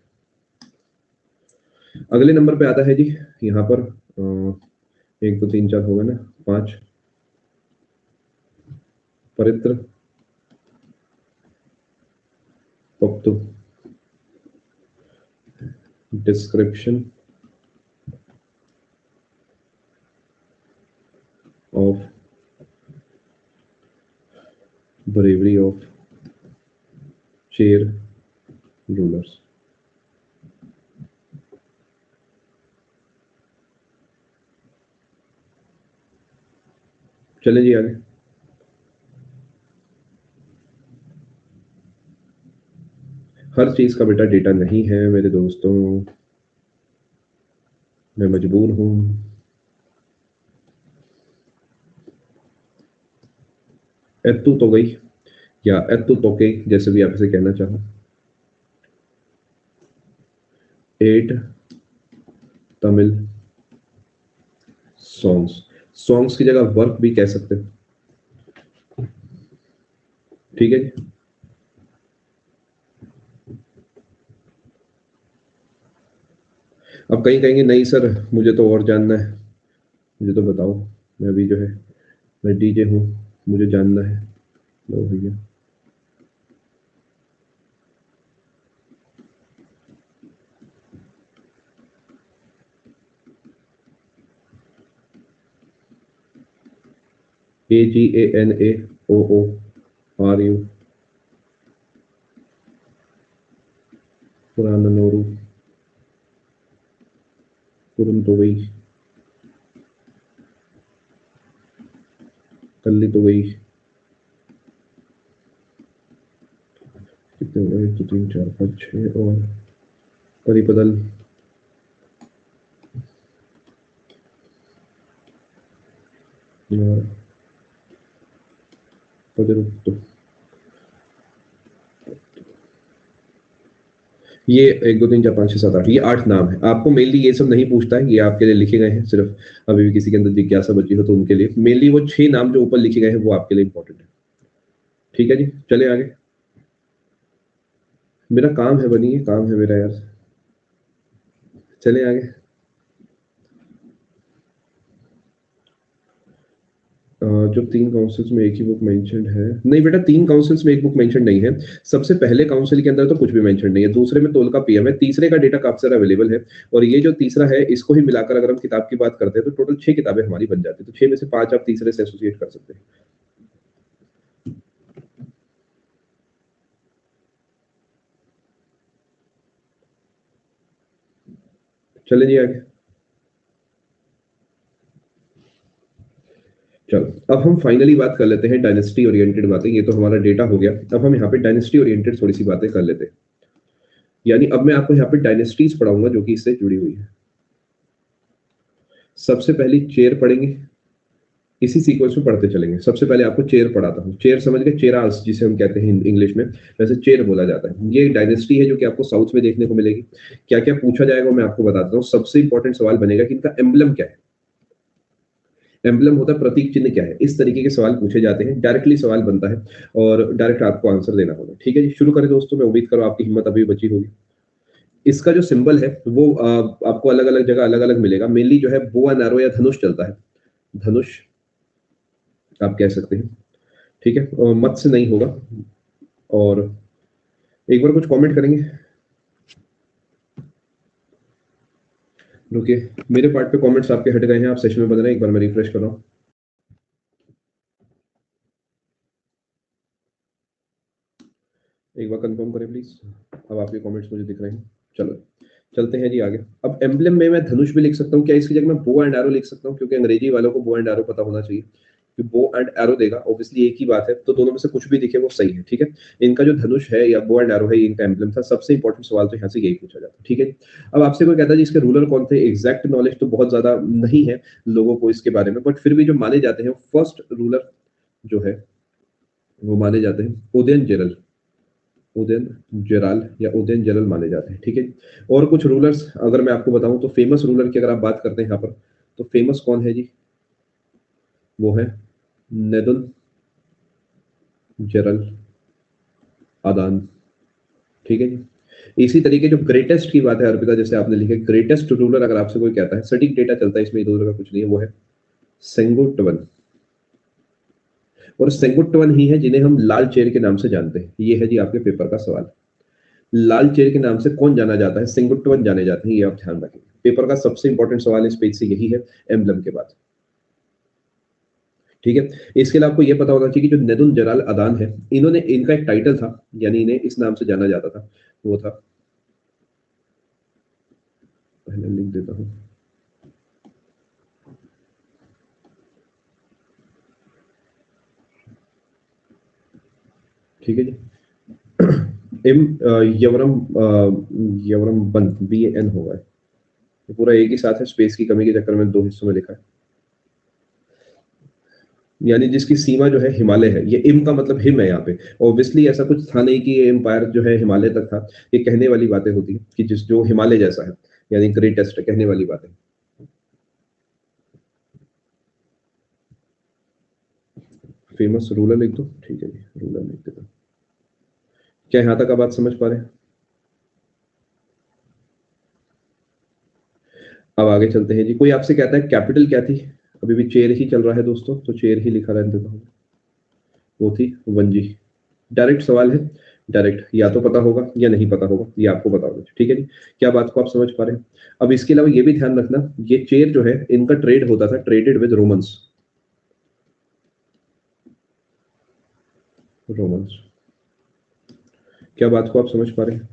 अगले नंबर पे आता है जी, यहाँ पर 1 2 3 4 हो गए ना, 5 परित्र पप्तु description of bravery of chair rulers। चले जी आगे। हर चीज का बेटा डेटा नहीं है मेरे दोस्तों, मैं मजबूर हूं। एत्तू तो गई, या एत्तू तो के, जैसे भी आप इसे कहना चाहो। 8 तमिल सॉन्ग्स। सॉन्ग्स की जगह वर्क भी कह सकते हैं। ठीक है जी। अब कहीं कहेंगे नहीं सर मुझे तो और जानना है, मुझे तो बताओ, मैं अभी जो है मैं डीजे हूँ, मुझे जानना है। लो भैया, AGANAOO, पुराननोरू, कुरुंतुवई, कल्लितुवई, कितने हो गए? 1 2 3 4 5 6 और परिपदल, और पदरुक्तु। ये 1 2 3 4 5 6 7 8, ये 8 नाम है। आपको मेनली ये सब नहीं पूछता है, ये आपके लिए लिखे गए हैं सिर्फ, अभी भी किसी के अंदर जिज्ञासा बची हो तो उनके लिए। मेनली वो 6 नाम जो ऊपर लिखे गए हैं वो आपके लिए इंपॉर्टेंट है। ठीक है जी, चले आगे। मेरा काम है बनी, ये काम है मेरा यार। चले आगे। जो 3 काउंसिल्स में एक ही बुक मेंशन्ड है, नहीं बेटा 3 काउंसिल्स में एक बुक मेंशन्ड नहीं है। सबसे पहले काउंसिल के अंदर तो कुछ भी मेंशन्ड नहीं है, दूसरे में तोल का पीएम है, तीसरे का डेटा काफी सारा अवेलेबल है, और ये जो तीसरा है इसको ही मिलाकर अगर हम किताब की बात करते हैं तो टोटल 6 किताबें हमारी बन जाती है, तो 6 में से 5 आप तीसरे से एसोसिएट कर सकते हैं। चले जी आगे। चलो अब हम फाइनली बात कर लेते हैं डायनेस्टी ओरिएंटेड बातें। ये तो हमारा डेटा हो गया, अब हम यहाँ पे डायनेस्टी ओरिएंटेड थोड़ी सी बातें कर लेते हैं। यानी अब मैं आपको यहाँ पे डायनेस्टीज पढ़ाऊंगा जो कि इससे जुड़ी हुई है। सबसे पहली चेर पढ़ेंगे, इसी सीक्वेंस में पढ़ते चलेंगे। सबसे पहले आपको चेर पढ़ाता हूँ। चेर समझ गए, चेरास जिसे हम कहते हैं इंग्लिश में, वैसे चेर बोला जाता है। ये एक डायनेस्टी है जो कि आपको साउथ में देखने को मिलेगी। क्या क्या पूछा जाएगा मैं आपको बताता हूँ। सबसे इंपॉर्टेंट सवाल बनेगा कि इनका एम्बलम क्या है। एम्बलम होता है प्रतीक चिन्ह क्या है, इस तरीके के सवाल पूछे जाते हैं। डायरेक्टली सवाल बनता है और डायरेक्ट आपको आंसर देना होगा। ठीक है जी, शुरू करें दोस्तों। मैं उम्मीद करूँ आपकी हिम्मत अभी बची होगी। इसका जो सिंबल है वो आपको अलग अलग जगह अलग अलग मिलेगा। मेनली जो है बो एंड एरो या धनुष चलता है, धनुष आप कह सकते हैं। ठीक है, और मत से नहीं होगा। और एक बार कुछ कमेंट करेंगे, रुकिए मेरे पार्ट पे कमेंट्स आपके हट गए हैं, आप सेशन में बन रहे हैं। एक बार मैं रिफ्रेश कर रहा हूँ। एक बार कंफर्म करें प्लीज। अब आपके कमेंट्स मुझे दिख रहे हैं। चलो चलते हैं जी आगे। अब एम्बलम में मैं धनुष भी लिख सकता हूँ, क्या इसकी जगह मैं बो एंड एरो लिख सकता हूँ? क्योंकि अंग्रेजी वालों को बो एंड एरो पता होना चाहिए कि बो एंड एरो देगा, ऑब्वियसली एक ही बात है, तो दोनों में से कुछ भी दिखे वो सही है। ठीक है, इनका जो धनुष है या बो एंड एरो है, इनका एम्बलम था। सबसे इंपॉर्टेंट सवाल तो यहाँ से यही पूछा जाता है। ठीक है, अब आपसे कोई कहता है जी इसके रूलर कौन थे, एग्जैक्ट नॉलेज तो बहुत ज्यादा नहीं है लोगों को इसके बारे में, बट फिर भी जो माने जाते हैं फर्स्ट रूलर जो है वो माने जाते हैं उदयन जेरल, उदयन जेराल या उदयन जरल माने जाते हैं। ठीक है, और कुछ रूलर्स अगर मैं आपको बताऊं तो फेमस रूलर की अगर आप बात करते हैं यहाँ पर, तो फेमस कौन है जी, वो है नेदुन जरल आदान। ठीक है जी, इसी तरीके जो ग्रेटेस्ट की बात है अर्पिता, जैसे आपने लिखे ग्रेटेस्ट रूलर, अगर आपसे कोई कहता है, सटीक डेटा चलता है इसमें, इधर उधर का कुछ नहीं है, वो है सेंगुट्टवन। और सेंगुट्टवन ही है जिन्हें हम लाल चेर के नाम से जानते हैं। ये है जी आपके पेपर का सवाल। लाल चेर के नाम से कौन जाना जाता है? सेंगुट्टवन जाने जाते हैं, ये आप ध्यान रखें। पेपर का सबसे इंपॉर्टेंट सवाल इस पेज से यही है, एम्बलम के बाद। ठीक है, इसके लिए आपको ये पता होना चाहिए कि जो नेदुन जलाल अदान है, इन्होंने, इनका एक टाइटल था, यानी इन्हें इस नाम से जाना जाता था, वो था, पहले लिख देता हूं। ठीक है जी, इम यवरम यवरम बन BAN होगा। ये पूरा एक ही साथ है, स्पेस की कमी के चक्कर में दो हिस्सों में लिखा है। यानी जिसकी सीमा जो है हिमालय है, ये इम का मतलब हिम है यहाँ पे। ऑब्वियसली ऐसा कुछ था नहीं कि ये एम्पायर जो है हिमालय तक था, ये कहने वाली बातें होती है कि जिस जो हिमालय जैसा है, यानी ग्रेटेस्ट है, कहने वाली बात है। फेमस रूलर लिख दो, ठीक है जी, रूलर लिख देता हूँ। क्या यहाँ तक आप बात समझ पा रहे हैं? अब आगे चलते हैं जी। कोई आपसे कहता है कैपिटल क्या थी? अभी भी चेयर ही चल रहा है दोस्तों, तो चेयर ही लिखा रहने देता हूँ। वो थी वंजी। डायरेक्ट सवाल है, डायरेक्ट, या तो पता होगा या नहीं पता होगा, ये आपको पता होगा, ठीक है जी। क्या बात को आप समझ पा रहे हैं? अब इसके अलावा ये भी ध्यान रखना, ये चेयर जो है इनका ट्रेड होता था, ट्रेडेड विद रोमन्स। रोमन्स, क्या बात को आप समझ पा रहे हैं?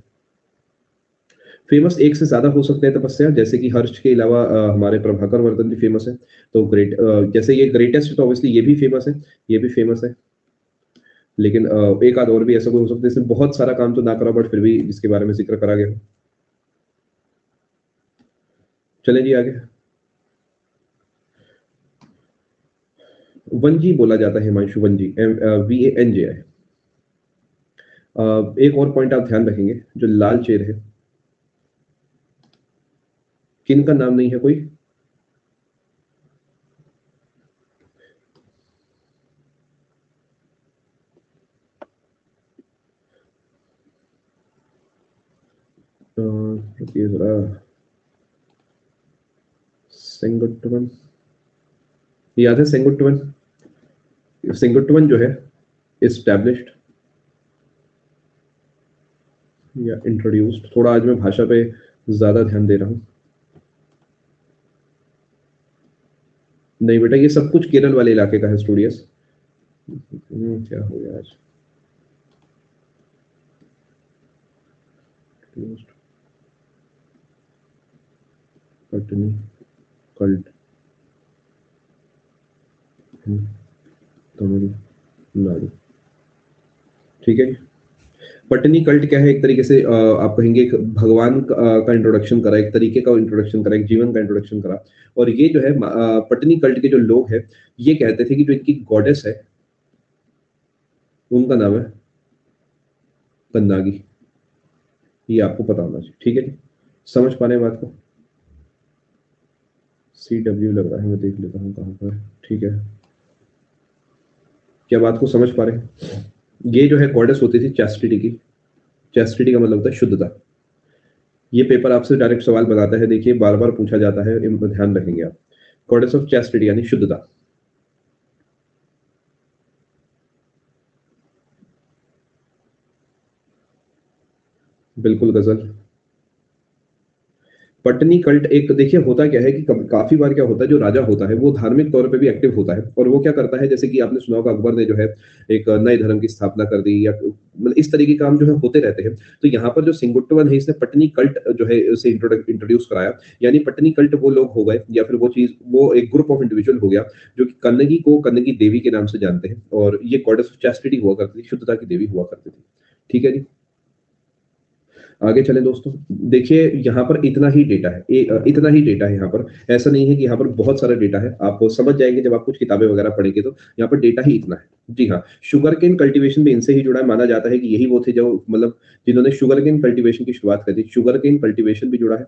फेमस एक से ज्यादा हो सकते हैं तपस्या, जैसे कि हर्ष के अलावा हमारे प्रभाकर वर्धन भी फेमस है। तो ग्रेट, जैसे ये ग्रेटेस्ट, तो ऑब्वियसली ये भी फेमस है, ये भी फेमस है। लेकिन एक आध और भी ऐसा कोई हो सकता है जिसने बहुत सारा काम तो ना करा, बट फिर भी जिसके बारे में जिक्र करा गया हो। चले जी आगे। वनजी बोला जाता है हिमांशु, वनजी, VANJI। एक और पॉइंट आप ध्यान रखेंगे, जो लाल चेर है, किन का नाम नहीं है कोई? रुकिए जरा, सेंगुट्टवन, याद है सेंगुट्टवन? सेंगुट्टवन जो है एस्टैब्लिश्ड या इंट्रोड्यूस्ड, थोड़ा आज मैं भाषा पे ज्यादा ध्यान दे रहा हूँ। नहीं बेटा, ये सब कुछ केरल वाले इलाके का है स्टूडियस। क्या हो गया आज? पटनी कल्ट, तमिलनाडु, ठीक है। पटनी कल्ट क्या है? एक तरीके से आप कहेंगे एक भगवान का इंट्रोडक्शन करा, एक तरीके का इंट्रोडक्शन करा, एक जीवन का इंट्रोडक्शन करा। और ये जो है पटनी कल्ट के जो लोग हैं, ये कहते थे कि जो इनकी गॉडेस है उनका नाम है गंदागी। ये आपको पता होना चाहिए, ठीक है जी। समझ पा रहे हैं बात को? CW लग रहा है, मैं देख लेता हूँ कहाँ पर है, ठीक है। क्या बात को समझ पा रहे हैं? ये जो है गॉडेस होती थी चैस्टिटी की। चैस्टिटी का मतलब होता है शुद्धता। ये पेपर आपसे डायरेक्ट सवाल बनाता है, देखिए बार बार पूछा जाता है, ध्यान रखेंगे आप। गॉडेस ऑफ चैस्टिटी यानी शुद्धता। बिल्कुल गजल। पटनी कल्ट, एक देखिए होता क्या है कि काफी बार क्या होता है, जो राजा होता है वो धार्मिक तौर पे भी एक्टिव होता है, और वो क्या करता है, जैसे कि आपने सुना होगा अकबर ने जो है एक नए धर्म की स्थापना कर दी, या मतलब इस तरीके के काम जो है होते रहते हैं। तो यहाँ पर जो सिंगुट्टवन है, इसने पटनी कल्ट जो है उसे इंट्रोड्यूस कराया। यानी पटनी कल्ट वो लोग हो गए, या फिर वो चीज, वो एक ग्रुप ऑफ इंडिविजुअल हो गया जो कि कन्नगी को कन्नगी देवी के नाम से जानते हैं, और ये गॉडेस ऑफ चैस्टिटी हुआ करती थी, शुद्धता की देवी हुआ करती थी, ठीक है जी। आगे चले दोस्तों, देखिए यहाँ पर इतना ही डेटा है, इतना ही डेटा है यहाँ पर। ऐसा नहीं है कि यहाँ पर बहुत सारा डेटा है, आप समझ जाएंगे जब आप कुछ किताबें वगैरह पढ़ेंगे, तो यहाँ पर डेटा ही इतना है जी हाँ। शुगर केन कल्टीवेशन भी इनसे ही जुड़ा है, माना जाता है कि यही वो थे जो मतलब जिन्होंने शुगर केन कल्टीवेशन की शुरुआत करी। शुगर केन कल्टीवेशन भी जुड़ा है,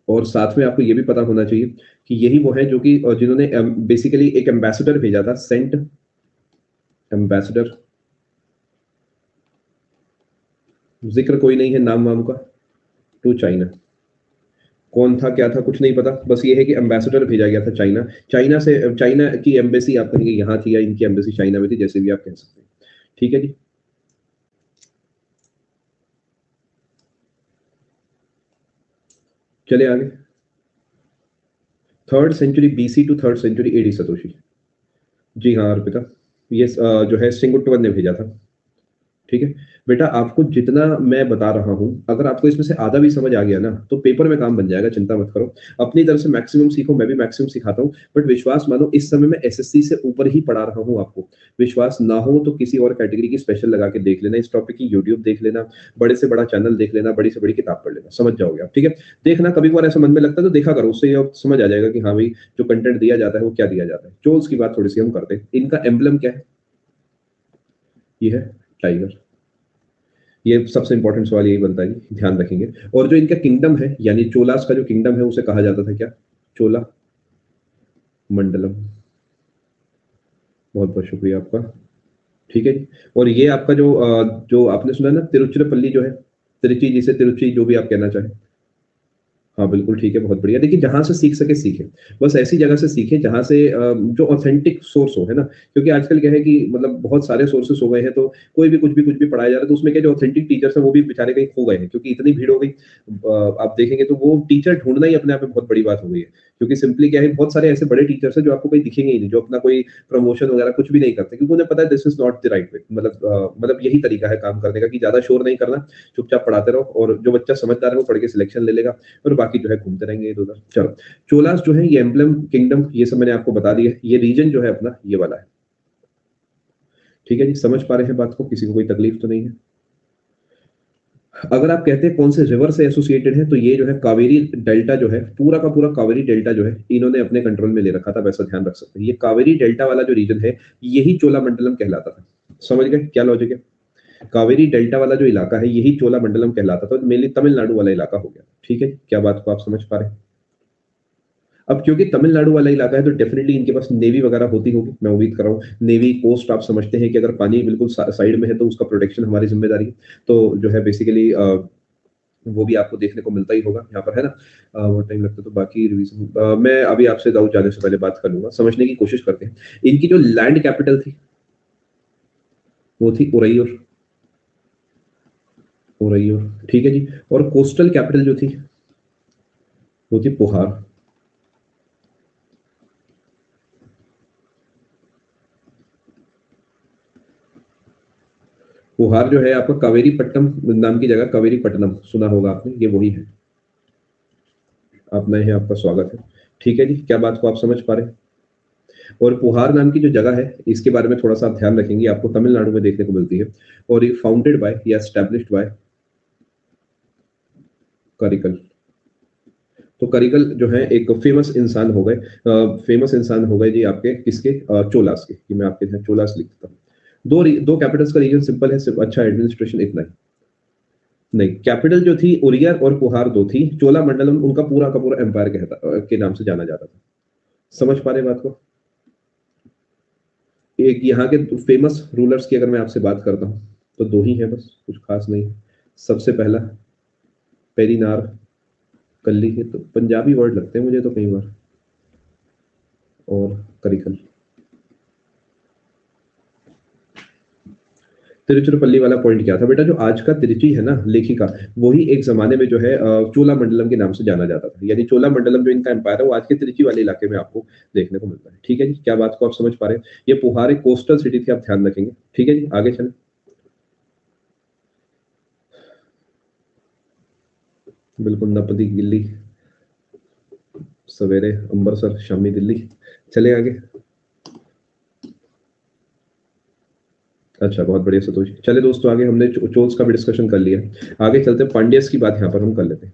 और साथ में आपको ये भी पता होना चाहिए कि यही वो है जो कि जिन्होंने बेसिकली एक एम्बेसडर भेजा था, सेंट एम्बेसडर, जिक्र कोई नहीं है नाम वाम का, टू चाइना। कौन था क्या था कुछ नहीं पता, बस ये है कि एम्बेसडर भेजा गया था चाइना। चाइना से, चाइना की एम्बेसी आप कहेंगे यहाँ थी, या इनकी एम्बेसी चाइना में थी, जैसे भी आप कह सकते हैं, ठीक है जी। चले आगे। 3rd century BC to 3rd century AD सतोशी। जी हाँ अर्पिता, ये जो है सिंगुट्टवन ने भेजा था, ठीक है। बेटा आपको जितना मैं बता रहा हूं, अगर आपको इसमें से आधा भी समझ आ गया ना, तो पेपर में काम बन जाएगा, चिंता मत करो। अपनी तरफ से मैक्सिमम सीखो, मैं भी मैक्सिमम सिखाता हूं, बट विश्वास मानो इस समय मैं SSC से ऊपर ही पढ़ा रहा हूं आपको। विश्वास ना हो तो किसी और कैटेगरी की स्पेशल लगा के देख लेना, इस टॉपिक की यूट्यूब देख लेना, बड़े से बड़ा चैनल देख लेना, बड़ी से बड़ी किताब पढ़ लेना, समझ जाओगे आप, ठीक है। देखना कभी कभार ऐसा मन में लगता है तो देखा करो, उससे आप समझ आ जाएगा कि हाँ भाई जो कंटेंट दिया जाता है वो क्या दिया जाता है। चोल्स की बात थोड़ी सी हम करते हैं, इनका एम्बलम क्या है? ये है टाइगर। ये सबसे इंपॉर्टेंट सवाल यही बनता है जी, ध्यान रखेंगे। और जो इनका किंगडम है, यानी चोलास का जो किंगडम है, उसे कहा जाता था क्या? चोला मंडलम। बहुत बहुत शुक्रिया आपका। ठीक है जी। और ये आपका जो आपने सुना ना तिरुचिरापल्ली जो है, तिरुचि जिसे तिरुचि जो भी आप कहना चाहें। हाँ, बिल्कुल ठीक है, बहुत बढ़िया। देखिए जहाँ से सीख सके सीखें, बस ऐसी जगह से सीखें जहाँ से जो ऑथेंटिक सोर्स हो, है ना? क्योंकि आजकल क्या है कि मतलब बहुत सारे सोर्सेस हो गए हैं, तो कोई भी कुछ भी पढ़ाया जा रहा है, तो उसमें क्या जो ऑथेंटिक टीचर्स हैं वो भी बेचारे कहीं खो गए हैं, क्योंकि इतनी भीड़ हो गई। आप देखेंगे तो वो टीचर ढूँढना ही अपने आप में बहुत बड़ी बात हो गई है। क्योंकि सिंपली क्या है, बहुत सारे ऐसे बड़े टीचर्स हैं जो आपको कहीं दिखेंगे ही नहीं, जो अपना कोई प्रमोशन वगैरह कुछ भी नहीं करते, क्योंकि उन्हें पता है this is not the right way. मतलब यही तरीका है काम करने का कि ज़्यादा शोर नहीं करना, चुपचाप पढ़ाते रहो, और जो बच्चा समझदार है वो पढ़ के सिलेक्शन ले लेगा, और बाकी जो है घूमते रहेंगे इधर-उधर। चलो, चोलास जो है ये एम्ब्लम किंगडम ये सब मैंने आपको बता दिया है। ये रीजन जो है अपना ये वाला है। ठीक है जी, समझ पा रहे हैं बात को? किसी को कोई तकलीफ तो नहीं है? अगर आप कहते हैं कौन से रिवर से एसोसिएटेड है, तो ये जो है कावेरी डेल्टा जो है, पूरा का पूरा कावेरी डेल्टा जो है, इन्होंने अपने कंट्रोल में ले रखा था, वैसा ध्यान रख सकते हैं। ये कावेरी डेल्टा वाला जो रीजन है, यही चोलामंडलम कहलाता था। समझ गए क्या लॉजिक है? कावेरी डेल्टा वाला जो इलाका है, यही चोलामंडलम कहलाता था, मेनली तमिलनाडु वाला इलाका हो गया। ठीक है? क्या बात को आप समझ पा रहे हैं? अब क्योंकि तमिलनाडु वाला इलाका है, तो डेफिनिटली इनके पास नेवी वगैरह होती होगी, मैं उम्मीद कर रहा हूँ। नेवी, कोस्ट आप समझते हैं कि अगर पानी बिल्कुल साइड में है, तो उसका प्रोटेक्शन हमारी जिम्मेदारी है। तो जो है बेसिकली वो भी आपको देखने को मिलता ही होगा यहाँ पर, है ना? बहुत टाइम लगता है, तो बाकी रिवीजन मैं अभी आपसे दाऊद जाने से पहले बात कर लूंगा, समझने की कोशिश करते हैं। इनकी जो लैंड कैपिटल थी, वो थी उरैयूर। उरैयूर, ठीक है जी। और कोस्टल कैपिटल जो थी, वो थी पुहार। पुहार जो है आपका कावेरीपट्टनम नाम की जगह, कावेरीपट्टनम सुना होगा आपने, ये वही है। आप नए हैं, आपका स्वागत है। ठीक है जी, क्या बात को आप समझ पा रहे हैं? और पुहार नाम की जो जगह है, इसके बारे में थोड़ा सा आप ध्यान रखेंगे, आपको तमिलनाडु में देखने को मिलती है। और ये फाउंडेड बाय या एस्टैब्लिश्ड बाय करिकल। तो करिकल जो है एक फेमस इंसान हो गए, फेमस इंसान हो गए जी आपके किसके, चोलास के। कि मैं आपके यहाँ चोलास लिख देता हूँ। दो कैपिटल्स का रीजन सिंपल है, सिर्फ अच्छा एडमिनिस्ट्रेशन, इतना ही। नहीं, कैपिटल जो थी उरियर और पुहार दो थी, चोला मंडलम उनका पूरा का पूरा एम्पायर के नाम से जाना जाता था। समझ पा रहे हैं बात को? एक यहाँ के फेमस रूलर्स की अगर मैं आपसे बात करता हूँ, तो दो ही है बस, कुछ खास नहीं। सबसे पहला पेरिनार कल्ली के, तो पंजाबी वर्ड लगते हैं मुझे तो कई बार, और करिकल। तिरुचिरापल्ली वाला पॉइंट क्या था बेटा, जो आज का तिरुचि है ना लेखिका, वही एक जमाने में जो है चोला मंडलम के नाम से जाना जाता था। यानी चोला मंडलम जो इनका एम्पायर है, वो आज के तिरुचि वाले इलाके में आपको देखने को मिलता है। ठीक है जी, क्या बात को आप समझ पा रहे हैं? ये पुहार एक कोस्टल सिटी थी, आप ध्यान रखेंगे। ठीक है जी, आगे चले। बिल्कुल, नपदी गिल्ली, सवेरे अम्बरसर, शामी दिल्ली। चले आगे। अच्छा, बहुत बढ़िया सतोष। चले दोस्तों आगे, हमने चोल्स का भी डिस्कशन कर लिया। आगे चलते हैं, पांड्यस की बात यहाँ पर हम कर लेते हैं।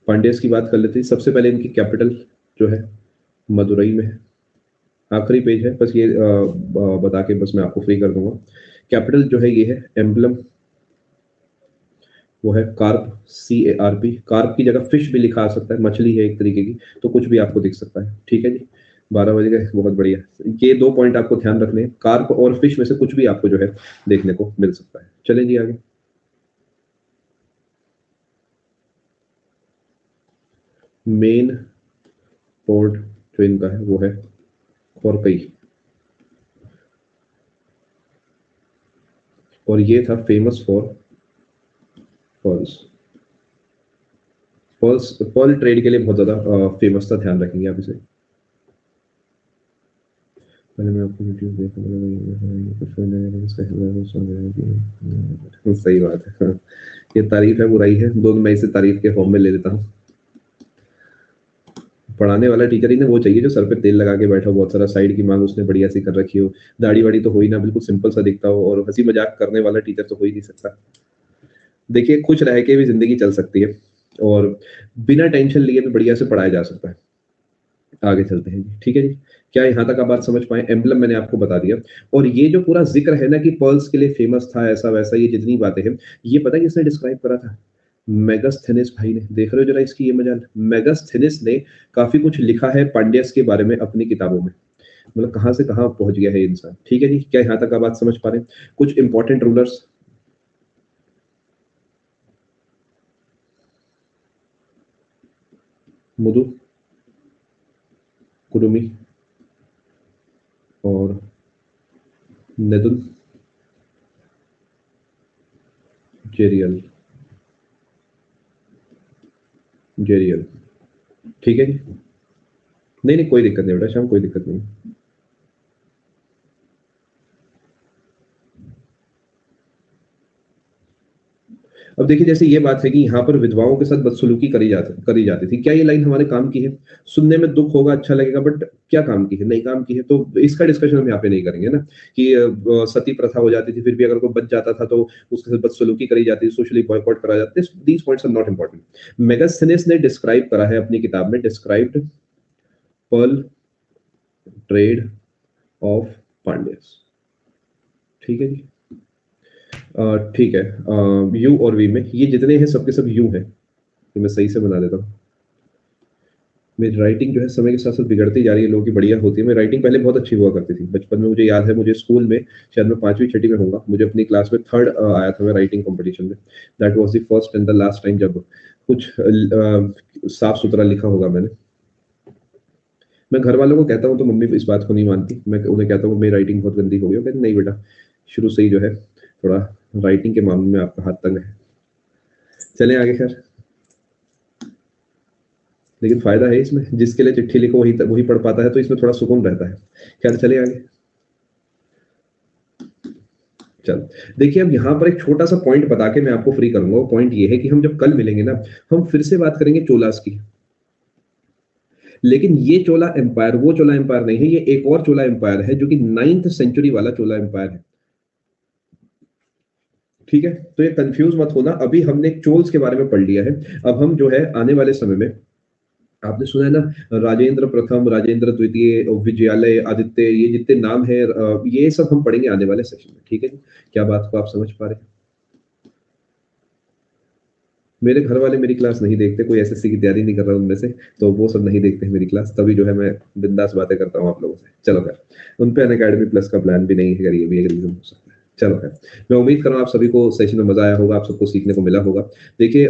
पांड्यस की बात कर लेते हैं। सबसे पहले इनकी कैपिटल जो है मदुरई में है। आखिरी पेज है, बस ये बता के बस मैं आपको फ्री कर दूंगा। कैपिटल जो है ये है एम्बलम, वो है कार्प, CARP। कार्प की जगह फिश भी लिखा आ सकता है, मछली है एक तरीके की, तो कुछ भी आपको दिख सकता है। ठीक है जी, 12 बज गए, बहुत बढ़िया। ये दो पॉइंट आपको ध्यान रखने हैं, कार्प और फिश में से कुछ भी आपको जो है देखने को मिल सकता है। चलें जी आगे। मेन पोर्ट जो इनका है वो है कोरकई, और ये था famous for pearls. Pearl trade के लिए बहुत ज्यादा फेमस था, ध्यान रखेंगे आप इसे। पहले मैं आपको वीडियो देखा, सही बात है। ये तारीफ है बुराई है, दोनों मैं इसे तारीफ के फॉर्म में ले लेता हूँ। पढ़ाने वाला टीचर ही ना वो चाहिए जो सर पे तेल लगा के बैठा हो, बहुत सारा साइड की मांग उसने बढ़िया सी कर रखी हो, दाढ़ी वाड़ी तो हो ही ना, बिल्कुल सिंपल सा दिखता हो, और हंसी मजाक करने वाला टीचर तो हो ही नहीं सकता। देखिए, खुश रह के भी जिंदगी चल सकती है, और बिना टेंशन लिए भी बढ़िया से पढ़ाया जा सकता है। आगे चलते हैं जी। ठीक है जी, क्या यहाँ तक आप बात समझ पाए? एम्बलम मैंने आपको बता दिया। और ये जो पूरा जिक्र है ना कि पर्ल्स के लिए फेमस था, ऐसा वैसा, ये जितनी बातें हैं, ये पता है किसने डिस्क्राइब करा था? मेगास्थेनिस भाई ने, देख रहे हो जरा इसकी ये मजाल, मेगास्थेनिस ने काफी कुछ लिखा है पांड्यस के बारे में अपनी किताबों में। मतलब कहाँ से कहाँ पहुंच गया है ये इंसान। ठीक है जी, क्या यहाँ तक आप बात समझ पा रहे हैं? कुछ इंपॉर्टेंट रूलर्स, मुदु, कुडुमी और नेदुन, जेरियल, जेरियल। ठीक है जी, नहीं नहीं कोई दिक्कत नहीं बेटा श्याम, कोई दिक्कत नहीं। अब देखिए जैसे ये बात है कि यहाँ पर विधवाओं के साथ बदसलूकी करी जाती थी, क्या ये लाइन हमारे काम की है? सुनने में दुख होगा, अच्छा लगेगा, बट क्या काम की है? नहीं काम की है। तो इसका डिस्कशन हम यहाँ पे नहीं करेंगे ना, कि सती प्रथा हो जाती थी, फिर भी अगर कोई बच जाता था तो उसके साथ बदसलूकी करी जाती थी, सोशली बॉयकॉट करा जाता है। These points are not important. Megasthenes ने डिस्क्राइब करा है अपनी किताब में, described pearl trade of Pandyas. ठीक है जी, ठीक है। यू और वी में ये जितने हैं सबके सब यू हैं, तो मैं सही से बना देता हूँ। मेरी राइटिंग जो है समय के साथ साथ बिगड़ती जा रही है, लोगों की बढ़िया होती है। मेरी राइटिंग पहले बहुत अच्छी हुआ करती थी, बचपन में मुझे याद है, मुझे स्कूल में शायद मैं 5वीं छठी में होऊंगा, मुझे अपनी क्लास में थर्ड आया था मैं राइटिंग कंपटीशन में। That was the first and the last time जब कुछ साफ सुथरा लिखा होगा मैंने। मैं घर वालों को कहता हूँ तो मम्मी इस बात को नहीं मानती, मैं उन्हें कहता हूँ मेरी राइटिंग बहुत गंदी हो गई, वो कहते नहीं बेटा, शुरू से ही जो है थोड़ा राइटिंग के मामले में आपका हाथ तंग है। चलें आगे खैर, लेकिन फायदा है इसमें, जिसके लिए चिट्ठी लिखो वही वही पढ़ पाता है, तो इसमें थोड़ा सुकून रहता है। खैर चलिए आगे। चलो देखिए, अब यहाँ पर एक छोटा सा पॉइंट बता के मैं आपको फ्री करूंगा। वो पॉइंट ये है कि हम जब कल मिलेंगे ना, हम फिर से बात करेंगे चोलास की। लेकिन ये चोला एम्पायर वो चोला एम्पायर नहीं है, ये एक और चोला एम्पायर है जो कि 9th सेंचुरी वाला चोला एम्पायर है। ठीक है, तो ये कंफ्यूज मत होना, अभी हमने चोल्स के बारे में पढ़ लिया है। अब हम जो है आने वाले समय में, आपने सुना है ना राजेंद्र प्रथम, राजेंद्र द्वितीय, विजयालय, आदित्य, ये जितने नाम है ये सब हम पढ़ेंगे आने वाले सेशन में। ठीक है जी, क्या बात को आप समझ पा रहे हैं? मेरे घर वाले मेरी क्लास नहीं देखते, कोई एसएससी की तैयारी नहीं कर रहा उनमें से, तो वो सब नहीं देखते हैं मेरी क्लास, तभी जो है मैं बिंदास बातें करता हूँ आप लोगों से। चलो खैर, उन पे अनअकैडमी प्लस का प्लान भी नहीं है, अगर ये भी एक रीजन हो सकता है। चलो खैर, मैं उम्मीद कर रहा हूँ आप सभी को सेशन में मजा आया होगा, आप सबको सीखने को मिला होगा। देखिए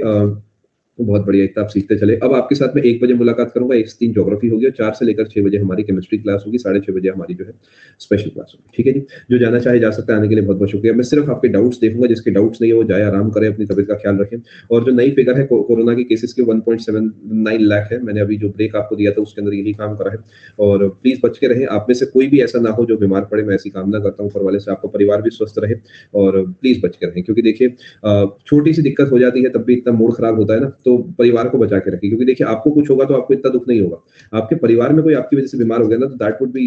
तो बहुत बढ़िया, इतना आप सीखते चले। अब आपके साथ में 1 बजे मुलाकात करूंगा, 1 से 3 ज्योग्राफी होगी और 4 से लेकर 6 बजे हमारी केमिस्ट्री क्लास होगी, 6:30 बजे हमारी जो है स्पेशल क्लास होगी। ठीक है जी, जो जाना चाहे जा सकता है, आने के लिए बहुत बहुत शुक्रिया। मैं सिर्फ आपके डाउट्स देखूंगा, जिसके डाउट्स नहीं है वो जाए आराम करे, अपनी तबियत का ख्याल रखें। और जो नई फिगर है कोरोना के केसेस के 1.79 लाख है, मैंने अभी जो ब्रेक आपको दिया था उसके अंदर यही काम करा है। और प्लीज बच के रहें, आप में से कोई भी ऐसा ना हो जो बीमार पड़े, मैं ऐसी कामना करता हूँ ऊपर वाले से, आपका परिवार भी स्वस्थ रहे। और प्लीज बच के रहें, क्योंकि देखिए छोटी सी दिक्कत हो जाती है तब भी इतना मूड खराब होता है ना, तो परिवार को बचा के रखिए। क्योंकि देखिए आपको कुछ होगा तो आपको इतना दुख नहीं होगा, आपके परिवार में कोई आपकी वजह से बीमार हो गया ना, तो that would be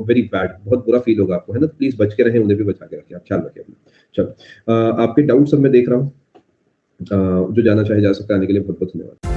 very bad, बहुत बुरा फील होगा आपको, है ना। प्लीज बच के रहें, उन्हें भी बचा के रखिए, आप ख्याल रखिए अपना। चलो आपके डाउट सब मैं देख रहा हूँ, जो जाना चाहे जा सकता है, आने के लिए बहुत बहुत धन्यवाद।